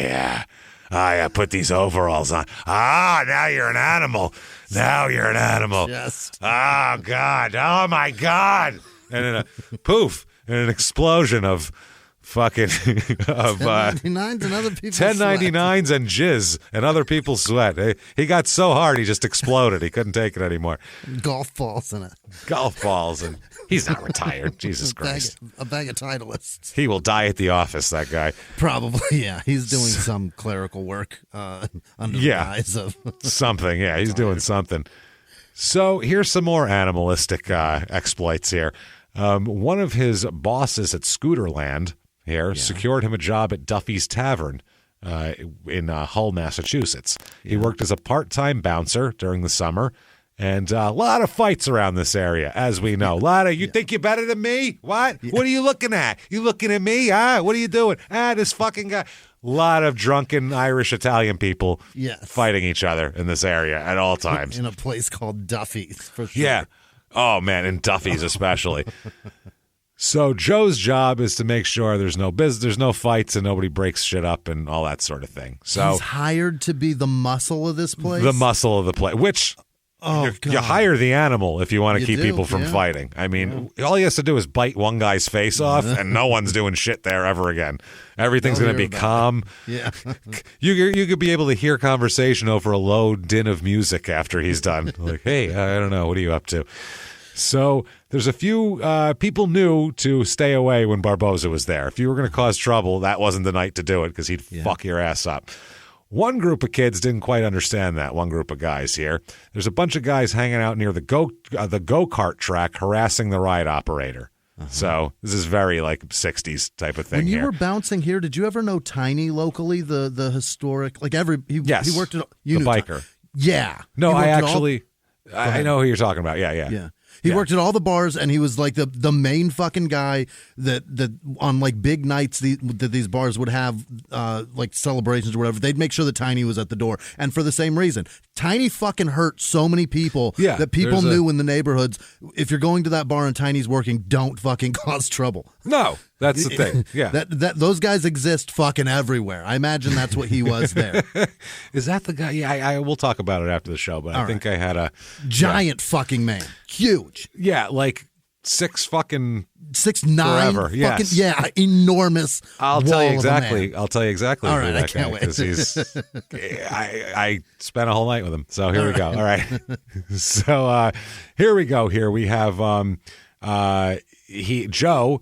yeah. Put these overalls on. Ah, now you're an animal. Now you're an animal. Yes. Oh, God. Oh, my God. And then a poof, and an explosion of fucking of 1099s and other people's 1099s and jizz and other people's sweat. He got so hard he just exploded. He couldn't take it anymore. Golf balls in it. Golf balls, and he's not retired. Jesus Christ. A bag of Titleists. He will die at the office, that guy. Probably, yeah. He's doing some clerical work under the guise of something. Yeah, he's doing something. So here's some more animalistic exploits here. One of his bosses at Scooterland here secured him a job at Duffy's Tavern in Hull, Massachusetts. He worked as a part-time bouncer during the summer, and a lot of fights around this area, as we know. A lot of, you think you're better than me? What? Yeah. What are you looking at? You looking at me? What are you doing? This fucking guy. A lot of drunken Irish-Italian people fighting each other in this area at all times. In a place called Duffy's, for sure. Yeah. Oh, man, in Duffy's especially. So Joe's job is to make sure there's no fights and nobody breaks shit up and all that sort of thing. So he's hired to be the muscle of this place? The muscle of the place, which you hire the animal if you want to keep people from fighting. I mean, all he has to do is bite one guy's face off and no one's doing shit there ever again. Everything's going to be calm. Yeah. You could be able to hear conversation over a low din of music after he's done. Like, hey, I don't know. What are you up to? So there's a few people knew to stay away when Barboza was there. If you were going to cause trouble, that wasn't the night to do it because he'd fuck your ass up. One group of kids didn't quite understand that, one group of guys here. There's a bunch of guys hanging out near the go-kart track harassing the ride operator. So this is very like 60s type of thing. When you were bouncing here, did you ever know Tiny locally, the historic, like he worked at the biker. Yeah. No, I know who you're talking about. Yeah. He worked at all the bars, and he was like the main fucking guy that on like big nights that these bars would have like celebrations or whatever. They'd make sure that Tiny was at the door, and for the same reason, Tiny fucking hurt so many people that people knew in the neighborhoods. If you're going to that bar and Tiny's working, don't fucking cause trouble. No, that's the thing. Yeah, that those guys exist fucking everywhere. I imagine that's what he was there. Is that the guy? Yeah, I will talk about it after the show, but I think I had a giant fucking man, huge. Yeah, like 6'9" forever. Fucking, enormous. I'll tell you exactly. All right, that I can't wait. Because he's. I spent a whole night with him. So here we go. All right. So here we go. Here we have Joe.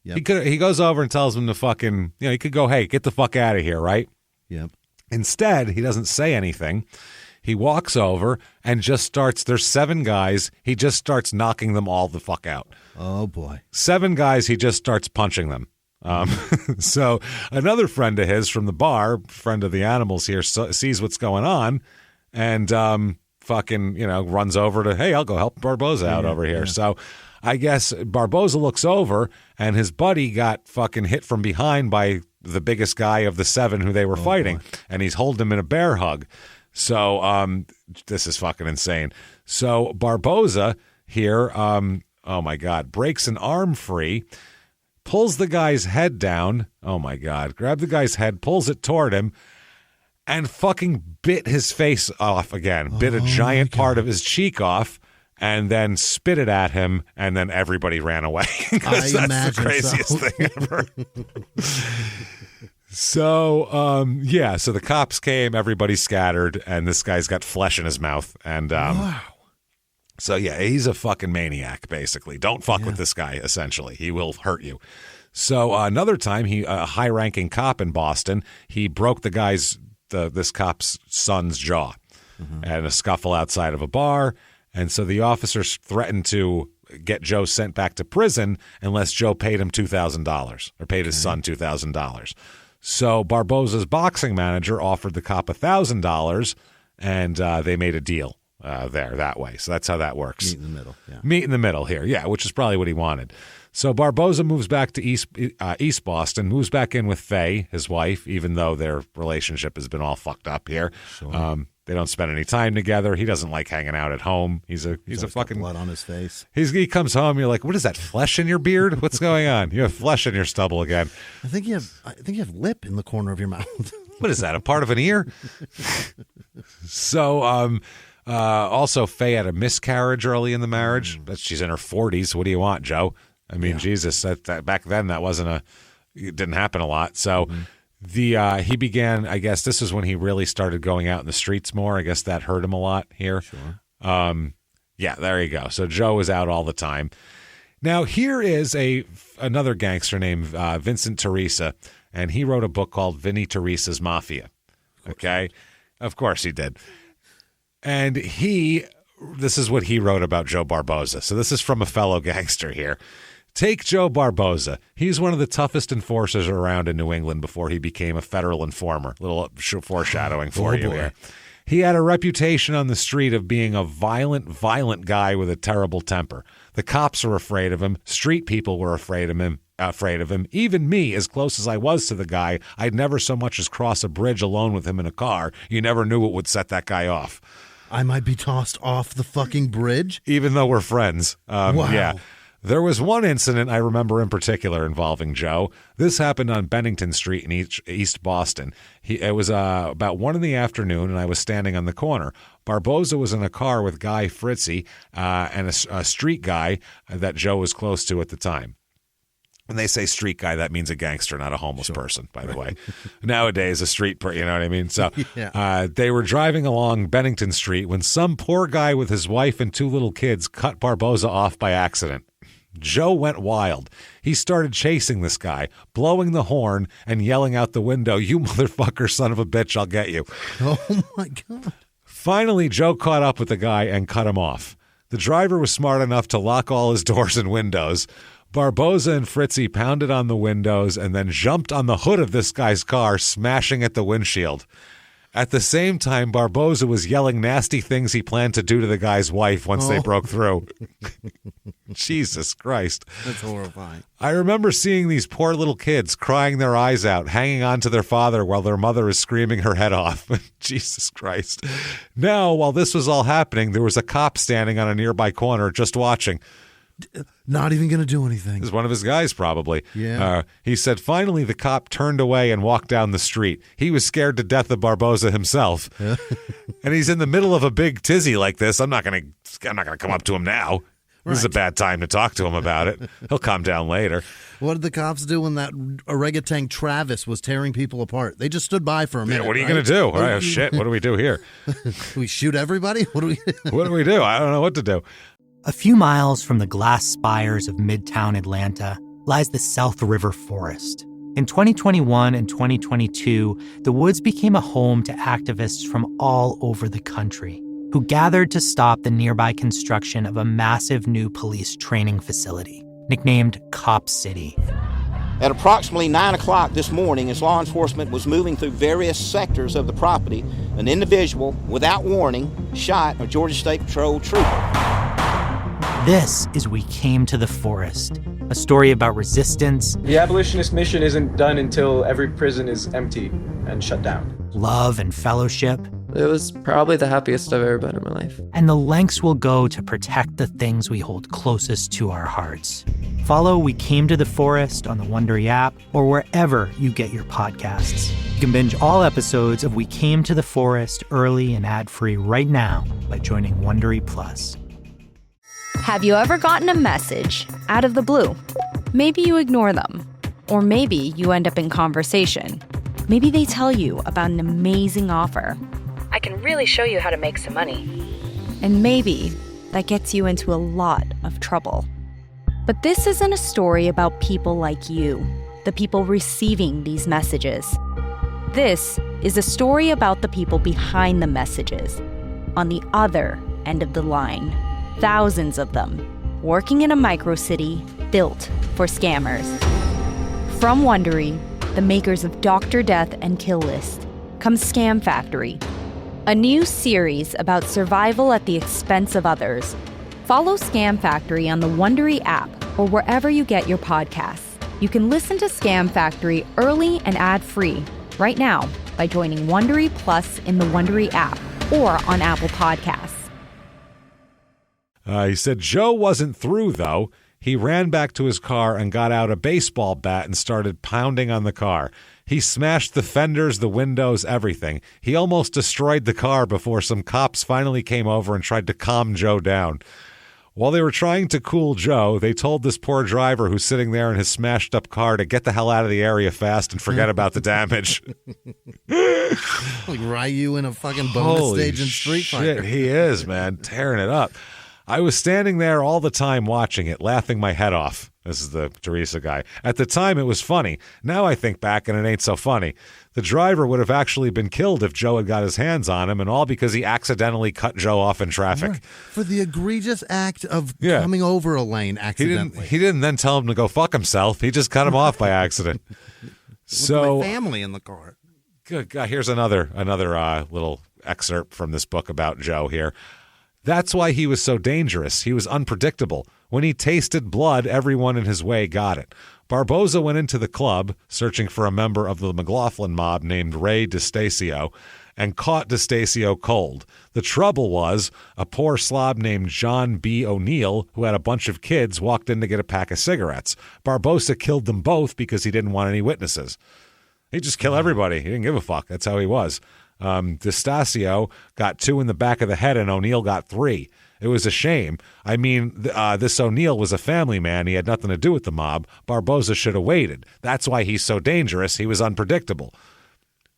Yep. He goes over and tells him to fucking. He could go. Hey, get the fuck out of here, right? Yep. Instead, he doesn't say anything. He walks over and just starts, there's 7 guys, he just starts knocking them all the fuck out. Oh, boy. 7 guys, he just starts punching them. So another friend of his from the bar, friend of the animals here, sees what's going on and fucking, runs over to, hey, I'll go help Barboza out over here. Yeah. So I guess Barboza looks over and his buddy got fucking hit from behind by the biggest guy of the 7 who they were fighting, boy. And he's holding him in a bear hug. So this is fucking insane. So Barboza here, oh my God, breaks an arm free, pulls the guy's head down. Oh my God, grab the guy's head, pulls it toward him, and fucking bit his face off again. Bit a giant part of his cheek off, and then spit it at him, and then everybody ran away. That's the craziest thing ever. So, so the cops came, everybody scattered, and this guy's got flesh in his mouth. And wow. So, he's a fucking maniac, basically. Don't fuck with this guy, essentially. He will hurt you. So, another time, a high-ranking cop in Boston, he broke this cop's son's jaw and a scuffle outside of a bar. And so the officers threatened to get Joe sent back to prison unless Joe paid him $2,000 or paid his son $2,000. So Barboza's boxing manager offered the cop $1,000, and they made a deal there that way. So that's how that works. Meet in the middle. Yeah. Meet in the middle here, which is probably what he wanted. So Barboza moves back to East Boston, moves back in with Faye, his wife, even though their relationship has been all fucked up here. Sure. They don't spend any time together. He doesn't like hanging out at home. He's a fucking blood on his face. He comes home. You're like, what is that? Flesh in your beard? What's going on? You have flesh in your stubble again. I think you have lip in the corner of your mouth. What is that? A part of an ear? So, also Faye had a miscarriage early in the marriage. She's in her 40s. What do you want, Joe? I mean, Jesus, that back then that wasn't a. it didn't happen a lot. So he began, I guess this is when he really started going out in the streets more. I guess that hurt him a lot here. Sure. Yeah, there you go. So Joe was out all the time. Now, here is another gangster named Vincent Teresa, and he wrote a book called Vinnie Teresa's Mafia. Okay? Of course he did. And this is what he wrote about Joe Barboza. So this is from a fellow gangster here. Take Joe Barboza. He's one of the toughest enforcers around in New England before he became a federal informer. Little foreshadowing for you here. He had a reputation on the street of being a violent guy with a terrible temper. The cops were afraid of him. Street people were afraid of him. Even me, as close as I was to the guy, I'd never so much as cross a bridge alone with him in a car. You never knew what would set that guy off. I might be tossed off the fucking bridge? Even though we're friends. Wow. Yeah. There was one incident I remember in particular involving Joe. This happened on Bennington Street in East Boston. It was about 1 p.m, and I was standing on the corner. Barboza was in a car with Guy Fritzy and a street guy that Joe was close to at the time. When they say street guy, that means a gangster, not a homeless person, by the way. Nowadays, a street person, you know what I mean? So they were driving along Bennington Street when some poor guy with his wife and 2 little kids cut Barboza off by accident. Joe went wild. He started chasing this guy, blowing the horn and yelling out the window, "You motherfucker, son of a bitch, I'll get you." Oh, my God. Finally, Joe caught up with the guy and cut him off. The driver was smart enough to lock all his doors and windows. Barboza and Fritzy pounded on the windows and then jumped on the hood of this guy's car, smashing at the windshield. At the same time, Barboza was yelling nasty things he planned to do to the guy's wife once they broke through. Jesus Christ. That's horrifying. I remember seeing these poor little kids crying their eyes out, hanging on to their father while their mother is screaming her head off. Jesus Christ. Now, while this was all happening, there was a cop standing on a nearby corner just watching. Not even going to do anything. This is one of his guys, probably. Yeah. He said, finally, the cop turned away and walked down the street. He was scared to death of Barboza himself. Yeah. And he's in the middle of a big tizzy like this. I'm not going to come up to him now. This is a bad time to talk to him about it. He'll calm down later. What did the cops do when that orangutan Travis was tearing people apart? They just stood by for a minute. Yeah, what are you going to do? All right, shit, what do we do here? We shoot everybody? What do we do? I don't know what to do. A few miles from the glass spires of Midtown Atlanta lies the South River Forest. In 2021 and 2022, the woods became a home to activists from all over the country who gathered to stop the nearby construction of a massive new police training facility, nicknamed Cop City. At approximately 9 o'clock this morning, as law enforcement was moving through various sectors of the property, an individual, without warning, shot a Georgia State Patrol trooper. This is We Came to the Forest, a story about resistance. The abolitionist mission isn't done until every prison is empty and shut down. Love and fellowship. It was probably the happiest I've ever been in my life. And the lengths we'll go to protect the things we hold closest to our hearts. Follow We Came to the Forest on the Wondery app or wherever you get your podcasts. You can binge all episodes of We Came to the Forest early and ad-free right now by joining Wondery Plus. Have you ever gotten a message out of the blue? Maybe you ignore them. Or maybe you end up in conversation. Maybe they tell you about an amazing offer. I can really show you how to make some money. And maybe that gets you into a lot of trouble. But this isn't a story about people like you, the people receiving these messages. This is a story about the people behind the messages, on the other end of the line. Thousands of them, working in a microcity built for scammers. From Wondery, the makers of Dr. Death and Kill List, comes Scam Factory, a new series about survival at the expense of others. Follow Scam Factory on the Wondery app or wherever you get your podcasts. You can listen to Scam Factory early and ad-free right now by joining Wondery Plus in the Wondery app or on Apple Podcasts. He said Joe wasn't through, though. He ran back to his car and got out a baseball bat and started pounding on the car. He smashed the fenders, the windows, everything. He almost destroyed the car before some cops finally came over and tried to calm Joe down. While they were trying to cool Joe, they told this poor driver who's sitting there in his smashed up car to get the hell out of the area fast and forget about the damage. Like Ryu in a fucking bonus stage in Street Fighter. He is, man, tearing it up. I was standing there all the time watching it, laughing my head off. This is the Teresa guy. At the time, it was funny. Now I think back, and it ain't so funny. The driver would have actually been killed if Joe had got his hands on him, and all because he accidentally cut Joe off in traffic. Right. For the egregious act of coming over a lane accidentally. He didn't then tell him to go fuck himself. He just cut him off by accident. With my family in the car. Good God. Here's another little excerpt from this book about Joe here. That's why he was so dangerous. He was unpredictable. When he tasted blood, everyone in his way got it. Barboza went into the club, searching for a member of the McLaughlin mob named Ray DeStacio, and caught DeStacio cold. The trouble was, a poor slob named John B. O'Neill, who had a bunch of kids, walked in to get a pack of cigarettes. Barboza killed them both because he didn't want any witnesses. He'd just kill everybody. He didn't give a fuck. That's how he was. DeStacio got 2 in the back of the head and O'Neill got 3. It was a shame. I mean, this O'Neill was a family man. He had nothing to do with the mob. Barboza should have waited. That's why he's so dangerous. He was unpredictable.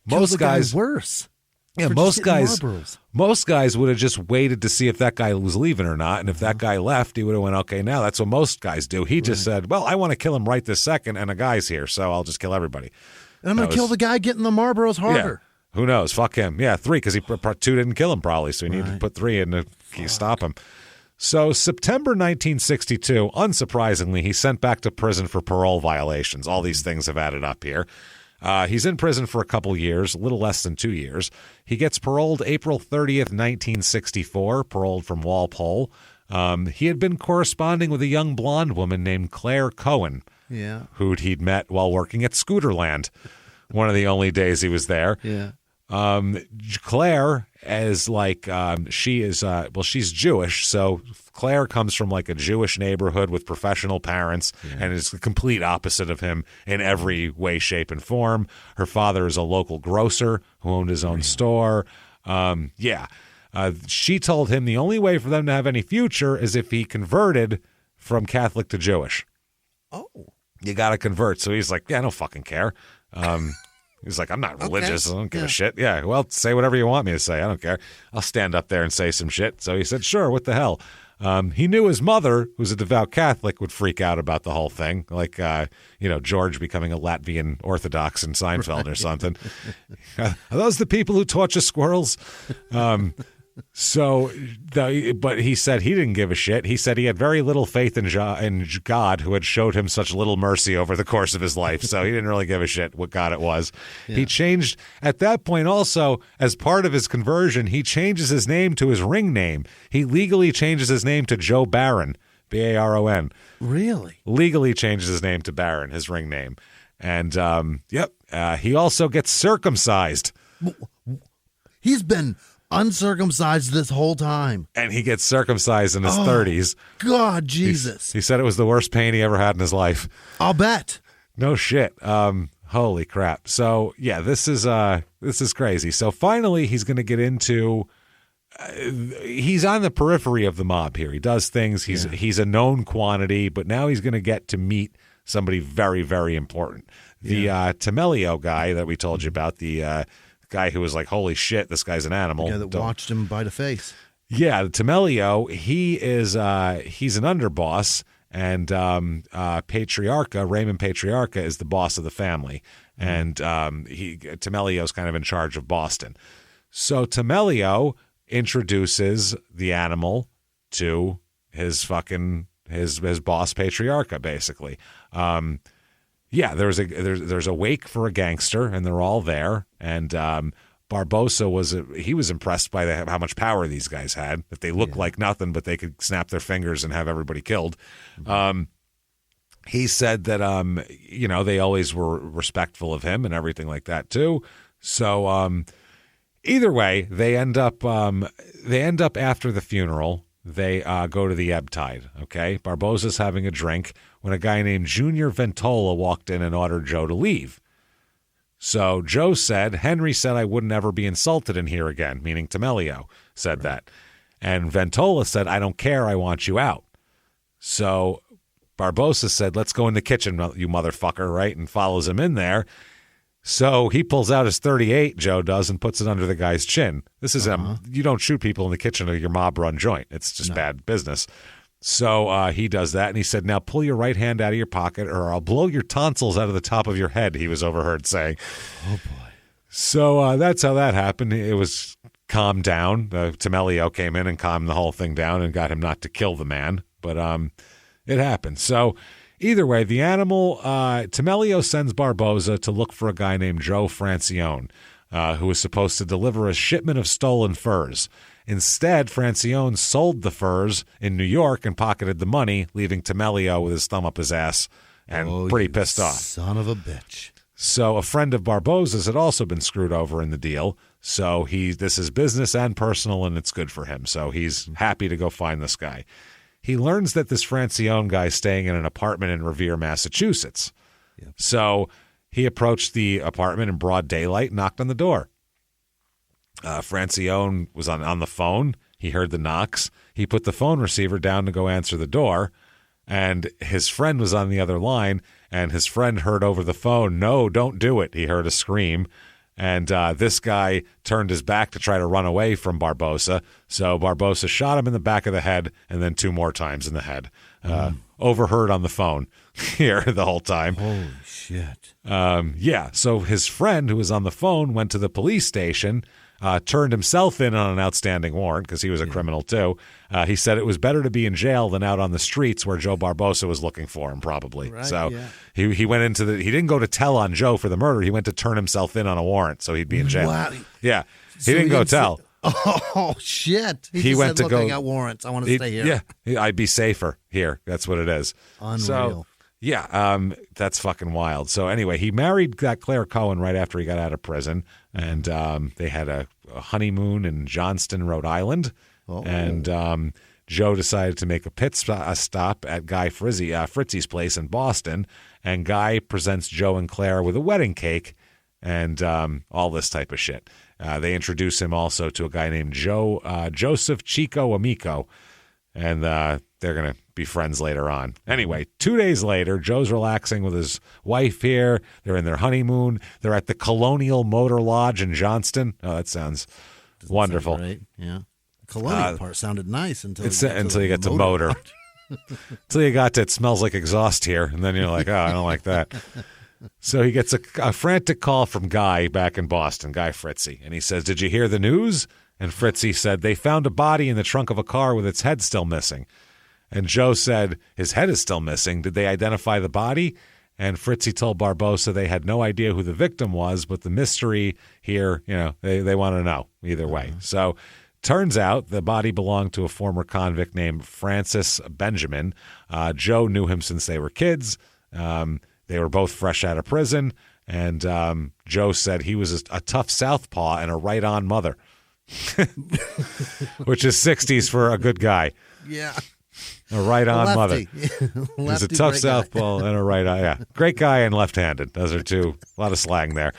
Most guys worse. Yeah, most guys would have just waited to see if that guy was leaving or not. And if that guy left, he would have went, okay, now that's what most guys do. He just said, well, I want to kill him right this second, and a guy's here, so I'll just kill everybody. And I'm going to kill the guy getting the Marlboros harder. Yeah. Who knows? Fuck him. Yeah, 3, because 2 didn't kill him probably, so he needed to put 3 in to stop him. So September 1962, unsurprisingly, he's sent back to prison for parole violations. All these things have added up here. He's in prison for a couple years, a little less than 2 years. He gets paroled April 30th, 1964, paroled from Walpole. He had been corresponding with a young blonde woman named Claire Cohen, who he'd met while working at Scooterland, one of the only days he was there. Yeah. Claire is like, she's Jewish, so Claire comes from like a Jewish neighborhood with professional parents and is the complete opposite of him in every way, shape, and form. Her father is a local grocer who owned his own store. She told him the only way for them to have any future is if he converted from Catholic to Jewish. Oh. You got to convert. So he's like, yeah, I don't fucking care. He's like, I'm not religious. I don't give a shit. Yeah, well, say whatever you want me to say. I don't care. I'll stand up there and say some shit. So he said, sure, what the hell? He knew his mother, who's a devout Catholic, would freak out about the whole thing, like, George becoming a Latvian Orthodox in Seinfeld or something. Are those the people who torture squirrels? But he said he didn't give a shit. He said he had very little faith in God, who had showed him such little mercy over the course of his life. So he didn't really give a shit what God it was. Yeah. He changed at that point also, as part of his conversion, he changes his name to his ring name. He legally changes his name to Joe Barron, Baron. Really? Legally changes his name to Barron, his ring name. And, he also gets circumcised. He's been uncircumcised this whole time. And he gets circumcised in his 30s. God, Jesus. He said it was the worst pain he ever had in his life. I'll bet. No shit. Holy crap. So, yeah, this is crazy. So finally he's going to get into he's on the periphery of the mob here. He does things. He's a known quantity, but now he's going to get to meet somebody very, very important. The Temelio guy that we told you about, the guy who was like, holy shit, this guy's an animal. The guy that watched him bite a face. Yeah, the Temelio, he's an underboss, and Raymond Patriarca is the boss of the family, and Temelio's kind of in charge of Boston. So Temelio introduces the animal to his boss Patriarca, basically. There's a wake for a gangster, and they're all there. And Barboza was impressed by how much power these guys had. That they looked like nothing, but they could snap their fingers and have everybody killed. He said that they always were respectful of him and everything like that too. So either way, they end up after the funeral. They go to the ebb tide, okay? Barboza's having a drink when a guy named Junior Ventola walked in and ordered Joe to leave. So Joe said, Henry said I wouldn't ever be insulted in here again, meaning Temelio said that. And Ventola said, I don't care. I want you out. So Barboza said, let's go in the kitchen, you motherfucker, right? And follows him in there. So he pulls out his .38, Joe does, and puts it under the guy's chin. This is you don't shoot people in the kitchen of your mob-run joint. It's just bad business. So he does that, and he said, now pull your right hand out of your pocket or I'll blow your tonsils out of the top of your head, he was overheard saying. Oh, boy. So that's how that happened. It was calmed down. Temelio came in and calmed the whole thing down and got him not to kill the man. But it happened. So either way, the animal, Temelio sends Barboza to look for a guy named Joe Francione, who was supposed to deliver a shipment of stolen furs. Instead, Francione sold the furs in New York and pocketed the money, leaving Temelio with his thumb up his ass and pretty pissed off. Son of a bitch. So a friend of Barboza's had also been screwed over in the deal. So this is business and personal, and it's good for him. So he's happy to go find this guy. He learns that this Francione guy is staying in an apartment in Revere, Massachusetts. Yep. So he approached the apartment in broad daylight and knocked on the door. Francione was on the phone. He heard the knocks. He put the phone receiver down to go answer the door, and his friend was on the other line, and his friend heard over the phone, no, don't do it. He heard a scream, and this guy turned his back to try to run away from Barboza, so Barboza shot him in the back of the head and then 2 more times in the head. Overheard on the phone here the whole time. Holy shit. So his friend who was on the phone went to the police station, turned himself in on an outstanding warrant because he was a criminal too. He said it was better to be in jail than out on the streets where Joe Barboza was looking for him probably. Right, so he went into he didn't go to tell on Joe for the murder. He went to turn himself in on a warrant so he'd be in jail. Wow. Yeah. He didn't go tell. Oh, shit. He went to go. I got warrants. I want to stay here. Yeah. I'd be safer here. That's what it is. Unreal. So, yeah, that's fucking wild. So anyway, he married that Claire Cohen right after he got out of prison, and they had a honeymoon in Johnston, Rhode Island. Oh. And Joe decided to make a stop at Guy Fritzy's place in Boston, and Guy presents Joe and Claire with a wedding cake and all this type of shit. They introduce him also to a guy named Joseph Chico Amico, and they're going to be friends later on. Anyway, 2 days later, Joe's relaxing with his wife here. They're in their honeymoon. They're at the Colonial Motor Lodge in Johnston. Oh, that sounds wonderful. Right? Yeah. The Colonial part sounded nice until you get to motor. Until you got to it smells like exhaust here, and then you're like, oh, I don't like that. So he gets a frantic call from Guy back in Boston, Guy Fritzy, and he says, did you hear the news? And Fritzy said, they found a body in the trunk of a car with its head still missing. And Joe said, his head is still missing. Did they identify the body? And Fritzy told Barboza they had no idea who the victim was, but the mystery here, they want to know either way. So turns out the body belonged to a former convict named Francis Benjamin. Joe knew him since they were kids. They were both fresh out of prison. And Joe said he was a tough southpaw and a right-on mother, which is 60s for a good guy. Yeah. A right-on mother. He's a tough southpaw and a right-on. Yeah, great guy and left-handed. Those are two. A lot of slang there.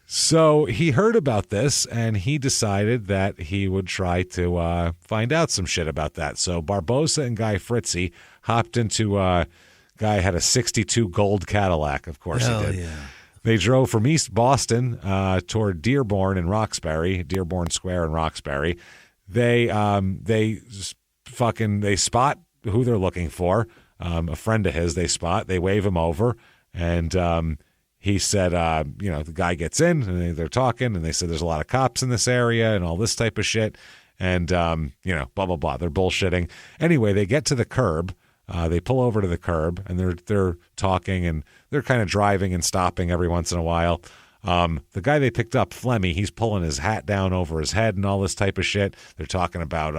So he heard about this, and he decided that he would try to find out some shit about that. So Barboza and Guy Fritzy hopped into Guy had a 62 gold Cadillac. Of course he did. Yeah. They drove from East Boston toward Dearborn and Roxbury, Dearborn Square in Roxbury. They spot who they're looking for. A friend of his they spot. They wave him over, and he said, the guy gets in, and they're talking, and they said there's a lot of cops in this area and all this type of shit, and blah blah blah. They're bullshitting. Anyway, they get to the curb. They pull over to the curb, and they're talking, and they're kind of driving and stopping every once in a while. The guy they picked up, Flemmy, he's pulling his hat down over his head and all this type of shit. They're talking about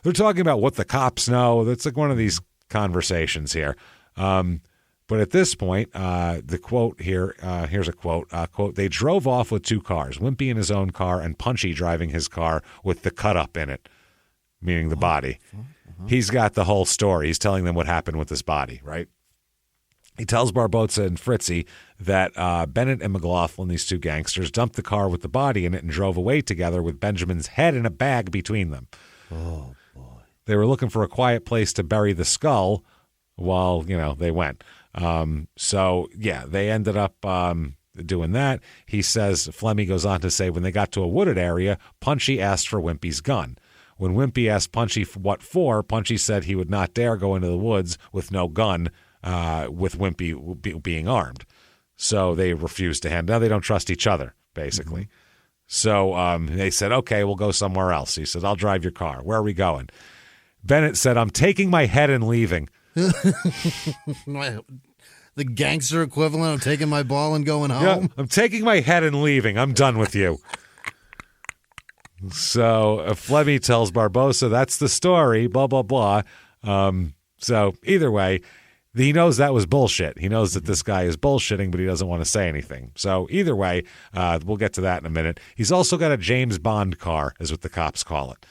what the cops know. That's like one of these conversations here. But at this point, the quote here, here's a quote, they drove off with 2 cars, Wimpy in his own car and Punchy driving his car with the cut up in it, meaning the body. He's got the whole story. He's telling them what happened with this body, right? He tells Barboza and Fritzy that Bennett and McLaughlin, these 2 gangsters, dumped the car with the body in it and drove away together with Benjamin's head in a bag between them. Oh, boy. They were looking for a quiet place to bury the skull while, they went. So, yeah, they ended up doing that. He says, Flemmy goes on to say, when they got to a wooded area, Punchy asked for Wimpy's gun. When Wimpy asked Punchy what for, Punchy said he would not dare go into the woods with no gun, with Wimpy being armed. So they refused to hand. Now they don't trust each other, basically. Mm-hmm. So they said, okay, we'll go somewhere else. He said, I'll drive your car. Where are we going? Bennett said, I'm taking my head and leaving. The gangster equivalent of taking my ball and going home? Yeah, I'm taking my head and leaving. I'm done with you. So Flemmy tells Barboza, that's the story, blah, blah, blah. So either way, he knows that was bullshit. He knows that this guy is bullshitting, but he doesn't want to say anything. So either way, we'll get to that in a minute. He's also got a James Bond car, is what the cops call it.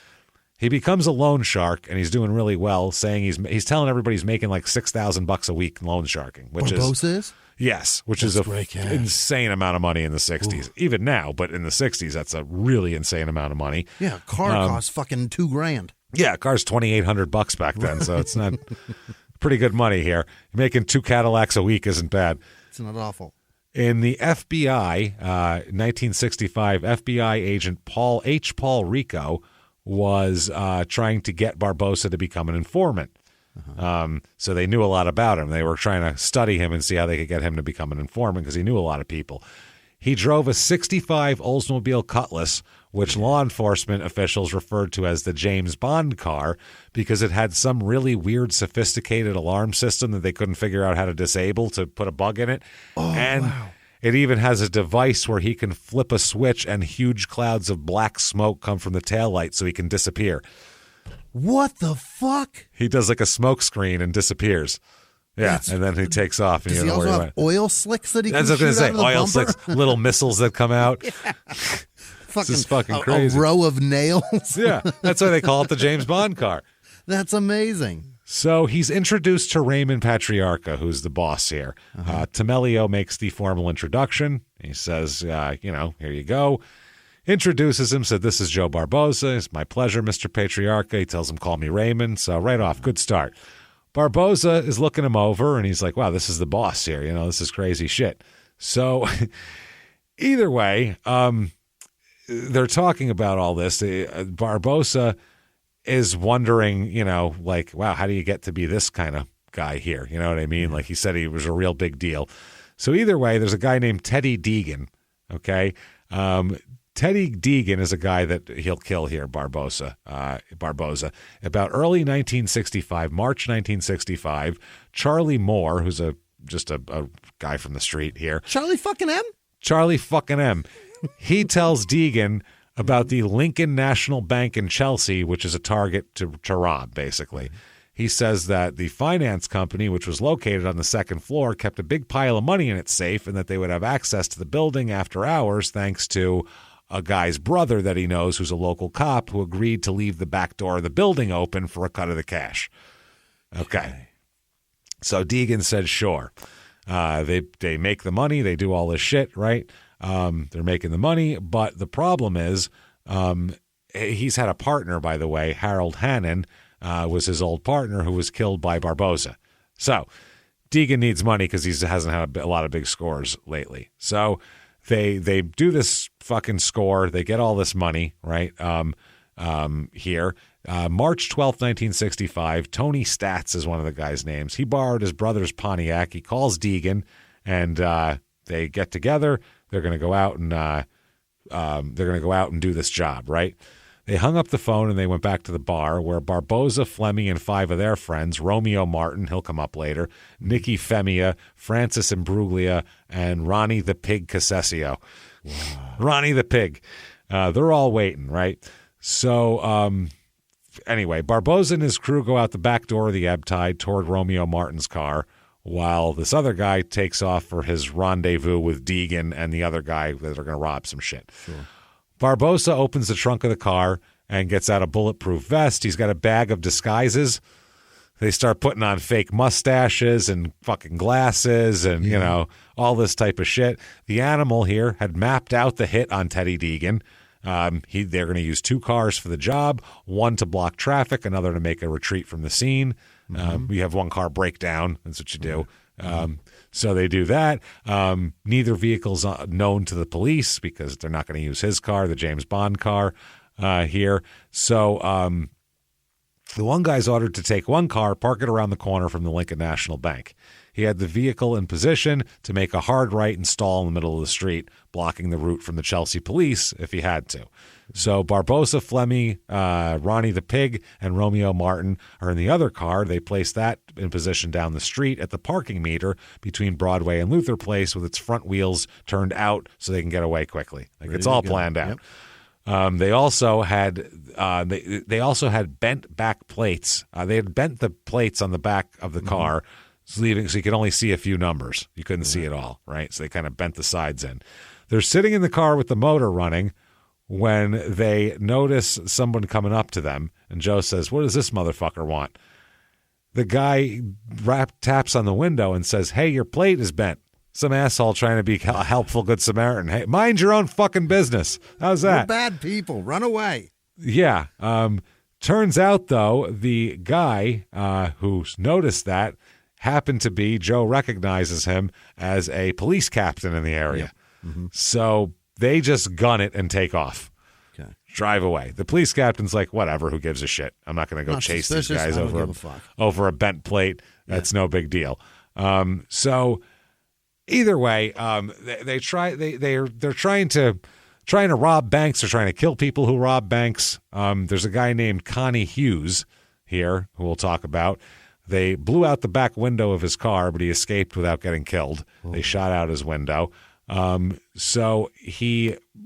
He becomes a loan shark, and he's doing really well, saying he's telling everybody he's making like $6,000 a week loan sharking. Barboza is? Yes, which is an insane amount of money in the 60s. Ooh. Even now, but in the 60s, that's a really insane amount of money. Yeah, a car costs fucking $2,000. Yeah, a car's $2,800 back then, so it's not pretty good money here. Making 2 Cadillacs a week isn't bad. It's not awful. In the FBI, 1965, FBI agent Paul Rico was trying to get Barboza to become an informant. So they knew a lot about him. They were trying to study him and see how they could get him to become an informant because he knew a lot of people. He drove a 65 Oldsmobile Cutlass, which law enforcement officials referred to as the James Bond car because it had some really weird, sophisticated alarm system that they couldn't figure out how to disable to put a bug in it. Oh, and wow. It even has a device where he can flip a switch and huge clouds of black smoke come from the taillight so he can disappear. What the fuck? He does like a smoke screen and disappears. Yeah, and then he takes off. And does he also have oil slicks that he can shoot out of the bumper? Oil slicks, little missiles that come out. Yeah. This is fucking crazy. A row of nails. Yeah, that's why they call it the James Bond car. That's amazing. So he's introduced to Raymond Patriarca, who's the boss here. Tamelio makes the formal introduction. He says, here you go. Introduces him, said, this is Joe Barboza. It's my pleasure, Mr. Patriarca. He tells him, call me Raymond. So right off, good start. Barboza is looking him over, and he's like, wow, this is the boss here. This is crazy shit. So either way, they're talking about all this. Barboza is wondering, wow, how do you get to be this kind of guy here? You know what I mean? Like he said he was a real big deal. So either way, there's a guy named Teddy Deegan, okay? Teddy Deegan is a guy that he'll kill here, Barboza. About early 1965, March 1965, Charlie Moore, who's just a guy from the street here. Charlie fucking M? Charlie fucking M. He tells Deegan about the Lincoln National Bank in Chelsea, which is a target to rob, basically. He says that the finance company, which was located on the second floor, kept a big pile of money in its safe and that they would have access to the building after hours thanks to a guy's brother that he knows who's a local cop who agreed to leave the back door of the building open for a cut of the cash. Okay. So Deegan said, sure. They make the money. They do all this shit, right? They're making the money. But the problem is he's had a partner, by the way. Harold Hannon was his old partner who was killed by Barboza. So Deegan needs money because he hasn't had a lot of big scores lately. So they do this fucking score. They get all this money, right? Here. March 12th, 1965, Tony Stats is one of the guy's names. He borrowed his brother's Pontiac. He calls Deegan, and they get together. They're going to go out and do this job, right? They hung up the phone and they went back to the bar where Barboza, Flemmy, and 5 of their friends, Romeo Martin, he'll come up later, Nicky Femia, Francis Imbruglia, and Ronnie the Pig Casessio. Wow. Ronnie the Pig. They're all waiting, right? So anyway, Barboza and his crew go out the back door of the ebb tide toward Romeo Martin's car while this other guy takes off for his rendezvous with Deegan and the other guy that are going to rob some shit. Sure. Barboza opens the trunk of the car and gets out a bulletproof vest. He's got a bag of disguises. They start putting on fake mustaches and fucking glasses and, all this type of shit. The animal here had mapped out the hit on Teddy Deegan They're going to use 2 cars for the job, one to block traffic, another to make a retreat from the scene. You have 1 car break down. That's what you do. So they do that. Neither vehicle's known to the police because they're not going to use his car, the James Bond car here. So the one guy's ordered to take 1 car, park it around the corner from the Lincoln National Bank. He had the vehicle in position to make a hard right and stall in the middle of the street, blocking the route from the Chelsea police if he had to. So Barboza, Flemmy, Ronnie the Pig, and Romeo Martin are in the other car. They place that in position down the street at the parking meter between Broadway and Luther Place with its front wheels turned out so they can get away quickly. It's all planned out. Yep. They also had bent back plates. They had bent the plates on the back of the car, so you could only see a few numbers. You couldn't see it all, right? So they kind of bent the sides in. They're sitting in the car with the motor running when they notice someone coming up to them, and Joe says, "What does this motherfucker want?" The guy taps on the window and says, "Hey, your plate is bent." Some asshole trying to be a helpful good Samaritan. Hey, mind your own fucking business. How's that? We're bad people. Run away. Yeah. Turns out, though, the guy who's noticed that happened to be, Joe recognizes him as a police captain in the area. Yeah. So they just gun it and take off. Okay. Drive away. The police captain's like, whatever, who gives a shit? I'm not going to go chase these guys over a bent plate. That's no big deal. So either way, they're trying to rob banks. They're trying to kill people who rob banks. There's a guy named Connie Hughes here who we'll talk about. They blew out the back window of his car, but he escaped without getting killed. Oh. They shot out his window. So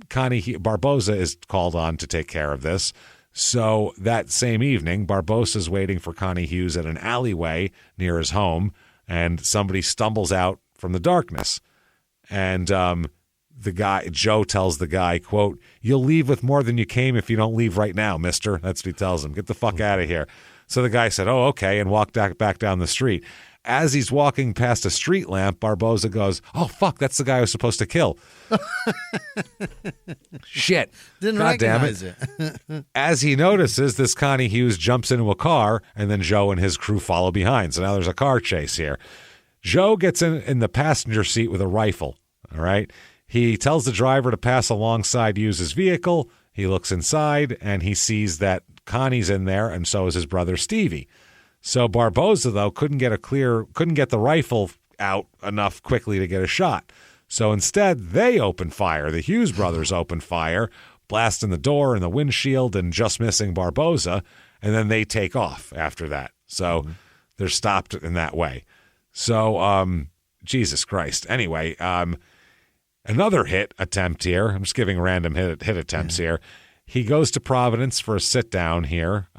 Barboza is called on to take care of this. So that same evening, Barboza's waiting for Connie Hughes at an alleyway near his home, and somebody stumbles out from the darkness. And Joe tells the guy, quote, "You'll leave with more than you came if you don't leave right now, mister." That's what he tells him. "Get the fuck out of here." So the guy said, "Oh, okay," and walked back down the street. As he's walking past a street lamp, Barboza goes, "Oh, fuck, that's the guy I was supposed to kill." Shit. Didn't God recognize damn it. As he notices, this Connie Hughes jumps into a car, and then Joe and his crew follow behind. So now there's a car chase here. Joe gets in the passenger seat with a rifle, all right? He tells the driver to pass alongside, use his vehicle. He looks inside, and he sees that Connie's in there, and so is his brother Stevie. So Barboza, though, couldn't get the rifle out enough quickly to get a shot. So instead, they open fire. The Hughes brothers open fire, blasting the door and the windshield and just missing Barboza, and then they take off after that. So they're stopped in that way. So, Jesus Christ. Anyway, another hit attempt here. I'm just giving random hit attempts here. He goes to Providence for a sit-down here.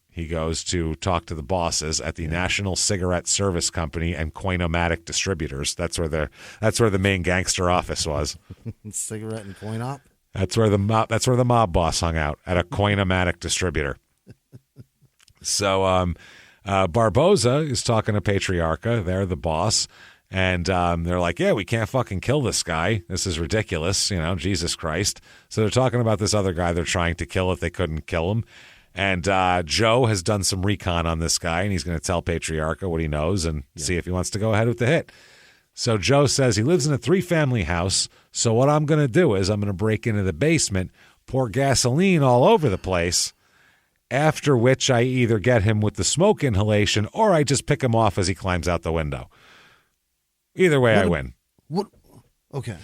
He goes to talk to the bosses at the National Cigarette Service Company and Coinomatic Distributors. That's where the main gangster office was. Cigarette and coin op. That's where the mob boss hung out, at a Coinomatic distributor. So Barboza is talking to Patriarcha. They're the boss. And they're like, "Yeah, we can't fucking kill this guy. This is ridiculous, Jesus Christ." So they're talking about this other guy they're trying to kill if they couldn't kill him. And Joe has done some recon on this guy, and he's going to tell Patriarcha what he knows and see if he wants to go ahead with the hit. So Joe says he lives in a 3-family house, so what I'm going to do is I'm going to break into the basement, pour gasoline all over the place, after which I either get him with the smoke inhalation or I just pick him off as he climbs out the window. Either way, I win. What? Okay.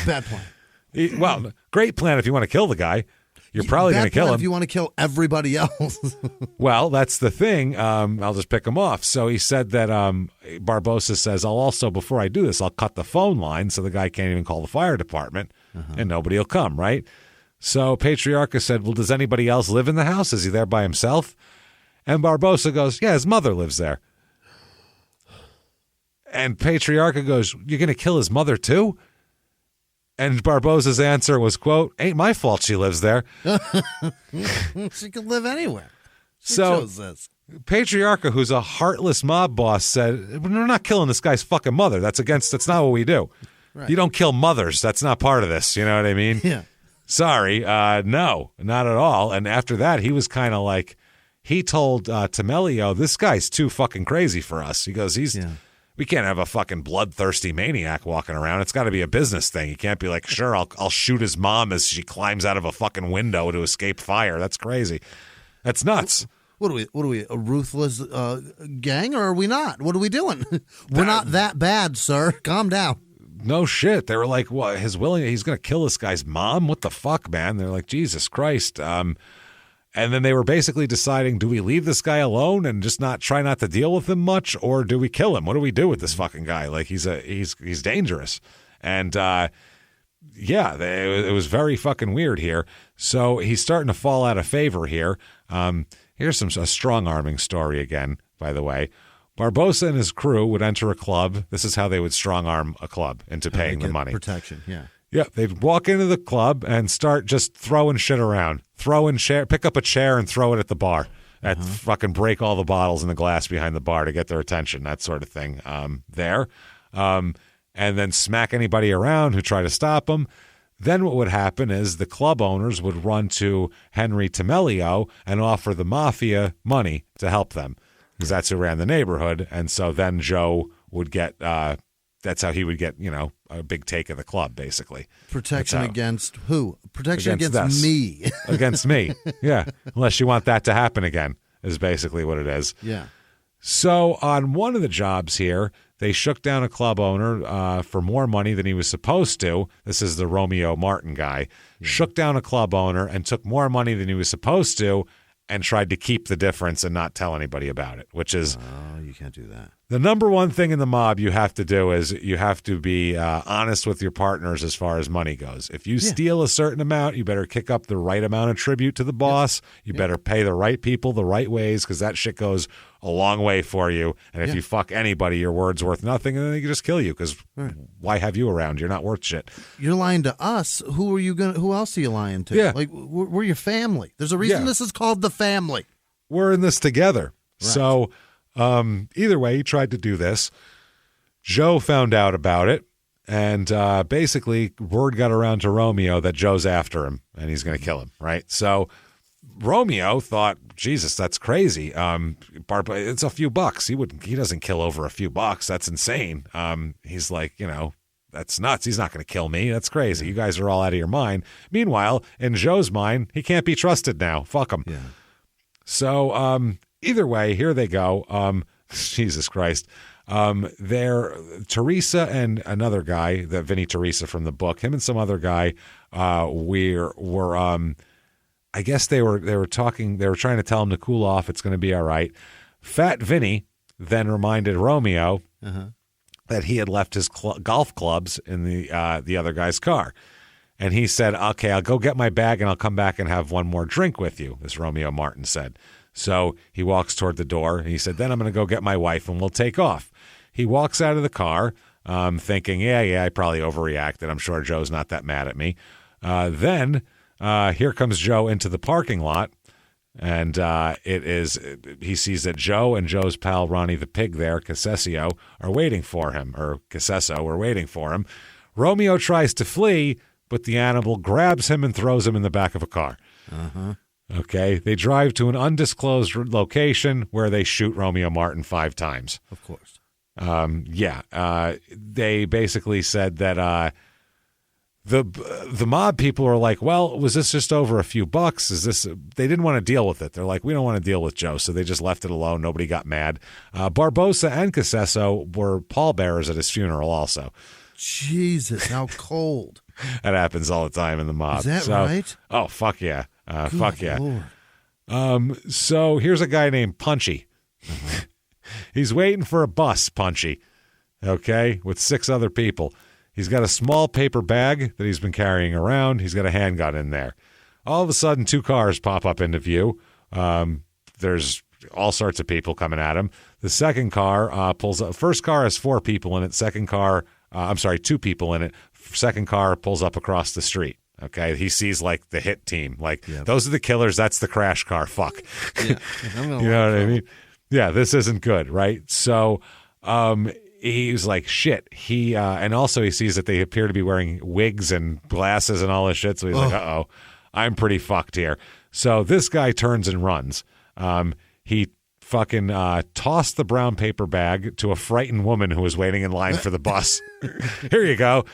Bad plan. Well, great plan if you want to kill the guy. You're probably going to kill him. If you want to kill everybody else. Well, that's the thing. I'll just pick him off. So he said that Barboza says, "I'll also, before I do this, I'll cut the phone line so the guy can't even call the fire department and nobody will come," right? So Patriarcha said, "Well, does anybody else live in the house? Is he there by himself?" And Barboza goes, "Yeah, his mother lives there." And Patriarcha goes, "You're going to kill his mother too?" And Barboza's answer was, quote, "Ain't my fault she lives there." She could live anywhere. She so chose this. Patriarcha, who's a heartless mob boss, said, "We're not killing this guy's fucking mother. That's not what we do. Right. You don't kill mothers. That's not part of this." You know what I mean? Yeah. sorry, no, not at all. And after that, he was kind of like, he told Temelio, this guy's too fucking crazy for us. He goes, we can't have a fucking bloodthirsty maniac walking around. It's got to be a business thing. You can't be like, sure, I'll shoot his mom as she climbs out of a fucking window to escape fire. That's crazy. That's nuts. What are we, a ruthless gang, or are we not? What are we doing? We're not that bad, sir. Calm down. No shit. They were like, well, he's going to kill this guy's mom? What the fuck, man? They're like, Jesus Christ. And then they were basically deciding, do we leave this guy alone and just try not to deal with him much, or do we kill him? What do we do with this fucking guy? Like, he's dangerous. And it was very fucking weird here. So he's starting to fall out of favor here. Here's a strong-arming story again, by the way. Barboza and his crew would enter a club. This is how they would strong-arm a club into paying the money. Protection, yeah. Yeah, they'd walk into the club and start just throwing shit around. Pick up a chair and throw it at the bar. Fucking break all the bottles in the glass behind the bar to get their attention, that sort of thing there. And then smack anybody around who try to stop them. Then what would happen is the club owners would run to Henry Temelio and offer the Mafia money to help them, because that's who ran the neighborhood. And so then Joe would get that's how he would get, a big take of the club, basically. Protection against who? Protection against me. Against me, yeah. Unless you want that to happen again, is basically what it is. Yeah. So on one of the jobs here, they shook down a club owner for more money than he was supposed to. This is the Romeo Martin guy. Yeah. Shook down a club owner and took more money than he was supposed to, and tried to keep the difference and not tell anybody about it, which is... Oh, you can't do that. The number one thing in the mob you have to do is you have to be honest with your partners as far as money goes. If you steal a certain amount, you better kick up the right amount of tribute to the boss. You better pay the right people the right ways, because that shit goes a long way for you. And if you fuck anybody, your word's worth nothing, and then they can just kill you, because why have you around? You're not worth shit. You're lying to us. Who else are you lying to? Yeah. Like, we're your family. There's a reason this is called the family. We're in this together. Right. So either way, he tried to do this. Joe found out about it, and basically word got around to Romeo that Joe's after him and he's going to kill him, right? So Romeo thought, Jesus, that's crazy. It's a few bucks. He doesn't kill over a few bucks. That's insane. He's like, that's nuts. He's not going to kill me. That's crazy. You guys are all out of your mind. Meanwhile, in Joe's mind, he can't be trusted now. Fuck him. Yeah. So either way, here they go. Jesus Christ. They're Teresa and another guy, the Vinny Teresa from the book, him and some other guy, were I guess they were talking, they were trying to tell him to cool off. It's going to be all right. Fat Vinny then reminded Romeo that he had left his golf clubs in the other guy's car. And he said, okay, I'll go get my bag and I'll come back and have one more drink with you, this Romeo Martin said. So he walks toward the door, and he said, then I'm going to go get my wife, and we'll take off. He walks out of the car thinking, yeah, I probably overreacted. I'm sure Joe's not that mad at me. Then here comes Joe into the parking lot, and he sees that Joe and Joe's pal Ronnie the Pig there, Casessio, are waiting for him, or Cassesso are waiting for him. Romeo tries to flee, but the animal grabs him and throws him in the back of a car. Okay, they drive to an undisclosed location where they shoot Romeo Martin 5 times. Of course. They basically said that the mob people are like, well, was this just over a few bucks? They didn't want to deal with it. They're like, we don't want to deal with Joe, so they just left it alone. Nobody got mad. Barboza and Cassesso were pallbearers at his funeral also. Jesus, how cold. That happens all the time in the mob. Is that right? Oh, fuck yeah. Fuck yeah. Lord. So here's a guy named Punchy. He's waiting for a bus, Punchy, okay, with 6 other people. He's got a small paper bag that he's been carrying around. He's got a handgun in there. All of a sudden, 2 cars pop up into view. There's all sorts of people coming at him. The second car pulls up. First car has 4 people in it. Second car, 2 people in it. Second car pulls up across the street. Okay, he sees like the hit team. Like, those are the killers. That's the crash car. Fuck. Yeah. You know what I mean? Yeah, this isn't good, right? So he's like, shit. And also he sees that they appear to be wearing wigs and glasses and all this shit. So he's like, uh-oh, I'm pretty fucked here. So this guy turns and runs. He fucking tossed the brown paper bag to a frightened woman who was waiting in line for the bus. Here you go.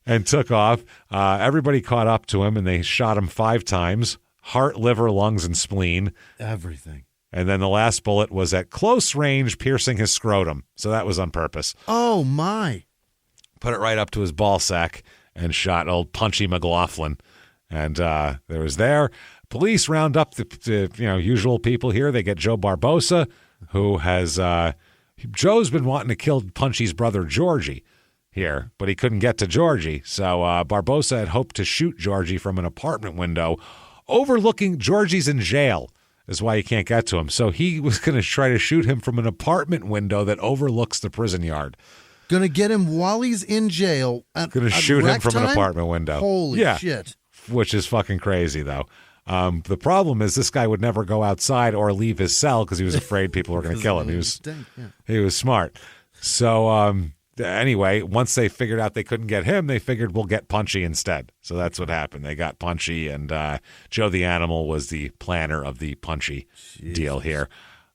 And took off. Everybody caught up to him, and they shot him 5 times. Heart, liver, lungs, and spleen. Everything. And then the last bullet was at close range, piercing his scrotum. So that was on purpose. Oh, my. Put it right up to his ball sack and shot old Punchy McLaughlin. And there was there. Police round up the usual people here. They get Joe Barboza, who has Joe's been wanting to kill Punchy's brother Georgie here, but he couldn't get to Georgie. So Barboza had hoped to shoot Georgie from an apartment window overlooking. Georgie's in jail, is why he can't get to him. So he was going to try to shoot him from an apartment window that overlooks the prison yard. Going to get him while he's in jail. Going to shoot him from an apartment window. Holy shit. Which is fucking crazy, though. The problem is this guy would never go outside or leave his cell because he was afraid people were going to kill him. He was smart. So anyway, once they figured out they couldn't get him, they figured we'll get Punchy instead. So that's what happened. They got Punchy, and Joe the Animal was the planner of the Punchy deal here.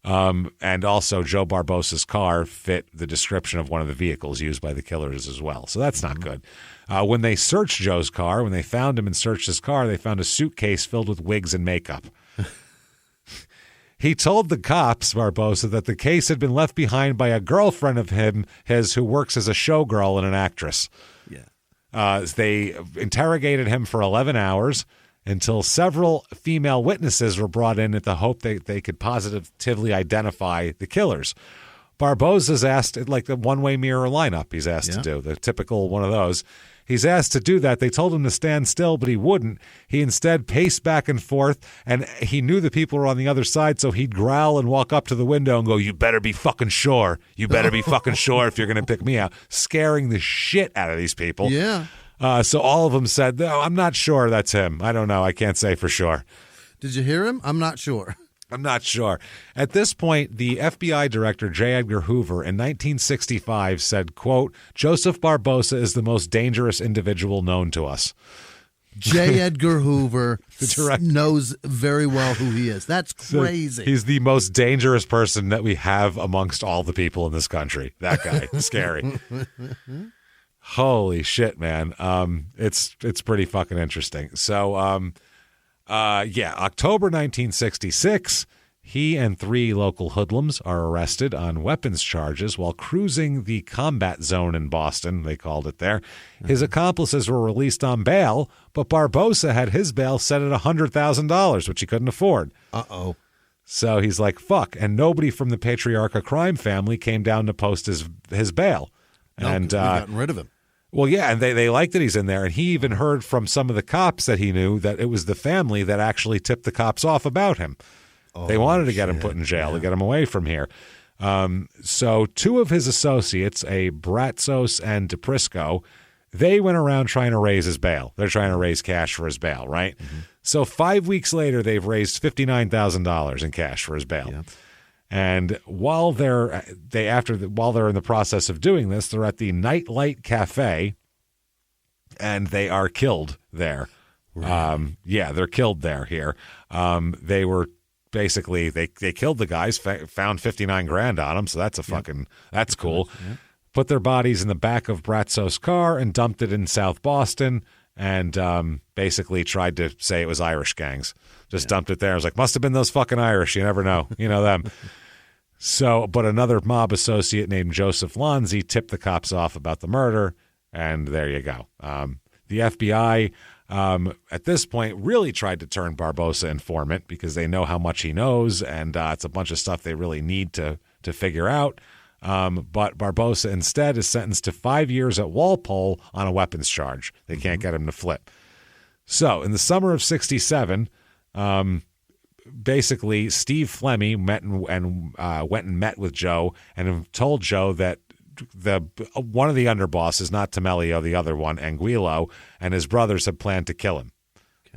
And also Joe Barbosa's car fit the description of one of the vehicles used by the killers as well. So that's not good. When they searched Joe's car, when they found him and searched his car, they found a suitcase filled with wigs and makeup. He told the cops, Barboza, that the case had been left behind by a girlfriend of his who works as a showgirl and an actress. Yeah. They interrogated him for 11 hours until several female witnesses were brought in at the hope that they could positively identify the killers. Barboza's asked, like the one-way mirror lineup he's asked to do, the typical one of those. He's asked to do that. They told him to stand still, but he wouldn't. He instead paced back and forth, and he knew the people were on the other side, so he'd growl and walk up to the window and go, "You better be fucking sure. You better be fucking sure if you're going to pick me out," scaring the shit out of these people. Yeah. So all of them said, "No, I'm not sure that's him. I don't know. I can't say for sure." Did you hear him? I'm not sure. I'm not sure. At this point, the FBI director, J. Edgar Hoover, in 1965 said, quote, "Joseph Barboza is the most dangerous individual known to us." J. Edgar Hoover knows very well who he is. That's crazy. So he's the most dangerous person that we have amongst all the people in this country. That guy. Scary. Holy shit, man. It's pretty fucking interesting. So, October 1966, he and 3 local hoodlums are arrested on weapons charges while cruising the combat zone in Boston, they called it there. His accomplices were released on bail, but Barboza had his bail set at $100,000, which he couldn't afford. Uh-oh. So he's like, fuck. And nobody from the Patriarcha crime family came down to post his bail. No, and we've gotten rid of him. Well, yeah, and they like that he's in there, and he even heard from some of the cops that he knew that it was the family that actually tipped the cops off about him. They wanted to get him put in jail, to get him away from here. So 2 of his associates, a Bratzos and DePrisco, they went around trying to raise his bail. They're trying to raise cash for his bail, right? Mm-hmm. So 5 weeks later, they've raised $59,000 in cash for his bail. Yeah. And while they're in the process of doing this, they're at the Nightlight Cafe, and they are killed there. Right. They're killed there here. They were basically they killed the guys, found $59,000 on them, so that's that's cool. Yeah. Put their bodies in the back of Bratzos' car and dumped it in South Boston, and basically tried to say it was Irish gangs. Just dumped it there. I was like, must have been those fucking Irish. You never know. You know them. So, but another mob associate named Joseph Lonzi tipped the cops off about the murder, and there you go. The FBI, at this point, really tried to turn Barboza informant because they know how much he knows, and it's a bunch of stuff they really need to figure out. But Barboza instead is sentenced to 5 years at Walpole on a weapons charge. They can't get him to flip. So, in the summer of 1967, basically, Steve Flemmi went and met with Joe and told Joe that one of the underbosses, not Tamelio, the other one, Anguilo, and his brothers had planned to kill him.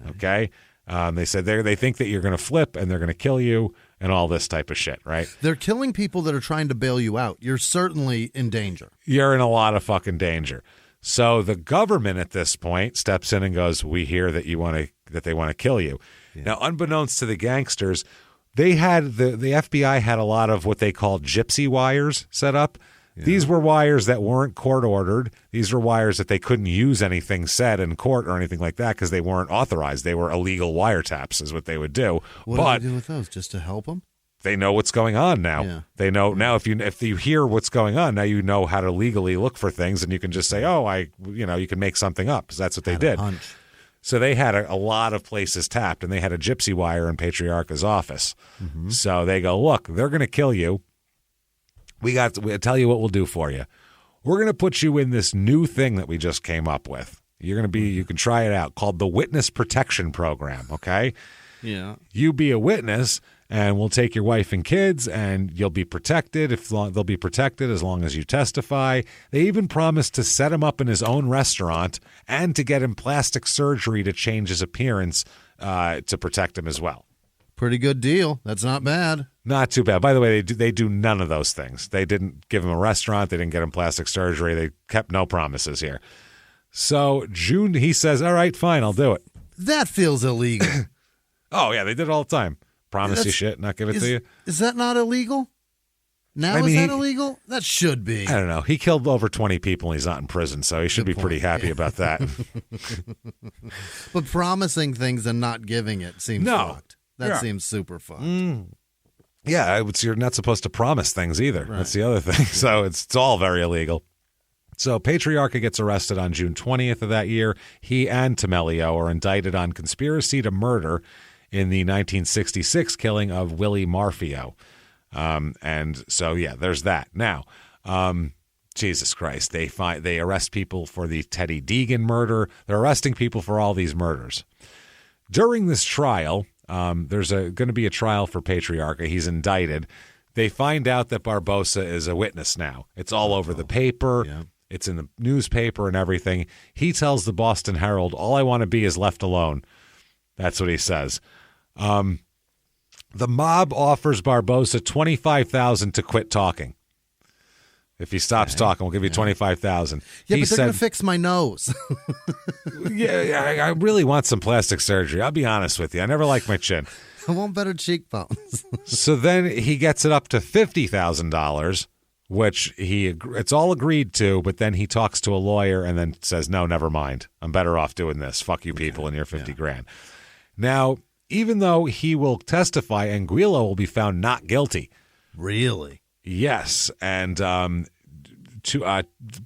Okay? They said they think that you're going to flip and they're going to kill you, and all this type of shit, right? They're killing people that are trying to bail you out. You're certainly in danger. You're in a lot of fucking danger. So the government at this point steps in and goes, we hear that they want to kill you. Yeah. Now, unbeknownst to the gangsters, they had the FBI had a lot of what they called gypsy wires set up. Yeah. These were wires that weren't court ordered. These were wires that they couldn't use anything said in court or anything like that because they weren't authorized. They were illegal wiretaps is what they would do. What do they do with those? Just to help them? They know what's going on now. Yeah. They know now if you hear what's going on, now you know how to legally look for things, and you can just say, you can make something up because that's what they did. So they had a lot of places tapped, and they had a gypsy wire in Patriarcha's office. Mm-hmm. So they go, look, they're going to kill you. We'll tell you what we'll do for you. We're going to put you in this new thing that we just came up with. You can try it out, called the Witness Protection Program, okay? Yeah. You be a witness, and we'll take your wife and kids, and you'll be protected. They'll be protected as long as you testify. They even promised to set him up in his own restaurant and to get him plastic surgery to change his appearance to protect him as well. Pretty good deal. That's not bad. Not too bad. By the way, they do none of those things. They didn't give him a restaurant. They didn't get him plastic surgery. They kept no promises here. So June, he says, all right, fine, I'll do it. That feels illegal. Oh, yeah, they did it all the time. Promise you shit, not give it to you. Is that not illegal? Now is that illegal? That should be. I don't know. He killed over 20 people and he's not in prison, so he should be pretty happy about that. But promising things and not giving it seems fucked. That seems super fucked. Yeah, you're not supposed to promise things either. Right. That's the other thing. So it's all very illegal. So Patriarcha gets arrested on June 20th of that year. He and Tamelio are indicted on conspiracy to murder in the 1966 killing of Willie Marfio. And so, yeah, there's that. Now, Jesus Christ, they arrest people for the Teddy Deegan murder. They're arresting people for all these murders. During this trial, there's going to be a trial for Patriarcha. He's indicted. They find out that Barboza is a witness now. It's all over the paper. Yeah. It's in the newspaper and everything. He tells the Boston Herald, all I want to be is left alone. That's what he says. The mob offers Barboza $25,000 to quit talking. If he stops talking, we'll give you $25,000. Yeah, but they're going to fix my nose. I really want some plastic surgery. I'll be honest with you. I never liked my chin. I want better cheekbones. So then he gets it up to $50,000, which it's all agreed to, but then he talks to a lawyer and then says, no, never mind. I'm better off doing this. Fuck you people and your $50,000. Now, even though he will testify, Anguilla will be found not guilty. Really? Yes, and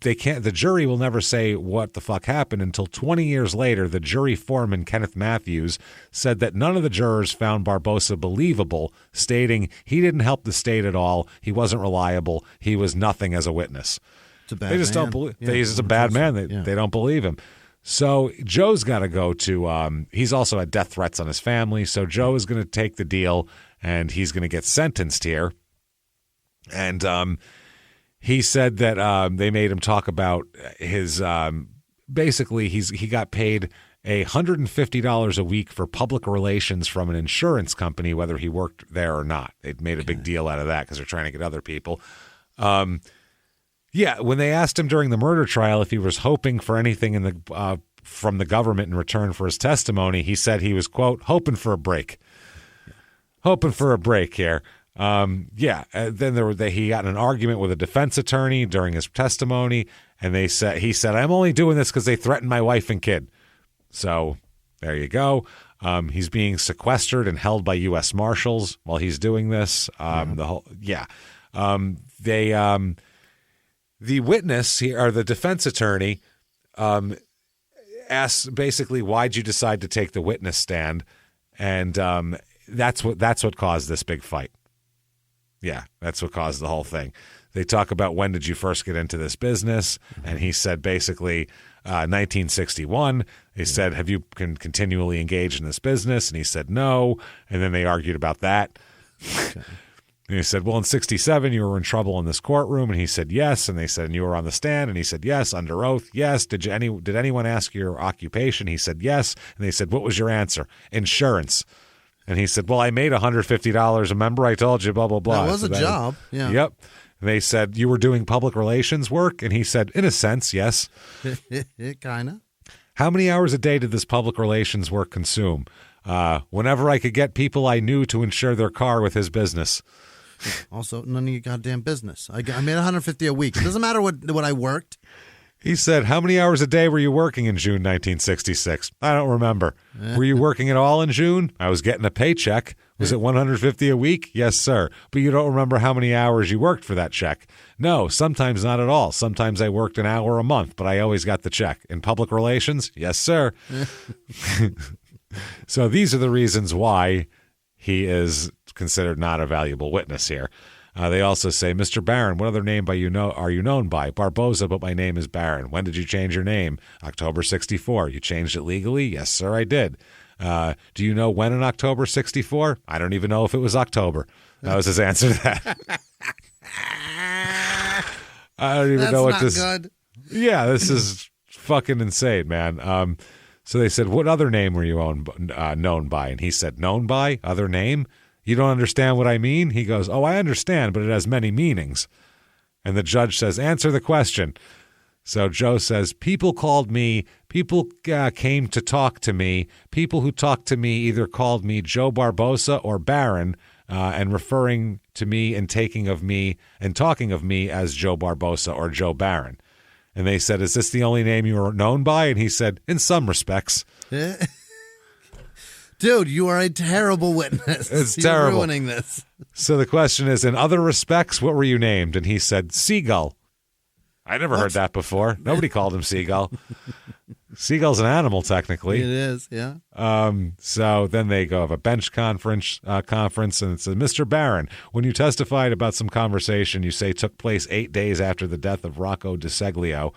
they can't. The jury will never say what the fuck happened until 20 years later. The jury foreman Kenneth Matthews said that none of the jurors found Barboza believable, stating he didn't help the state at all. He wasn't reliable. He was nothing as a witness. It's a bad man. Don't believe. Yeah, he's just a bad man. They don't believe him. So Joe's got to go to. He's also had death threats on his family. So Joe is going to take the deal, and he's going to get sentenced here. And he said that they made him talk about his basically he got paid $150 a week for public relations from an insurance company, whether he worked there or not. They'd made a big deal out of that because they're trying to get other people. Yeah, when they asked him during the murder trial if he was hoping for anything in the from the government in return for his testimony, he said he was, quote, hoping for a break. Hoping for a break here. Then he got in an argument with a defense attorney during his testimony, and he said, I'm only doing this because they threatened my wife and kid. So there you go. He's being sequestered and held by U.S. Marshals while he's doing this. The witness or the defense attorney asks basically, why'd you decide to take the witness stand? And that's what caused this big fight. Yeah, that's what caused the whole thing. They talk about when did you first get into this business? And he said basically 1961. They said, have you continually engaged in this business? And he said no. And then they argued about that. Okay. And he said, well, in 67, you were in trouble in this courtroom. And he said, yes. And they said, and you were on the stand. And he said, yes, under oath. Yes. Did anyone ask your occupation? He said, yes. And they said, what was your answer? Insurance. And he said, well, I made $150. Remember I told you, blah, blah, blah. That was a job. Yeah. Yep. And they said, you were doing public relations work? And he said, in a sense, yes. Kind of. How many hours a day did this public relations work consume? Whenever I could get people I knew to insure their car with his business. Also, none of your goddamn business. I made $150 a week. It doesn't matter what I worked. He said, how many hours a day were you working in June 1966? I don't remember. Were you working at all in June? I was getting a paycheck. Was it $150 a week? Yes, sir. But you don't remember how many hours you worked for that check? No, sometimes not at all. Sometimes I worked an hour a month, but I always got the check. In public relations? Yes, sir. So these are the reasons why he is considered not a valuable witness here. They also say, Mr. Barron, what other name are you known by? Barboza, but my name is Barron. When did you change your name? October 64. You changed it legally? Yes, sir, I did. Do you know when in October 64? I don't even know if it was October. That was his answer to that. I don't even know what this... That's not good. Yeah, this is fucking insane, man. So they said, what other name were you known by? And he said, known by? Other name? You don't understand what I mean? He goes, oh, I understand, but it has many meanings. And the judge says, answer the question. So Joe says, people called me, people came to talk to me. People who talked to me either called me Joe Barboza or Barron, and referring to me and talking of me as Joe Barboza or Joe Barron. And they said, is this the only name you were known by? And he said, in some respects. Dude, you are a terrible witness. It's You're terrible. ruining this. So the question is, in other respects, what were you named? And he said, Seagull. I never heard that before. Nobody called him Seagull. Seagull's an animal, technically. It is, yeah. So then they go have a bench conference, and it says, Mr. Barron, when you testified about some conversation you say took place 8 days after the death of Rocco DeSeglio,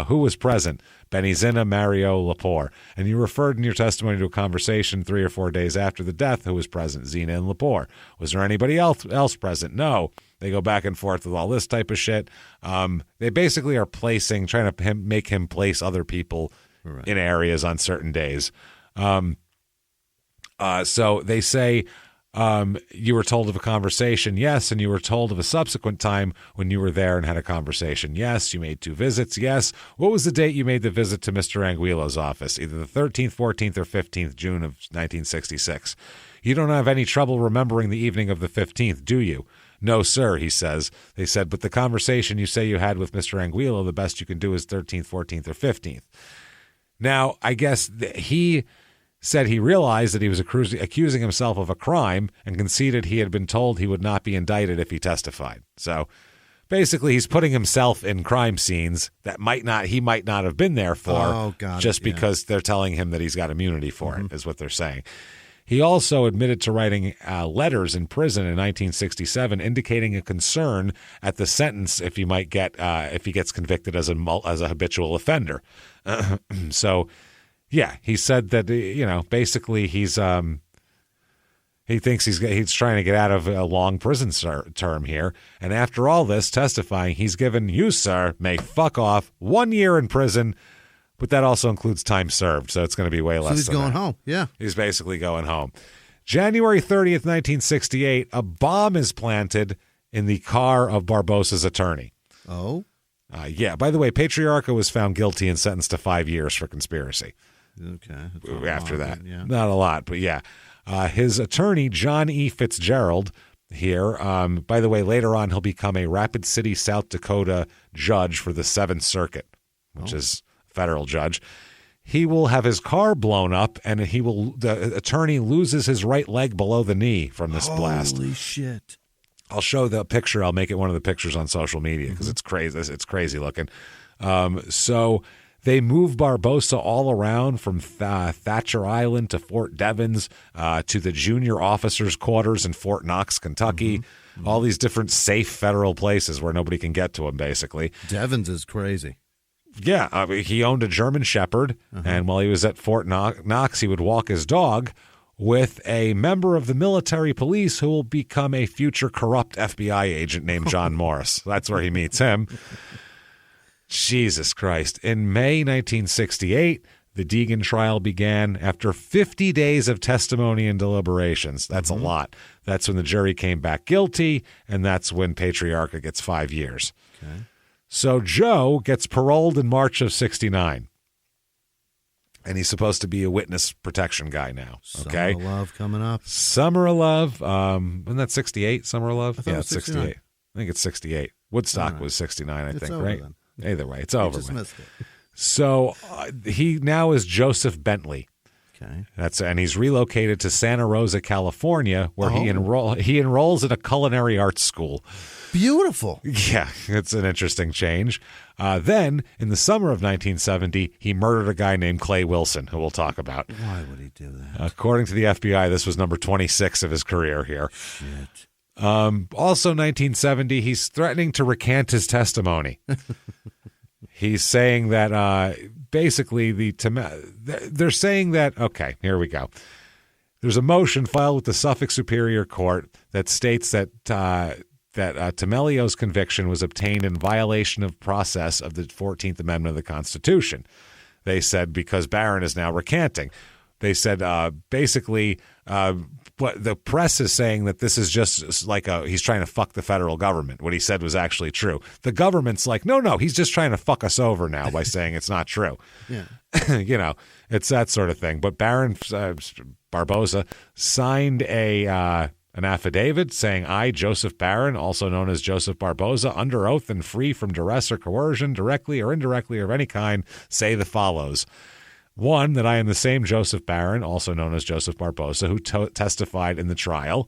who was present? Benny Zinna, Mario Lepore. And you referred in your testimony to a conversation 3 or 4 days after the death who was present? Zena and Lepore. Was there anybody else present? No. They go back and forth with all this type of shit. They basically are trying to make him place other people in areas on certain days. So they say, you were told of a conversation, yes, and you were told of a subsequent time when you were there and had a conversation, yes. You made 2 visits, yes. What was the date you made the visit to Mr. Anguilo's office? Either the 13th, 14th, or 15th June of 1966. You don't have any trouble remembering the evening of the 15th, do you? No, sir, he says. They said, but the conversation you say you had with Mr. Anguilo, the best you can do is 13th, 14th, or 15th. Now, I guess he said he realized that he was accusing himself of a crime and conceded he had been told he would not be indicted if he testified. So basically, he's putting himself in crime scenes that he might not have been there for because they're telling him that he's got immunity for it, is what they're saying. He also admitted to writing letters in prison in 1967, indicating a concern at the sentence if he gets convicted as a habitual offender. So, yeah, he said that basically he thinks he's trying to get out of a long prison term here, and after all this testifying, he's given you, sir, may fuck off 1 year in prison. But that also includes time served, so it's going to be way less. So he's going home, yeah. He's basically going home. January 30th, 1968, a bomb is planted in the car of Barboza's attorney. Oh? Yeah. By the way, Patriarca was found guilty and sentenced to 5 years for conspiracy. Okay. After that. Yeah. Not a lot, but yeah. His attorney, John E. Fitzgerald, here. By the way, later on, he'll become a Rapid City, South Dakota judge for the 7th Circuit, which is federal judge. He will have his car blown up, and the attorney loses his right leg below the knee from this blast. Holy shit. I'll show the picture. I'll make it one of the pictures on social media because it's crazy. It's crazy looking. So they move Barboza all around from Thatcher Island to Fort Devens to the junior officers' quarters in Fort Knox, Kentucky. All these different safe federal places where nobody can get to him, basically. Devens is crazy. Yeah, he owned a German Shepherd, and while he was at Fort Knox, he would walk his dog with a member of the military police who will become a future corrupt FBI agent named John Morris. That's where he meets him. Jesus Christ. In May 1968, The Deegan trial began after 50 days of testimony and deliberations. That's a lot. That's when the jury came back guilty, and that's when Patriarcha gets 5 years. Okay. So Joe gets paroled in March of 1969. And he's supposed to be a witness protection guy now. Okay. Summer of Love coming up. Summer of Love. Isn't that 1968, Summer of Love? Yeah, it's 1968. I think it's 1968. Woodstock was 1969, I think, right? Then. Either way, it's over. Dismissed it. So he now is Joseph Bentley. Okay. And he's relocated to Santa Rosa, California, where he enrolls in a culinary arts school. Beautiful. Yeah, it's an interesting change. Then, in the summer of 1970, he murdered a guy named Clay Wilson, who we'll talk about. Why would he do that? According to the FBI, this was number 26 of his career here. Shit. Also, 1970, he's threatening to recant his testimony. He's saying that basically they're saying that, okay, here we go. There's a motion filed with the Suffolk Superior Court that states that Temelio's conviction was obtained in violation of process of the 14th Amendment of the Constitution. They said because Barron is now recanting. They said basically what the press is saying that this is just like he's trying to fuck the federal government. What he said was actually true. The government's like, no, he's just trying to fuck us over now by saying it's not true. Yeah. It's that sort of thing. But Barron Barboza signed an affidavit saying, I, Joseph Barron, also known as Joseph Barboza, under oath and free from duress or coercion, directly or indirectly or of any kind, say the follows. 1, that I am the same Joseph Barron, also known as Joseph Barboza, who testified in the trial.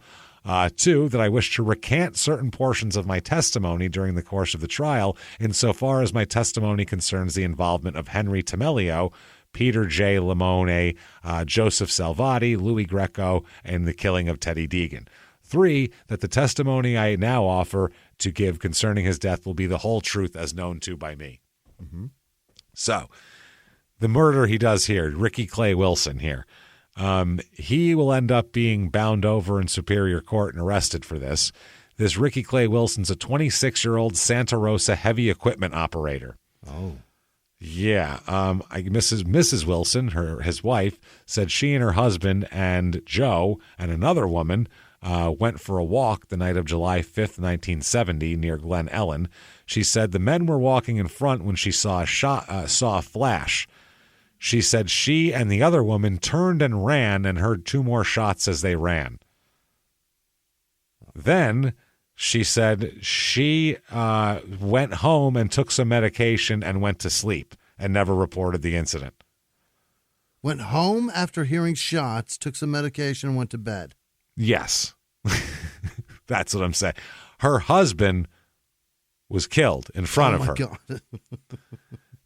2, that I wish to recant certain portions of my testimony during the course of the trial, insofar as my testimony concerns the involvement of Henry Temelio, Peter J. Limone, Joseph Salvati, Louis Greco, and the killing of Teddy Deegan. 3, that the testimony I now offer to give concerning his death will be the whole truth as known to by me. Mm-hmm. So, the murder he does here, Ricky Clay Wilson here, he will end up being bound over in Superior Court and arrested for this. This Ricky Clay Wilson's a 26-year-old Santa Rosa heavy equipment operator. Oh. Yeah. Mrs. Wilson, his wife, said she and her husband and Joe and another woman went for a walk the night of July 5th, 1970, near Glen Ellen. She said the men were walking in front when she saw a flash. She said she and the other woman turned and ran and heard 2 more shots as they ran. Then she said she went home and took some medication and went to sleep and never reported the incident. Went home after hearing shots, took some medication, and went to bed. Yes. That's what I'm saying. Her husband was killed in front of her. God.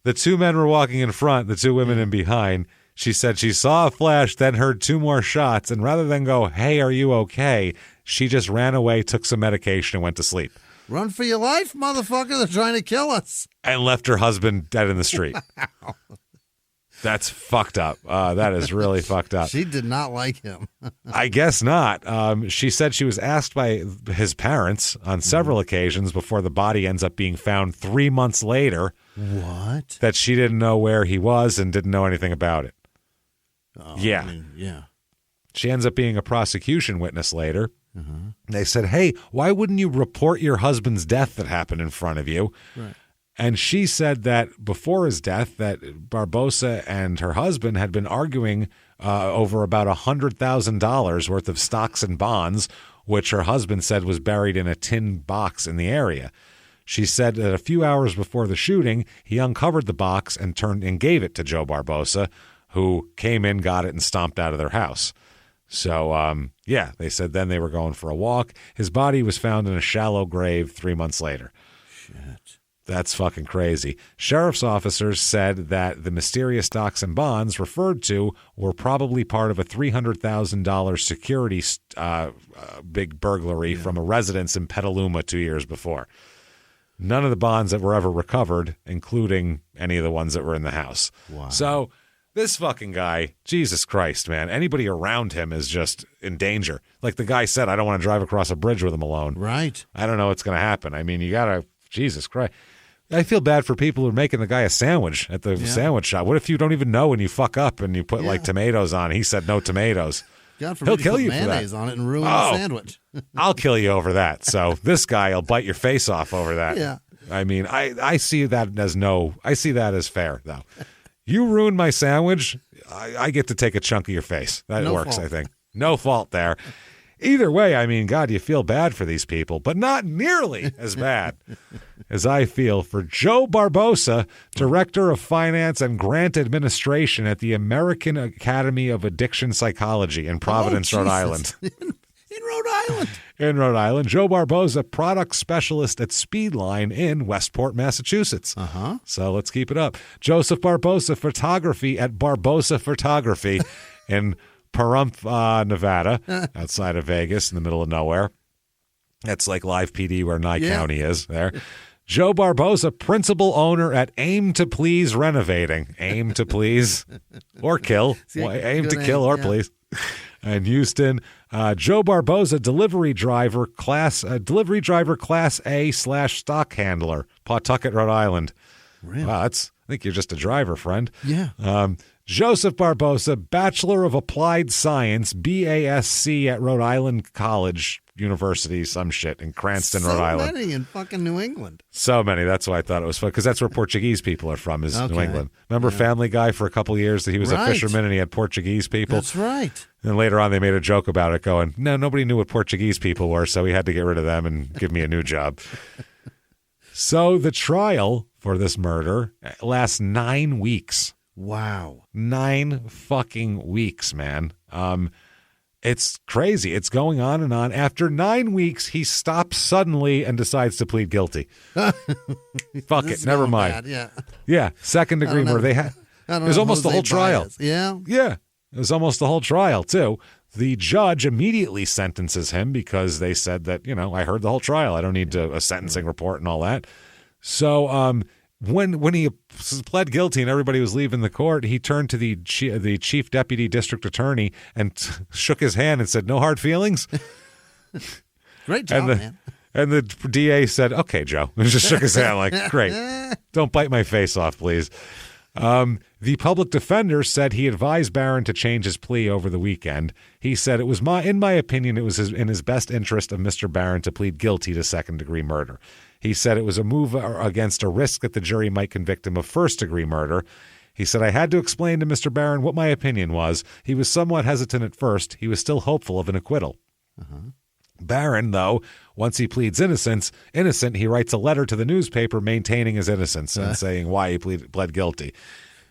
The 2 men were walking in front, the 2 women in behind. She said she saw a flash, then heard 2 more shots, and rather than go, hey, are you okay? She just ran away, took some medication, and went to sleep. Run for your life, motherfucker. They're trying to kill us. And left her husband dead in the street. Wow. That's fucked up. That is really fucked up. She did not like him. I guess not. She said she was asked by his parents on several occasions before the body ends up being found 3 months later. What? That she didn't know where he was and didn't know anything about it. Oh, yeah. I mean, yeah. She ends up being a prosecution witness later. Uh-huh. They said, hey, why wouldn't you report your husband's death that happened in front of you? Right. And she said that before his death, that Barboza and her husband had been arguing over about $100,000 worth of stocks and bonds, which her husband said was buried in a tin box in the area. She said that a few hours before the shooting, he uncovered the box and gave it to Joe Barboza, who came in, got it, and stomped out of their house. So, yeah, they said then they were going for a walk. His body was found in a shallow grave 3 months later. Shit. That's fucking crazy. Sheriff's officers said that the mysterious stocks and bonds referred to were probably part of a $300,000 security big burglary from a residence in Petaluma 2 years before. None of the bonds that were ever recovered, including any of the ones that were in the house. Wow. So this fucking guy, Jesus Christ, man, anybody around him is just in danger. Like the guy said, I don't want to drive across a bridge with him alone. Right. I don't know what's going to happen. I mean, you got to, Jesus Christ. I feel bad for people who are making the guy a sandwich at the sandwich shop. What if you don't even know when you fuck up and you put like tomatoes on? He said no tomatoes. God forbid He'll kill you for mayonnaise that. on it and ruin the sandwich. I'll kill you over that. So this guy will bite your face off over that. Yeah. I mean, I see that as I see that as fair, though. You ruined my sandwich, I get to take a chunk of your face. That works, fault. I think. No fault there. Either way, I mean, God, you feel bad for these people, but not nearly as bad as I feel for Joe Barboza, Director of Finance and Grant Administration at the American Academy of Addiction Psychology in Providence, Rhode Island. In Rhode Island. In Rhode Island. Joe Barboza, product specialist at Speedline in Westport, Massachusetts. Uh-huh. So let's keep it up. Joseph Barboza, photography at Barboza Photography in Pahrump, Nevada, outside of Vegas, in the middle of nowhere. That's like Live PD where Nye County is there. Joe Barboza, principal owner at Aim to Please Renovating. Aim to please or kill. Aim to kill or please. In Houston, Joe Barboza, delivery driver class A / stock handler, Pawtucket, Rhode Island. Really? Wow, I think you're just a driver, friend. Yeah. Joseph Barboza, Bachelor of Applied Science, BASC at Rhode Island College University, some shit in Cranston, Rhode Island. So many in fucking New England. So many. That's why I thought it was fun, because that's where Portuguese people are from, is New England. Remember Family Guy for a couple of years? That he was a fisherman and he had Portuguese people. That's right. And later on, they made a joke about it, going, "No, nobody knew what Portuguese people were, so we had to get rid of them and give me a new job." So the trial for this murder lasts 9 weeks. Wow. 9 fucking weeks, man. It's crazy. It's going on and on. After 9 weeks, he stops suddenly and decides to plead guilty. Fuck it. Never mind. Bad, yeah. Second degree murder. It was almost the whole trial. Yeah. Yeah. It was almost the whole trial, too. The judge immediately sentences him because they said that, I heard the whole trial. I don't need a sentencing report and all that. So, when he pled guilty and everybody was leaving the court, he turned to the chief deputy district attorney and shook his hand and said, "No hard feelings." Great job, man. And the DA said, "Okay, Joe." And just shook his hand like, "Great. Don't bite my face off, please." The public defender said he advised Barron to change his plea over the weekend. He said, in my opinion, it was in his best interest of Mr. Barron to plead guilty to second-degree murder. He said it was a move against a risk that the jury might convict him of first-degree murder. He said, "I had to explain to Mr. Barron what my opinion was. He was somewhat hesitant at first. He was still hopeful of an acquittal." Uh-huh. Barron, though, once he pleads innocent, he writes a letter to the newspaper maintaining his innocence and saying why he pled guilty.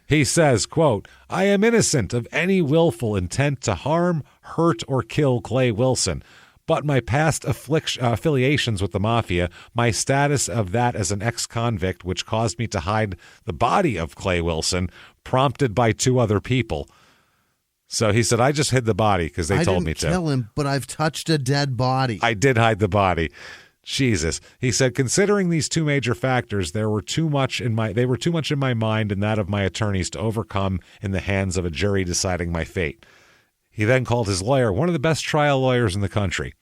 He says, quote, "I am innocent of any willful intent to harm, hurt, or kill Clay Wilson. But my past affiliations with the Mafia, my status of that as an ex-convict, which caused me to hide the body of Clay Wilson, prompted by 2 other people." So he said, "I just hid the body because they told me to. I didn't kill him, but I've touched a dead body. I did hide the body." Jesus. He said, "Considering these 2 major factors, they were too much in my mind and that of my attorneys to overcome in the hands of a jury deciding my fate." He then called his lawyer one of the best trial lawyers in the country.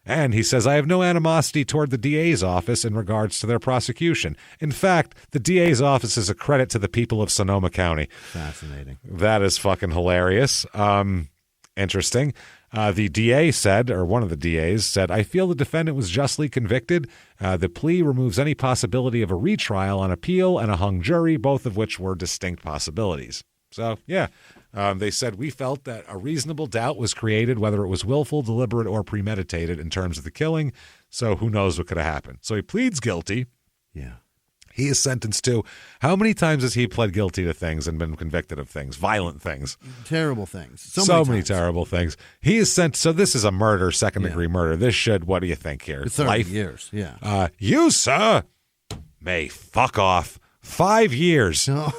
And he says, "I have no animosity toward the DA's office in regards to their prosecution. In fact, the DA's office is a credit to the people of Sonoma County." Fascinating. That is fucking hilarious. Interesting. The DA said, or one of the DAs said, "I feel the defendant was justly convicted. The plea removes any possibility of a retrial on appeal and a hung jury, both of which were distinct possibilities." So, yeah. They said, "We felt that a reasonable doubt was created, whether it was willful, deliberate, or premeditated in terms of the killing. So who knows what could have happened." So he pleads guilty. Yeah. He is sentenced to, how many times has he pled guilty to things and been convicted of things, violent things? Terrible things. So many terrible things. He is sent. So this is a murder, second-degree murder. This should, what do you think here? 30 Life? years, yeah. You, sir, may fuck off. 5 years. No.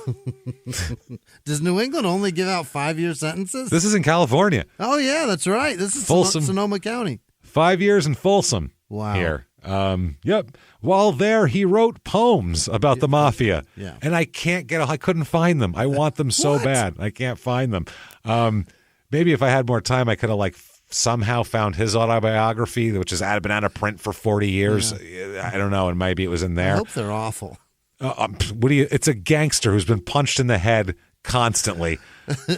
Does New England only give out 5-year sentences? This is in California. Oh, yeah, that's right. This is Folsom, Sonoma County. 5 years in Folsom. Wow. Here. Yep. While there, he wrote poems about the Mafia. Yeah. And I couldn't find them. I want them so bad. I can't find them. Maybe if I had more time, I could have somehow found his autobiography, which has been out of print for 40 years. Yeah. I don't know. And maybe it was in there. I hope they're awful. It's a gangster who's been punched in the head constantly.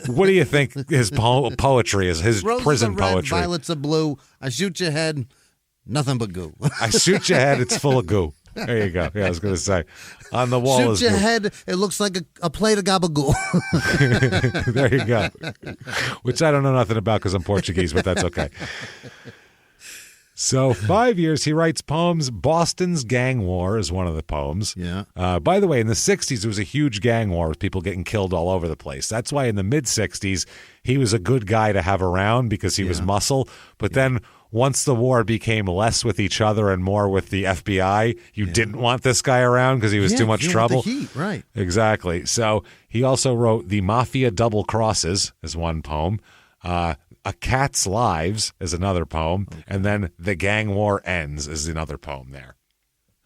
What do you think his poetry is? His Roses prison are red, poetry. Violets are blue. I shoot your head, nothing but goo. I shoot your head, it's full of goo. There you go. Yeah, I was going to say. On the wall shoot is your goo. head, it looks like a plate of gabagool. There you go. Which I don't know nothing about because I'm Portuguese, but that's okay. So 5 years, he writes poems. Boston's Gang War is one of the poems. Yeah. By the way, in the 60s, there was a huge gang war with people getting killed all over the place. That's why in the mid-60s, he was a good guy to have around because he was muscle. But then once the war became less with each other and more with the FBI, you didn't want this guy around because he was too much trouble. The heat, right. Exactly. So he also wrote The Mafia Double Crosses is one poem. A Cat's Lives is another poem. Okay. And then The Gang War Ends is another poem there.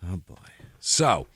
Oh, boy. So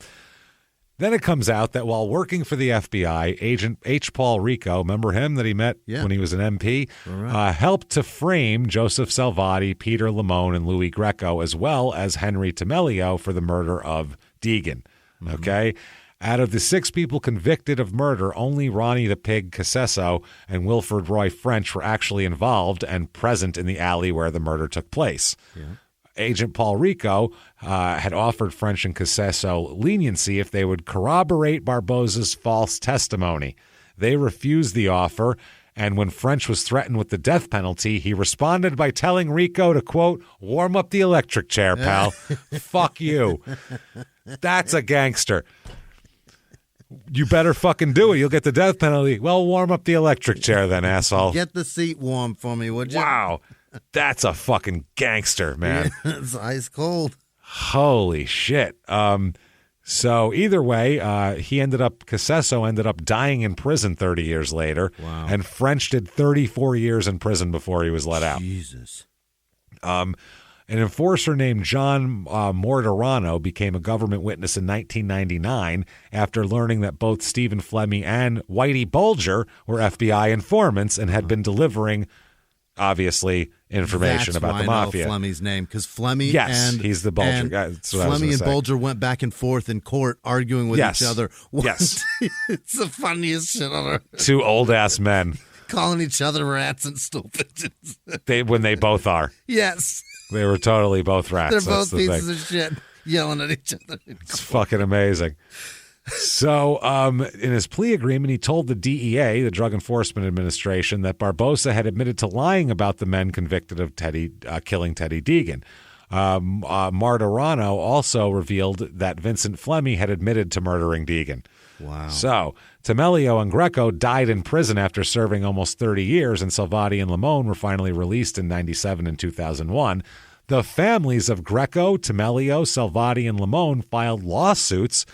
then it comes out that while working for the FBI, Agent H. Paul Rico, remember him that he met when he was an MP, helped to frame Joseph Salvati, Peter Limone, and Louis Greco, as well as Henry Tamelio for the murder of Deegan. Mm-hmm. Okay? Out of the 6 people convicted of murder, only Ronnie the Pig Casesso and Wilford Roy French were actually involved and present in the alley where the murder took place. Yeah. Agent Paul Rico had offered French and Casesso leniency if they would corroborate Barboza's false testimony. They refused the offer, and when French was threatened with the death penalty, he responded by telling Rico to, quote, warm up the electric chair, pal. Fuck you. That's a gangster. You better fucking do it. You'll get the death penalty. Well, warm up the electric chair then, asshole. Get the seat warm for me, would you? Wow. That's a fucking gangster, man. Yeah, it's ice cold. Holy shit. So either way, Casesso ended up dying in prison 30 years later. Wow. And French did 34 years in prison before he was let out. Jesus. An enforcer named John Morderano became a government witness in 1999 after learning that both Stephen Flemmi and Whitey Bulger were FBI informants and had been delivering, obviously, information about the mafia. That's why I know Flemmi's name, because Flemmi he's the Bulger guy. Flemmi and Bulger went back and forth in court arguing with each other. Yes. It's the funniest shit on earth. 2 old-ass men. Calling each other rats and stupid. When they both are. Yes. They were totally both rats. They're both pieces of shit yelling at each other. It's fucking amazing. So in his plea agreement, he told the DEA, the Drug Enforcement Administration, that Barboza had admitted to lying about the men convicted of killing Teddy Deegan. Martorano also revealed that Vincent Flemmi had admitted to murdering Deegan. Wow. So Tamelio and Greco died in prison after serving almost 30 years, and Salvati and Limone were finally released in 97 and 2001. The families of Greco, Tamelio, Salvati, and Limone filed lawsuits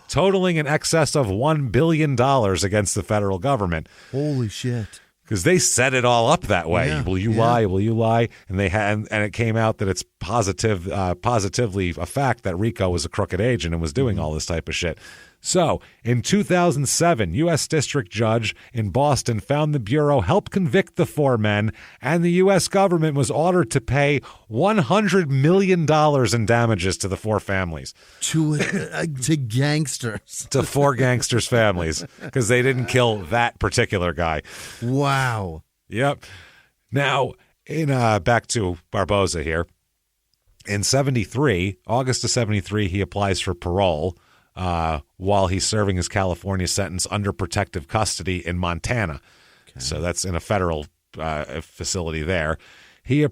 totaling in excess of $1 billion against the federal government. Holy shit. Because they set it all up that way. Yeah, will you lie? Will you lie? And and it came out that it's positively a fact that Rico was a crooked agent and was doing all this type of shit. So, in 2007, U.S. District Judge in Boston found the Bureau helped convict the 4 men, and the U.S. government was ordered to pay $100 million in damages to the 4 families. To gangsters. To 4 gangsters' families, because they didn't kill that particular guy. Wow. Yep. Now, back to Barboza here. In August of 73, he applies for parole. While he's serving his California sentence under protective custody in Montana. Okay. So that's in a federal facility there. He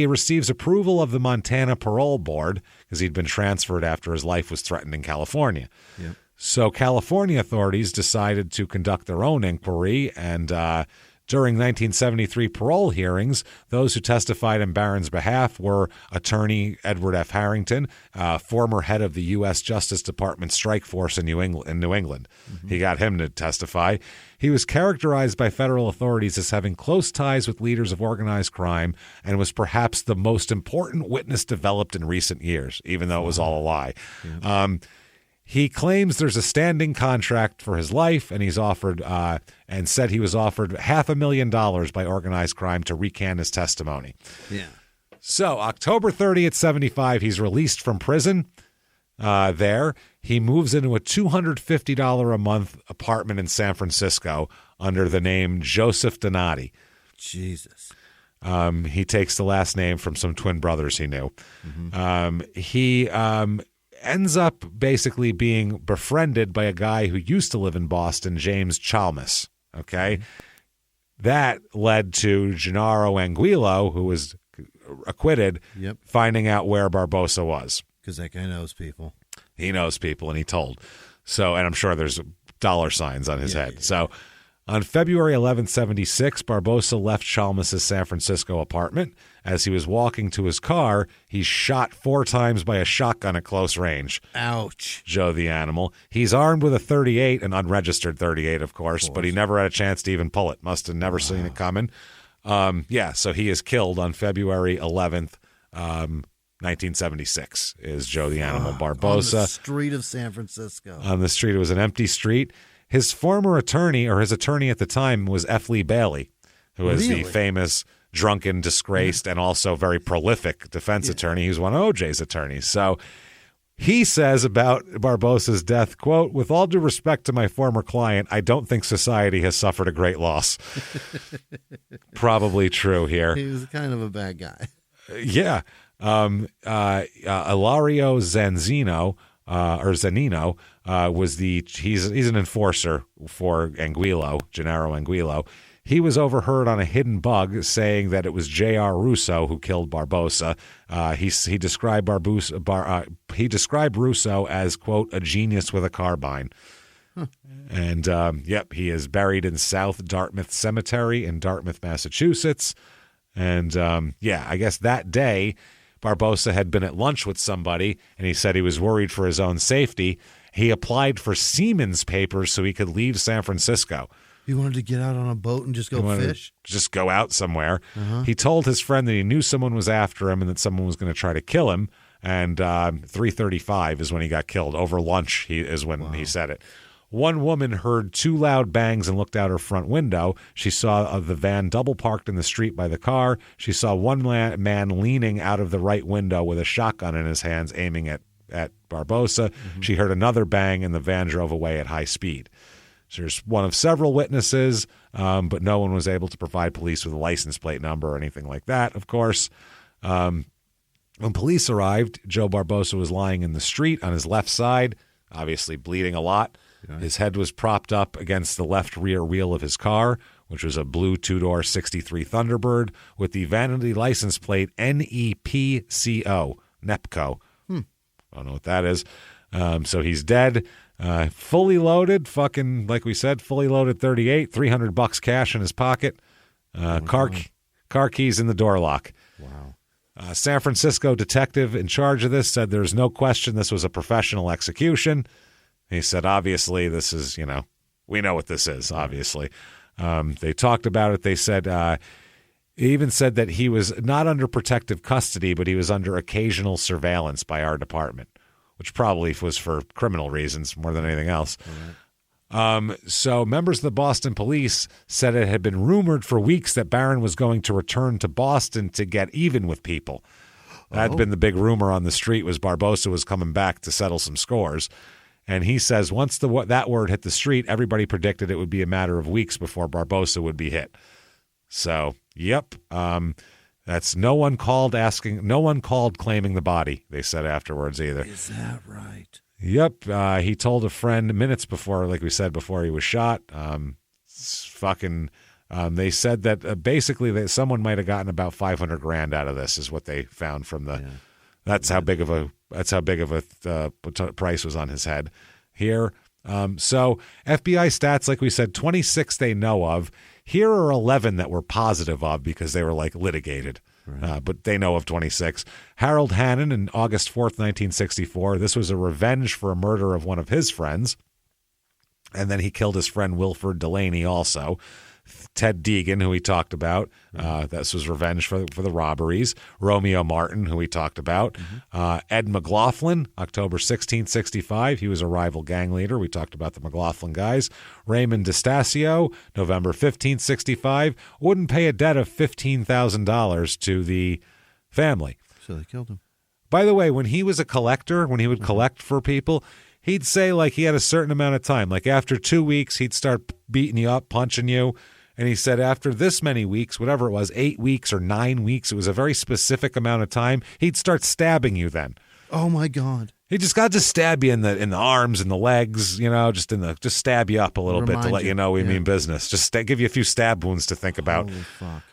receives approval of the Montana Parole Board because he'd been transferred after his life was threatened in California. Yep. So California authorities decided to conduct their own inquiry, and during 1973 parole hearings, those who testified in Barron's behalf were attorney Edward F. Harrington, former head of the U.S. Justice Department strike force in New England. Mm-hmm. He got him to testify. He was characterized by federal authorities as having close ties with leaders of organized crime and was perhaps the most important witness developed in recent years, even though it was all a lie. Yeah. He claims there's a standing contract for his life, and he's offered and said he was offered $500,000 by organized crime to recant his testimony. Yeah. So October 30th, 75, he's released from prison. there. He moves into a $250 a month apartment in San Francisco under the name Joseph Donati. Jesus. He takes the last name from some twin brothers he knew. He ends up basically being befriended by a guy who used to live in Boston, James Chalmers. Okay. That led to Gennaro Anguillo, who was acquitted, finding out where Barboza was. Because that guy knows people. He knows people, and he told. So, and I'm sure there's dollar signs on his head. Yeah. So on February 11th, 1976, Barboza left Chalmers' San Francisco apartment. As he was walking to his car, he's shot 4 times by a shotgun at close range. Ouch. Joe the Animal. He's armed with a .38, an unregistered .38, of course, but he never had a chance to even pull it. Must have never seen it coming. So he is killed on February 11th, 1976, is Joe the Animal Barboza. On the street of San Francisco. On the street. It was an empty street. His former attorney, or his attorney at the time, was F. Lee Bailey, who is the famous drunken, disgraced, and also very prolific defense attorney. He was one of OJ's attorneys. So he says about Barboza's death, quote, "With all due respect to my former client, I don't think society has suffered a great loss." Probably true here. He was kind of a bad guy. Yeah. Ilario Zanino, was he's an enforcer for Anguillo, Gennaro Anguillo. He was overheard on a hidden bug saying that it was J.R. Russo who killed Barboza. He described Russo as, quote, "a genius with a carbine." And he is buried in South Dartmouth Cemetery in Dartmouth, Massachusetts. And I guess that day Barboza had been at lunch with somebody, and he said he was worried for his own safety. He applied for seaman's papers so he could leave San Francisco. He wanted to get out on a boat and just go fish? Just go out somewhere. He told his friend that he knew someone was after him and that someone was going to try to kill him. And 3:35 is when he got killed. Over lunch is when he said it. One woman heard 2 loud bangs and looked out her front window. She saw the van double parked in the street by the car. She saw one man leaning out of the right window with a shotgun in his hands aiming at Barboza. She heard another bang and the van drove away at high speed. So there's one of several witnesses, but no one was able to provide police with a license plate number or anything like that, of course. When police arrived, Joe Barboza was lying in the street on his left side, obviously bleeding a lot. His head was propped up against the left rear wheel of his car, which was a blue 2-door 63 Thunderbird with the vanity license plate NEPCO, NEPCO. I don't know what that is. So he's dead. Fully loaded, fucking, like we said, fully loaded .38, $300 cash in his pocket, car keys in the door lock. Wow. San Francisco detective in charge of this said there's no question this was a professional execution. He said, obviously, this is, we know what this is, obviously. They talked about it. They said, he even said that he was not under protective custody, but he was under occasional surveillance by our department, which probably was for criminal reasons more than anything else. So members of the Boston police said it had been rumored for weeks that Barron was going to return to Boston to get even with people. That had been the big rumor on the street, was Barboza was coming back to settle some scores. And he says once that word hit the street, everybody predicted it would be a matter of weeks before Barboza would be hit. So, yep. That's no one called claiming the body, they said afterwards either. Is that right? Yep. He told a friend minutes before, like we said, before he was shot. They said that basically that someone might have gotten about $500,000 out of this, is what they found from the. Yeah. That's how big of a price was on his head here. So FBI stats, like we said, 26 they know of. Here are 11 that were positive of because they were litigated. Right. But they know of 26. Harold Hannon in August 4th, 1964. This was a revenge for a murder of one of his friends. And then he killed his friend Wilford Delaney also. Ted Deegan, who we talked about. This was revenge for the robberies. Romeo Martin, who we talked about. Ed McLaughlin, October 16th, 65. He was a rival gang leader. We talked about the McLaughlin guys. Raymond DeStasio, November 15th, 65. Wouldn't pay a debt of $15,000 to the family. So they killed him. By the way, when he was a collector, when he would collect for people, he'd say like he had a certain amount of time. Like after 2 weeks, he'd start beating you up, punching you. And he said after this many weeks, whatever it was, 8 weeks or 9 weeks, it was a very specific amount of time, he'd start stabbing you then. Oh, my God. He just got to stab you in the arms and the legs, just stab you up a little bit to let you know we mean business. Just give you a few stab wounds to think about. Holy fuck.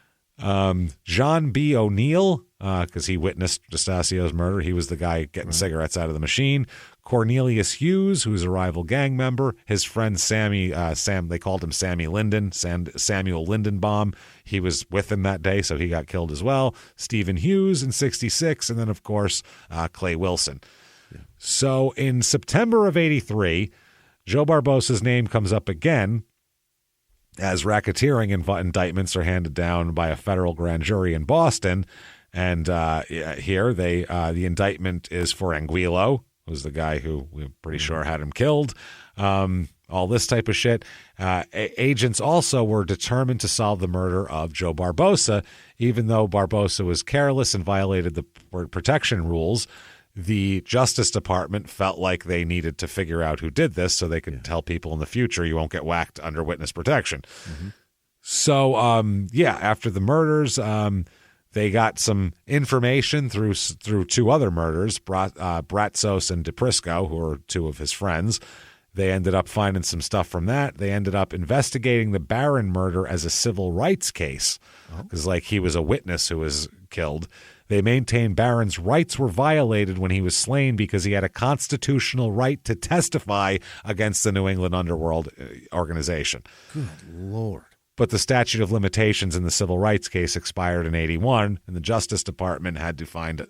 John B. O'Neill, because he witnessed D'Estasio's murder. He was the guy getting cigarettes out of the machine. Cornelius Hughes, who's a rival gang member. His friend they called him Sammy Linden, Samuel Lindenbaum. He was with him that day, so he got killed as well. Stephen Hughes in 1966, and then, of course, Clay Wilson. Yeah. So in September of 1983, Joe Barboza's name comes up again as racketeering indictments are handed down by a federal grand jury in Boston. And here the indictment is for Anguilo, who's the guy who we're pretty sure had him killed. All this type of shit. Agents also were determined to solve the murder of Joe Barboza, even though Barboza was careless and violated the protection rules. The Justice Department felt like they needed to figure out who did this so they could tell people in the future you won't get whacked under witness protection. Mm-hmm. So, after the murders, they got some information through two other murders, Bratzos and DePrisco, who are two of his friends. They ended up finding some stuff from that. They ended up investigating the Barron murder as a civil rights case because, he was a witness who was killed. They maintained Barron's rights were violated when he was slain because he had a constitutional right to testify against the New England Underworld organization. Good Lord. But the statute of limitations in the civil rights case expired in 1981, and the Justice Department had to find it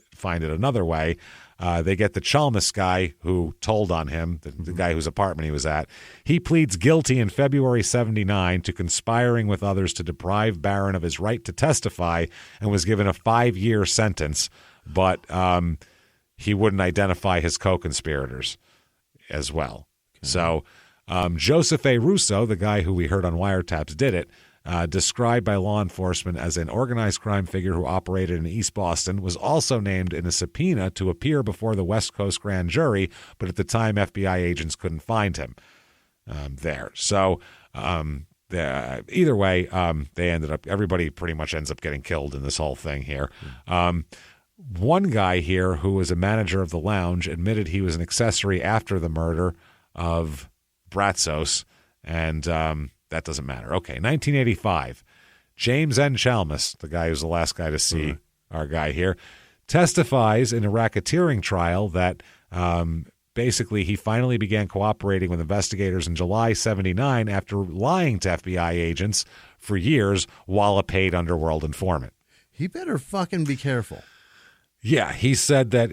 another way. They get the Chalmers guy who told on him, the guy whose apartment he was at. He pleads guilty in February 1979 to conspiring with others to deprive Barron of his right to testify and was given a 5-year sentence, but he wouldn't identify his co-conspirators as well. Okay. So Joseph A. Russo, the guy who we heard on wiretaps did it, described by law enforcement as an organized crime figure who operated in East Boston, was also named in a subpoena to appear before the West Coast grand jury, but at the time FBI agents couldn't find him there. So either way, everybody pretty much ends up getting killed in this whole thing here. One guy here who was a manager of the lounge admitted he was an accessory after the murder of Bratzos, and that doesn't matter. Okay, 1985. James N. Chalmers, the guy who's the last guy to see our guy here, testifies in a racketeering trial that basically he finally began cooperating with investigators in July 1979 after lying to FBI agents for years while a paid underworld informant. He better fucking be careful. Yeah, he said that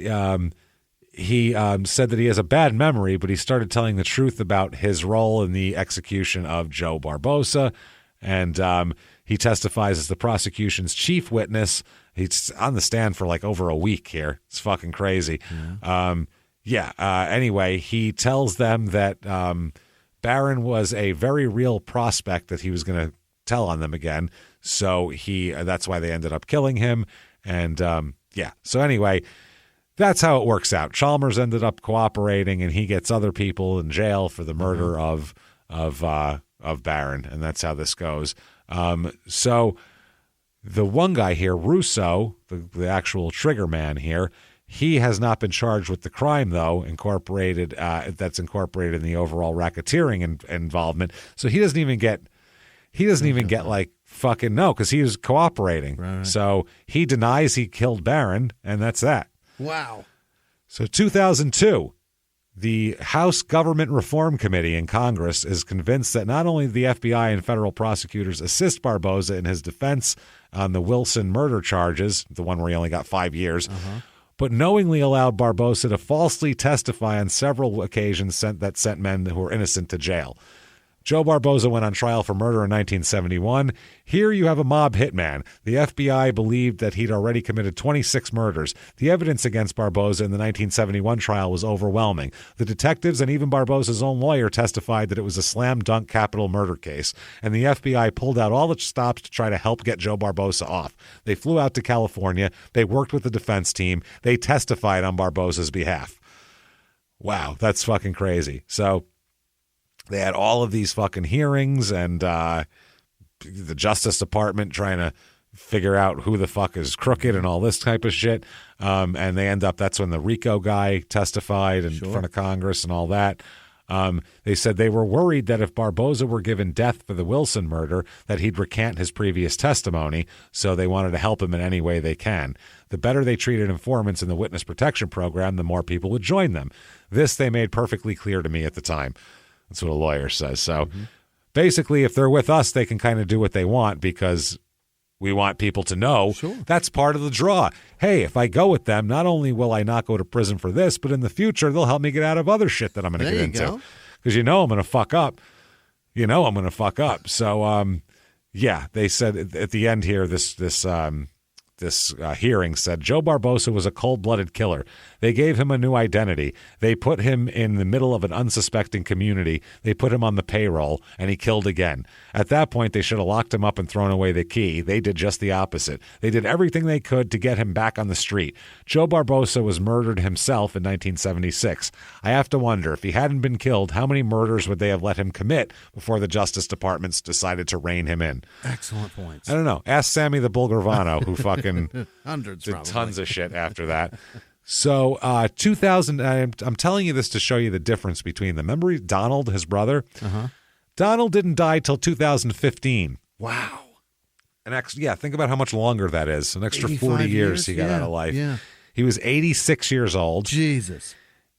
he has a bad memory, but he started telling the truth about his role in the execution of Joe Barboza, and he testifies as the prosecution's chief witness. He's on the stand for over a week here. It's fucking crazy. Anyway, he tells them that Barron was a very real prospect that he was going to tell on them again, so that's why they ended up killing him, and so anyway, that's how it works out. Chalmers ended up cooperating, and he gets other people in jail for the murder of Barron, and that's how this goes. So the one guy here, Russo, the actual trigger man here, he has not been charged with the crime, though, that's incorporated in the overall racketeering involvement. So he doesn't even get fucking no, because he was cooperating. Right. So he denies he killed Barron, and that's that. Wow. So 2002, the House Government Reform Committee in Congress is convinced that not only the FBI and federal prosecutors assist Barboza in his defense on the Wilson murder charges, the one where he only got 5 years, but knowingly allowed Barboza to falsely testify on several occasions that sent men who were innocent to jail. Joe Barboza went on trial for murder in 1971. Here you have a mob hitman. The FBI believed that he'd already committed 26 murders. The evidence against Barboza in the 1971 trial was overwhelming. The detectives and even Barboza's own lawyer testified that it was a slam-dunk capital murder case, and the FBI pulled out all the stops to try to help get Joe Barboza off. They flew out to California. They worked with the defense team. They testified on Barboza's behalf. Wow, that's fucking crazy. So they had all of these fucking hearings and the Justice Department trying to figure out who the fuck is crooked and all this type of shit. And they end up, that's when the RICO guy testified in front of Congress and all that. They said they were worried that if Barboza were given death for the Wilson murder, that he'd recant his previous testimony, so they wanted to help him in any way they can. The better they treated informants in the witness protection program, the more people would join them. This they made perfectly clear to me at the time. That's what a lawyer says. So basically, if they're with us, they can kind of do what they want because we want people to know that's part of the draw. Hey, if I go with them, not only will I not go to prison for this, but in the future, they'll help me get out of other shit that I'm going to get into. Because I'm going to fuck up. I'm going to fuck up. So, yeah, they said at the end here, this hearing said Joe Barboza was a cold-blooded killer. They gave him a new identity. They put him in the middle of an unsuspecting community. They put him on the payroll, and he killed again. At that point, they should have locked him up and thrown away the key. They did just the opposite. They did everything they could to get him back on the street. Joe Barboza was murdered himself in 1976. I have to wonder, if he hadn't been killed, how many murders would they have let him commit before the Justice Department decided to rein him in? Excellent points. I don't know. Ask Sammy the Bull Gravano, who fucking hundreds did probably. Tons of shit after that. So 2000, I'm telling you this to show you the difference between them. Remember Donald, his brother? Donald didn't die till 2015. Wow. Think about how much longer that is. An extra 40 years he got out of life. Yeah. He was 86 years old. Jesus.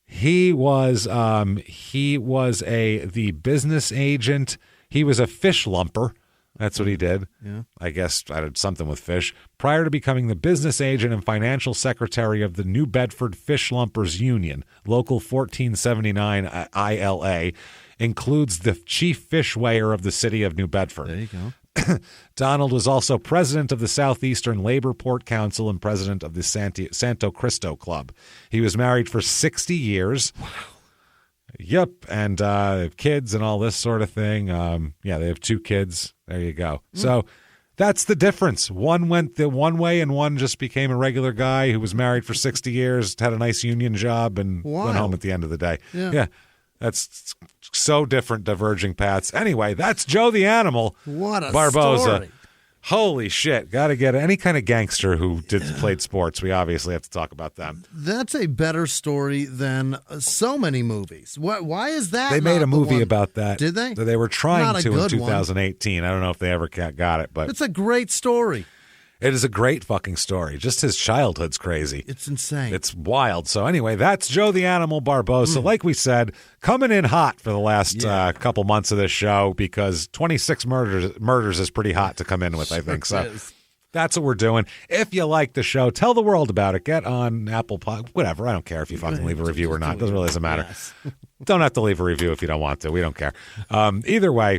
He was the business agent. He was a fish lumper. That's what he did. Yeah. I guess I did something with fish. Prior to becoming the business agent and financial secretary of the New Bedford Fish Lumpers Union, Local 1479 ILA, includes the chief fish weigher of the city of New Bedford. There you go. Donald was also president of the Southeastern Labor Port Council and president of the Santo Cristo Club. He was married for 60 years. Wow. Yep, and kids and all this sort of thing. They have 2 kids. There you go. So that's the difference. One went the one way and one just became a regular guy who was married for 60 years, had a nice union job, and went home at the end of the day. Yeah. That's so different, diverging paths. Anyway, that's Joe the Animal. What a Barboza. story. Holy shit. Got to get any kind of gangster who played sports. We obviously have to talk about them. That's a better story than so many movies. Why is that? They made a movie about that. Did they? They were trying to in 2018. One. I don't know if they ever got it, but it's a great story. It is a great fucking story. Just his childhood's crazy. It's insane. It's wild. So anyway, that's Joe the Animal Barboza. Like we said, coming in hot for the last couple months of this show because 26 murders is pretty hot to come in with, I think. So that's what we're doing. If you like the show, tell the world about it. Get on Apple Pod, whatever. I don't care if you fucking leave a review or not. Doesn't really matter. Yes. Don't have to leave a review if you don't want to. We don't care. Either way,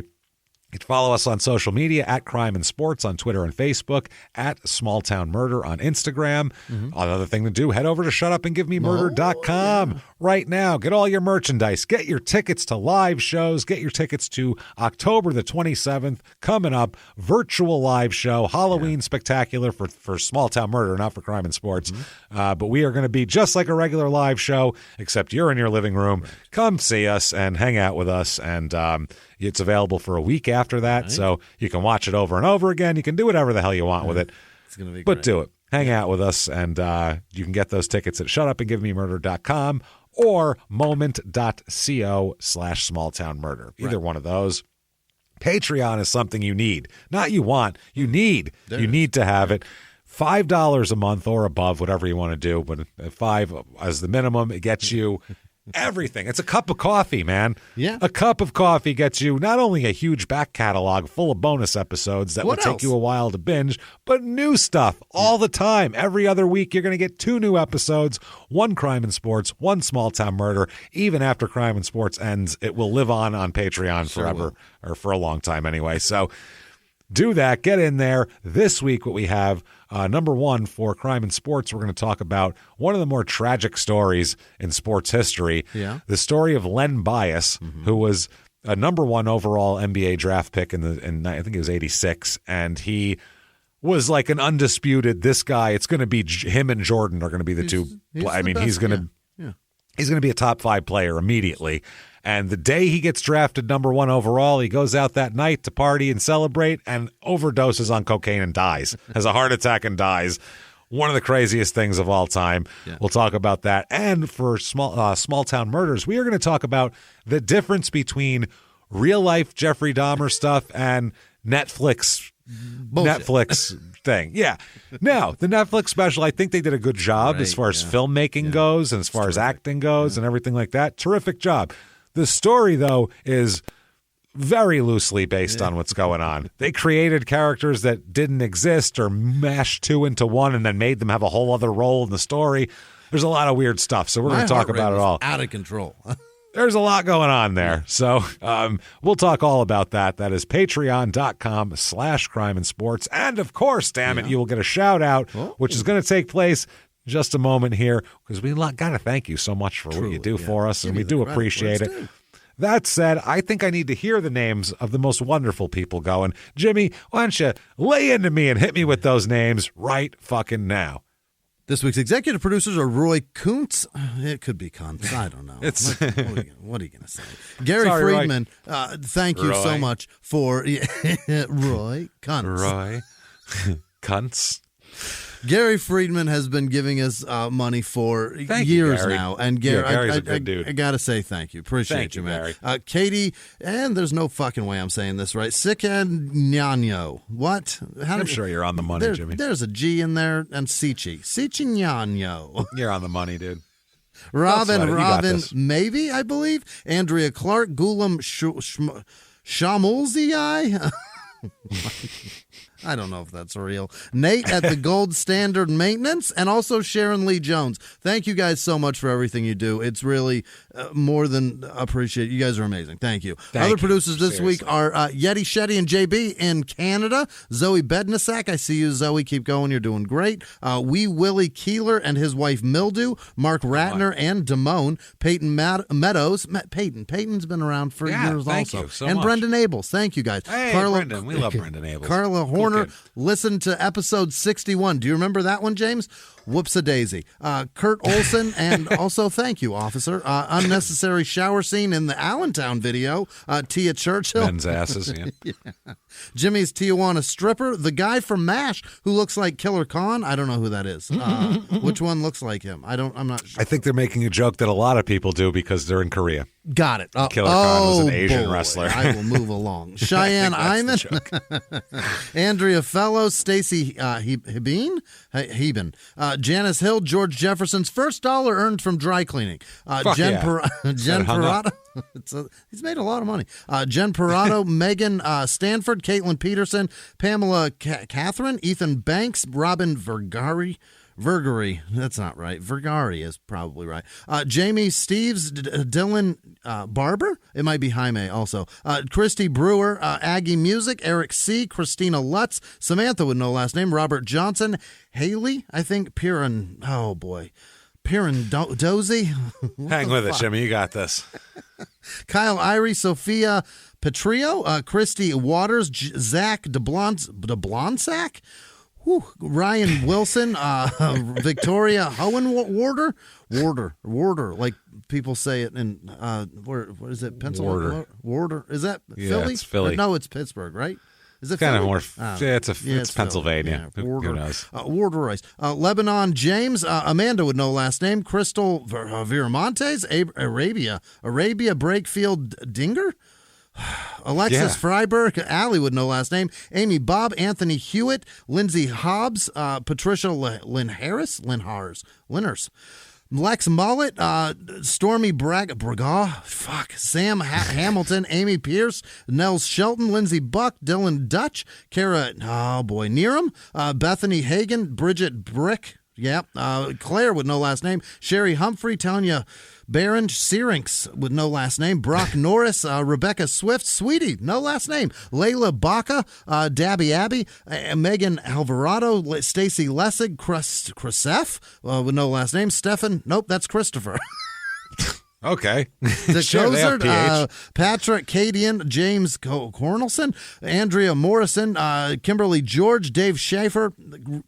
you can follow us on social media at Crime and Sports on Twitter and Facebook, at Small Town Murder on Instagram. Another thing to do, head over to shutupandgivememurder.com right now. Get all your merchandise. Get your tickets to live shows. Get your tickets to October the 27th. Coming up, virtual live show, Halloween spectacular for Small Town Murder, not for Crime and Sports. But we are going to be just like a regular live show, except you're in your living room. Right. Come see us and hang out with us. And it's available for a week after that, so you can watch it over and over again. You can do whatever the hell you want with it. It's gonna be but great. Do it. Hang out with us, and you can get those tickets at shutupandgivememurder.com or moment.co/smalltownmurder. Either one of those. Patreon is something you need. Not you want. You need. You need to have it. $5 a month or above, whatever you want to do, but $5 as the minimum. It gets you Everything. It's a cup of coffee, man. Yeah. A cup of coffee gets you not only a huge back catalog full of bonus episodes that will take you a while to binge, but new stuff all the time. Every other week, you're going to get 2 new episodes, 1 crime and sports, 1 small town murder. Even after crime and sports ends, it will live on Patreon forever, or for a long time anyway. So do that. Get in there. This week, what we have, number 1 for crime and sports, we're going to talk about one of the more tragic stories in sports history. Yeah. The story of Len Bias, who was a number 1 overall NBA draft pick in I think it was 86, and he was like an undisputed, this guy, it's going to be him and Jordan are going to be the two. I mean, he's going to be a top 5 player immediately. And the day he gets drafted number 1 overall, he goes out that night to party and celebrate and overdoses on cocaine and dies, has a heart attack and dies. One of the craziest things of all time. Yeah. We'll talk about that. And for small town murders, we are going to talk about the difference between real life Jeffrey Dahmer stuff and Netflix thing. Yeah. Now, the Netflix special, I think they did a good job as far as filmmaking goes and as far as acting goes and everything like that. Terrific job. The story, though, is very loosely based on what's going on. They created characters that didn't exist or mashed 2 into 1 and then made them have a whole other role in the story. There's a lot of weird stuff, so we're going to talk about it all. Out of control. There's a lot going on there. So we'll talk all about that. That is patreon.com/crime and sports. And, of course, damn it, you will get a shout-out, which is going to take place just a moment here, because we got to thank you so much for what you do for us, and we do appreciate it. That said, I think I need to hear the names of the most wonderful people going. Jimmy, why don't you lay into me and hit me with those names right fucking now? This week's executive producers are Roy Kuntz. It could be Kuntz. I don't know. What are you going to say? Gary Friedman, thank you so much for Roy Kuntz. Roy Kuntz. Gary Friedman has been giving us money for years now. And Gary's a good dude. I got to say thank you. Appreciate you, man. Gary. Katie, and there's no fucking way I'm saying this right. Sicanyano. What? I'm sure you're on the money, Jimmy. There's a G in there, and Sicanyano. You're on the money, dude. Robin, maybe, I believe. Andrea Clark, Gulam Shamulzi. I don't know if that's real. Nate at the Gold Standard Maintenance, and also Sharon Lee Jones. Thank you guys so much for everything you do. It's really more than appreciated. You guys are amazing. Thank you. Other producers this week are Yeti Shetty and JB in Canada. Zoe Bednasak. I see you, Zoe. Keep going. You're doing great. Wee Willie Keeler and his wife Mildew. Mark Ratner and Damone. Peyton Meadows. Peyton's been around for years thank also. You so and much. Brendan Abels. Thank you guys. Hey, Brendan. We love Brendan Abels. Carla Horner. Listen to episode 61. Do you remember that one, James? Whoops-a-daisy. Kurt Olson, and also thank you, officer. Unnecessary shower scene in the Allentown video. Tia Churchill. Men's asses, yeah. Jimmy's Tijuana stripper. The guy from MASH who looks like Killer Khan. I don't know who that is. Which one looks like him? I'm not sure. I think they're making a joke that a lot of people do because they're in Korea. Got it. Killer Khan was an Asian wrestler. I will move along. Cheyenne Iman. Andrea Fellows. Stacy Heben. Janice Hill. George Jefferson's first dollar earned from dry cleaning. Jen Parada. He's made a lot of money. Jen Parado, Megan Stanford, Caitlin Peterson, Pamela Catherine, Ethan Banks, Robin Vergari. That's not right. Vergari is probably right. Jamie Steves, Dylan Barber. It might be Jaime also. Christy Brewer, Aggie Music, Eric C., Christina Lutz, Samantha with no last name, Robert Johnson, Haley, I think, Piran. Oh, boy. Piran Dozy. Hang with it, Jimmy. You got this. Kyle Irie, Sophia Petrio, Christy Waters, Zach DeBlansack. Ryan Wilson, Victoria Hohenwarder, Warder, like people say it in what is it, Pennsylvania? Warder. Is that Philly? It's Philly. No, it's Pittsburgh, right? Is it kind Philly? of more? It's Pennsylvania. Yeah, who knows? Warder Rice, Lebanon James, Amanda with no last name, Crystal Viramontes, Arabia Breakfield Dinger. Alexis Freiberg, Allie with no last name, Amy Bob, Anthony Hewitt, Lindsay Hobbs, Patricia Lynn Harris, Linners, Lex Mullet, Stormy Sam Hamilton, Amy Pierce, Nels Shelton, Lindsay Buck, Dylan Dutch, Kara, Neeram, Bethany Hagen, Bridget Brick, Claire with no last name, Sherry Humphrey, Tanya Barron, Syrinx with no last name, Brock Norris, Rebecca Swift, Sweetie, no last name, Layla Baca, Dabby Abbey, Megan Alvarado, Stacy Lessig, Chrisef with no last name, Stefan, nope, that's Christopher. Okay. DeCozert, Patrick Cadian, James Cornelson, Andrea Morrison, Kimberly George, Dave Schaefer,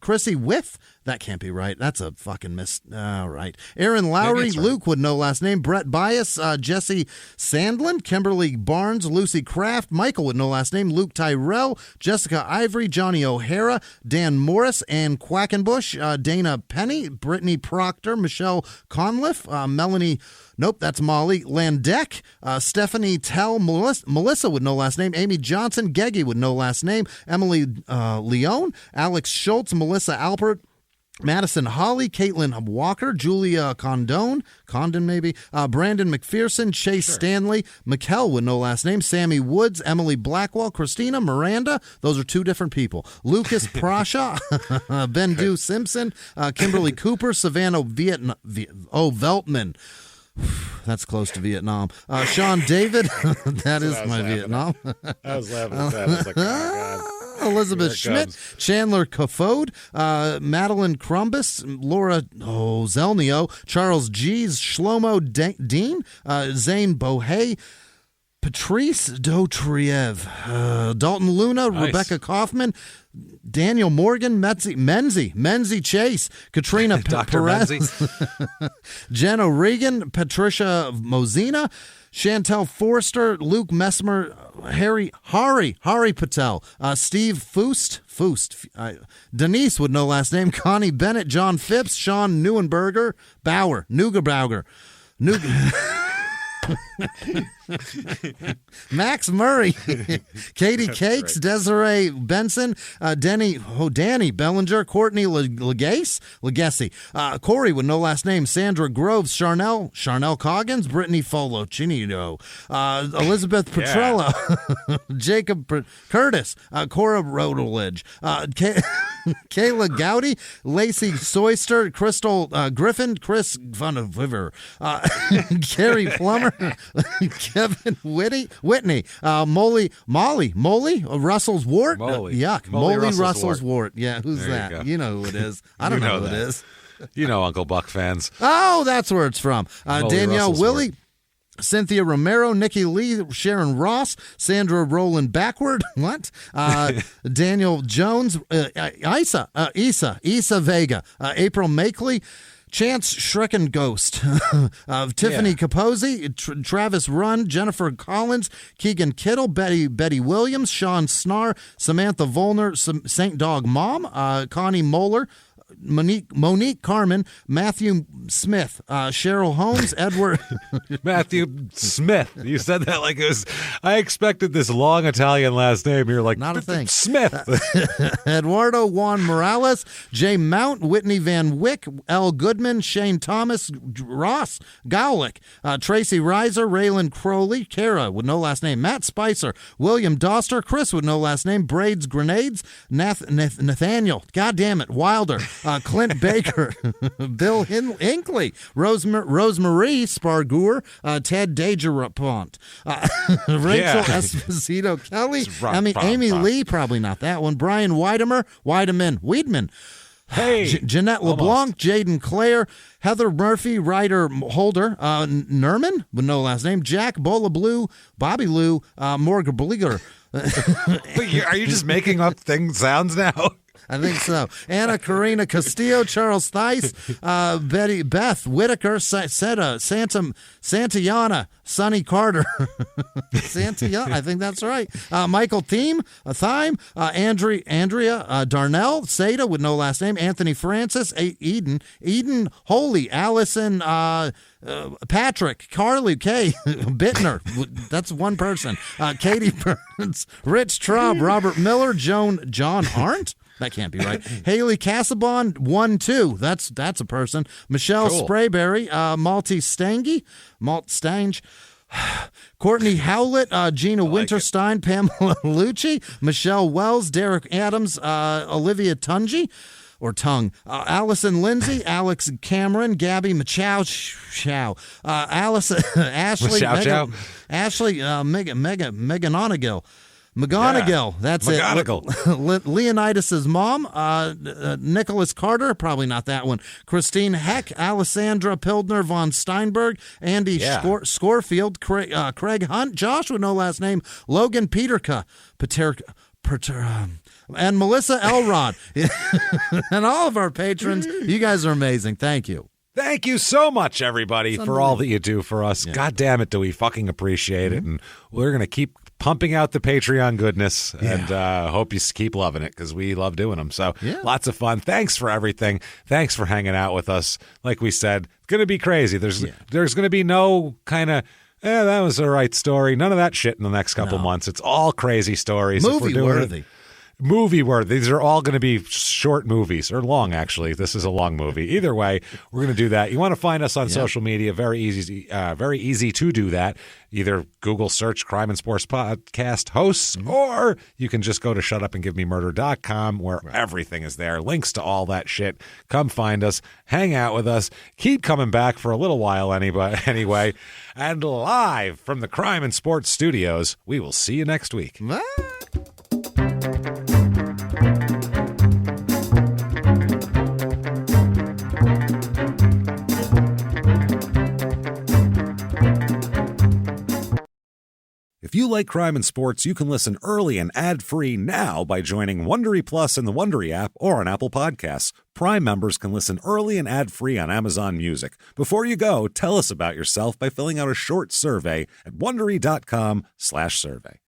Chrissy With. That can't be right. That's a fucking miss. All right. Aaron Lowry, right. Luke with no last name, Brett Bias, Jesse Sandlin, Kimberly Barnes, Lucy Kraft, Michael with no last name, Luke Tyrell, Jessica Ivory, Johnny O'Hara, Dan Morris, Ann Quackenbush, Dana Penny, Brittany Proctor, Michelle Conliff, Melanie, nope, that's Molly, Landeck, Stephanie Tell, Melissa with no last name, Amy Johnson, Geggy with no last name, Emily Leone, Alex Schultz, Melissa Alpert, Madison Holly, Caitlin Walker, Julia Condon maybe, Brandon McPherson, Chase Stanley, Mikkel with no last name, Sammy Woods, Emily Blackwell, Christina Miranda. Those are two different people. Lucas Prasha, Bendu Simpson, Kimberly Cooper, Savannah Veltman. That's close to Vietnam. Sean David, that is my Vietnam. I was laughing at that. I was like, oh, God. Elizabeth Schmidt, Chandler Kafode, Madeline Crumbus, Laura Zelnio, Charles Gies, Shlomo Dean, Zane Bohey, Patrice Dotriev, Dalton Luna, nice. Rebecca Kaufman, Daniel Morgan, Menzie Chase, Katrina Perez, Jen O'Regan, Patricia Mozina, Chantel Forster, Luke Messmer, Hari Patel, Steve Foost, Denise with no last name, Connie Bennett, John Phipps, Sean Neuenberger, Neugebauer, Max Murray, Katie Cakes, Desiree Benson, Danny Bellinger, Courtney Legacy, Corey with no last name, Sandra Groves, Charnel Coggins, Brittany Folochinito, Elizabeth Petrella, Jacob Curtis, Cora Rodeledge, Kayla Gowdy, Lacey Soyster, Crystal Griffin, Chris Vuniver, Carrie Plummer, Kevin Whitney, Molly, Russell's Wart, yuck, Molly Russell's Wart. Yeah, who's there that? You know who it is. I don't know who it is. You know Uncle Buck fans. Oh, that's where it's from. Danielle Russell's Willie. Wart. Cynthia Romero, Nikki Lee, Sharon Ross, Sandra Rowland Backward, what? Daniel Jones, Isa Vega, April Makeley, Chance Shrekken Ghost, Tiffany Capozzi, Travis Runn, Jennifer Collins, Keegan Kittle, Betty Williams, Sean Snar, Samantha Volner, St. Dog Mom, Connie Moeller, Monique Carmen, Matthew Smith, Cheryl Holmes, Edward Matthew Smith. You said that like it was. I expected this long Italian last name. You're like, not a thing. Smith. Eduardo Juan Morales, Jay Mount, Whitney Van Wyck, L. Goodman, Shane Thomas, Ross Gowlick, Tracy Reiser, Raylan Crowley, Kara with no last name, Matt Spicer, William Doster, Chris with no last name, Braids Grenades, Nathaniel, goddamn it, Wilder, Clint Baker, Bill Hinkley, Rosemarie Spargour, Ted Degerapont, Rachel Esposito Kelly, Amy Lee, probably not that one, Brian Weidman, hey, Jeanette LeBlanc, Jaden Clare, Heather Murphy, Ryder Holder, Nerman with no last name, Jack Bola Blue, Bobby Lou, Morgan Bleeger. Are you just making up sounds now? I think so. Anna Karina Castillo, Charles Theis, Beth Whitaker, Santayana, Sonny Carter, Santayana, I think that's right. Michael Thiem, Andrea Darnell, Seda with no last name, Anthony Francis, Eden Holy, Allison, Patrick, Carly K, Bittner, that's one person. Katie Burns, Rich Traub, Robert Miller, John Arndt. That can't be right. Haley Cassabon, 1-2. That's a person. Michelle Sprayberry, Malt Stange. Courtney Howlett, Gina Winterstein, Pamela Lucci, Michelle Wells, Derek Adams, Olivia Tungy. Or Tongue. Allison Lindsay, Alex Cameron, Gabby Machow, Alice, Ashley, Ashley, McGonigal. That's it. Leonidas' mom, Nicholas Carter, probably not that one. Christine Heck, Alessandra Pildner von Steinberg, Andy Scorfield, Craig Hunt, Josh with no last name, Logan Peterka, and Melissa Elrod. And all of our patrons. You guys are amazing. Thank you. Thank you so much, everybody, for all that you do for us. Yeah. God damn it, do we fucking appreciate it. And we're going to keep pumping out the Patreon goodness, and hope you keep loving it, because we love doing them. So lots of fun. Thanks for everything. Thanks for hanging out with us. Like we said, it's going to be crazy. There's going to be no kind of, that was the right story. None of that shit in the next couple months. It's all crazy stories. Movie-worthy. Movie-worthy. These are all going to be short movies, or long, actually. This is a long movie. Either way, we're going to do that. You want to find us on social media, very easy to do that. Either Google search Crime and Sports Podcast hosts, or you can just go to shutupandgivememurder.com, where everything is there. Links to all that shit. Come find us. Hang out with us. Keep coming back for a little while anyway. And live from the Crime and Sports Studios, we will see you next week. Bye. If you like crime and sports, you can listen early and ad-free now by joining Wondery Plus in the Wondery app or on Apple Podcasts. Prime members can listen early and ad-free on Amazon Music. Before you go, tell us about yourself by filling out a short survey at Wondery.com/survey.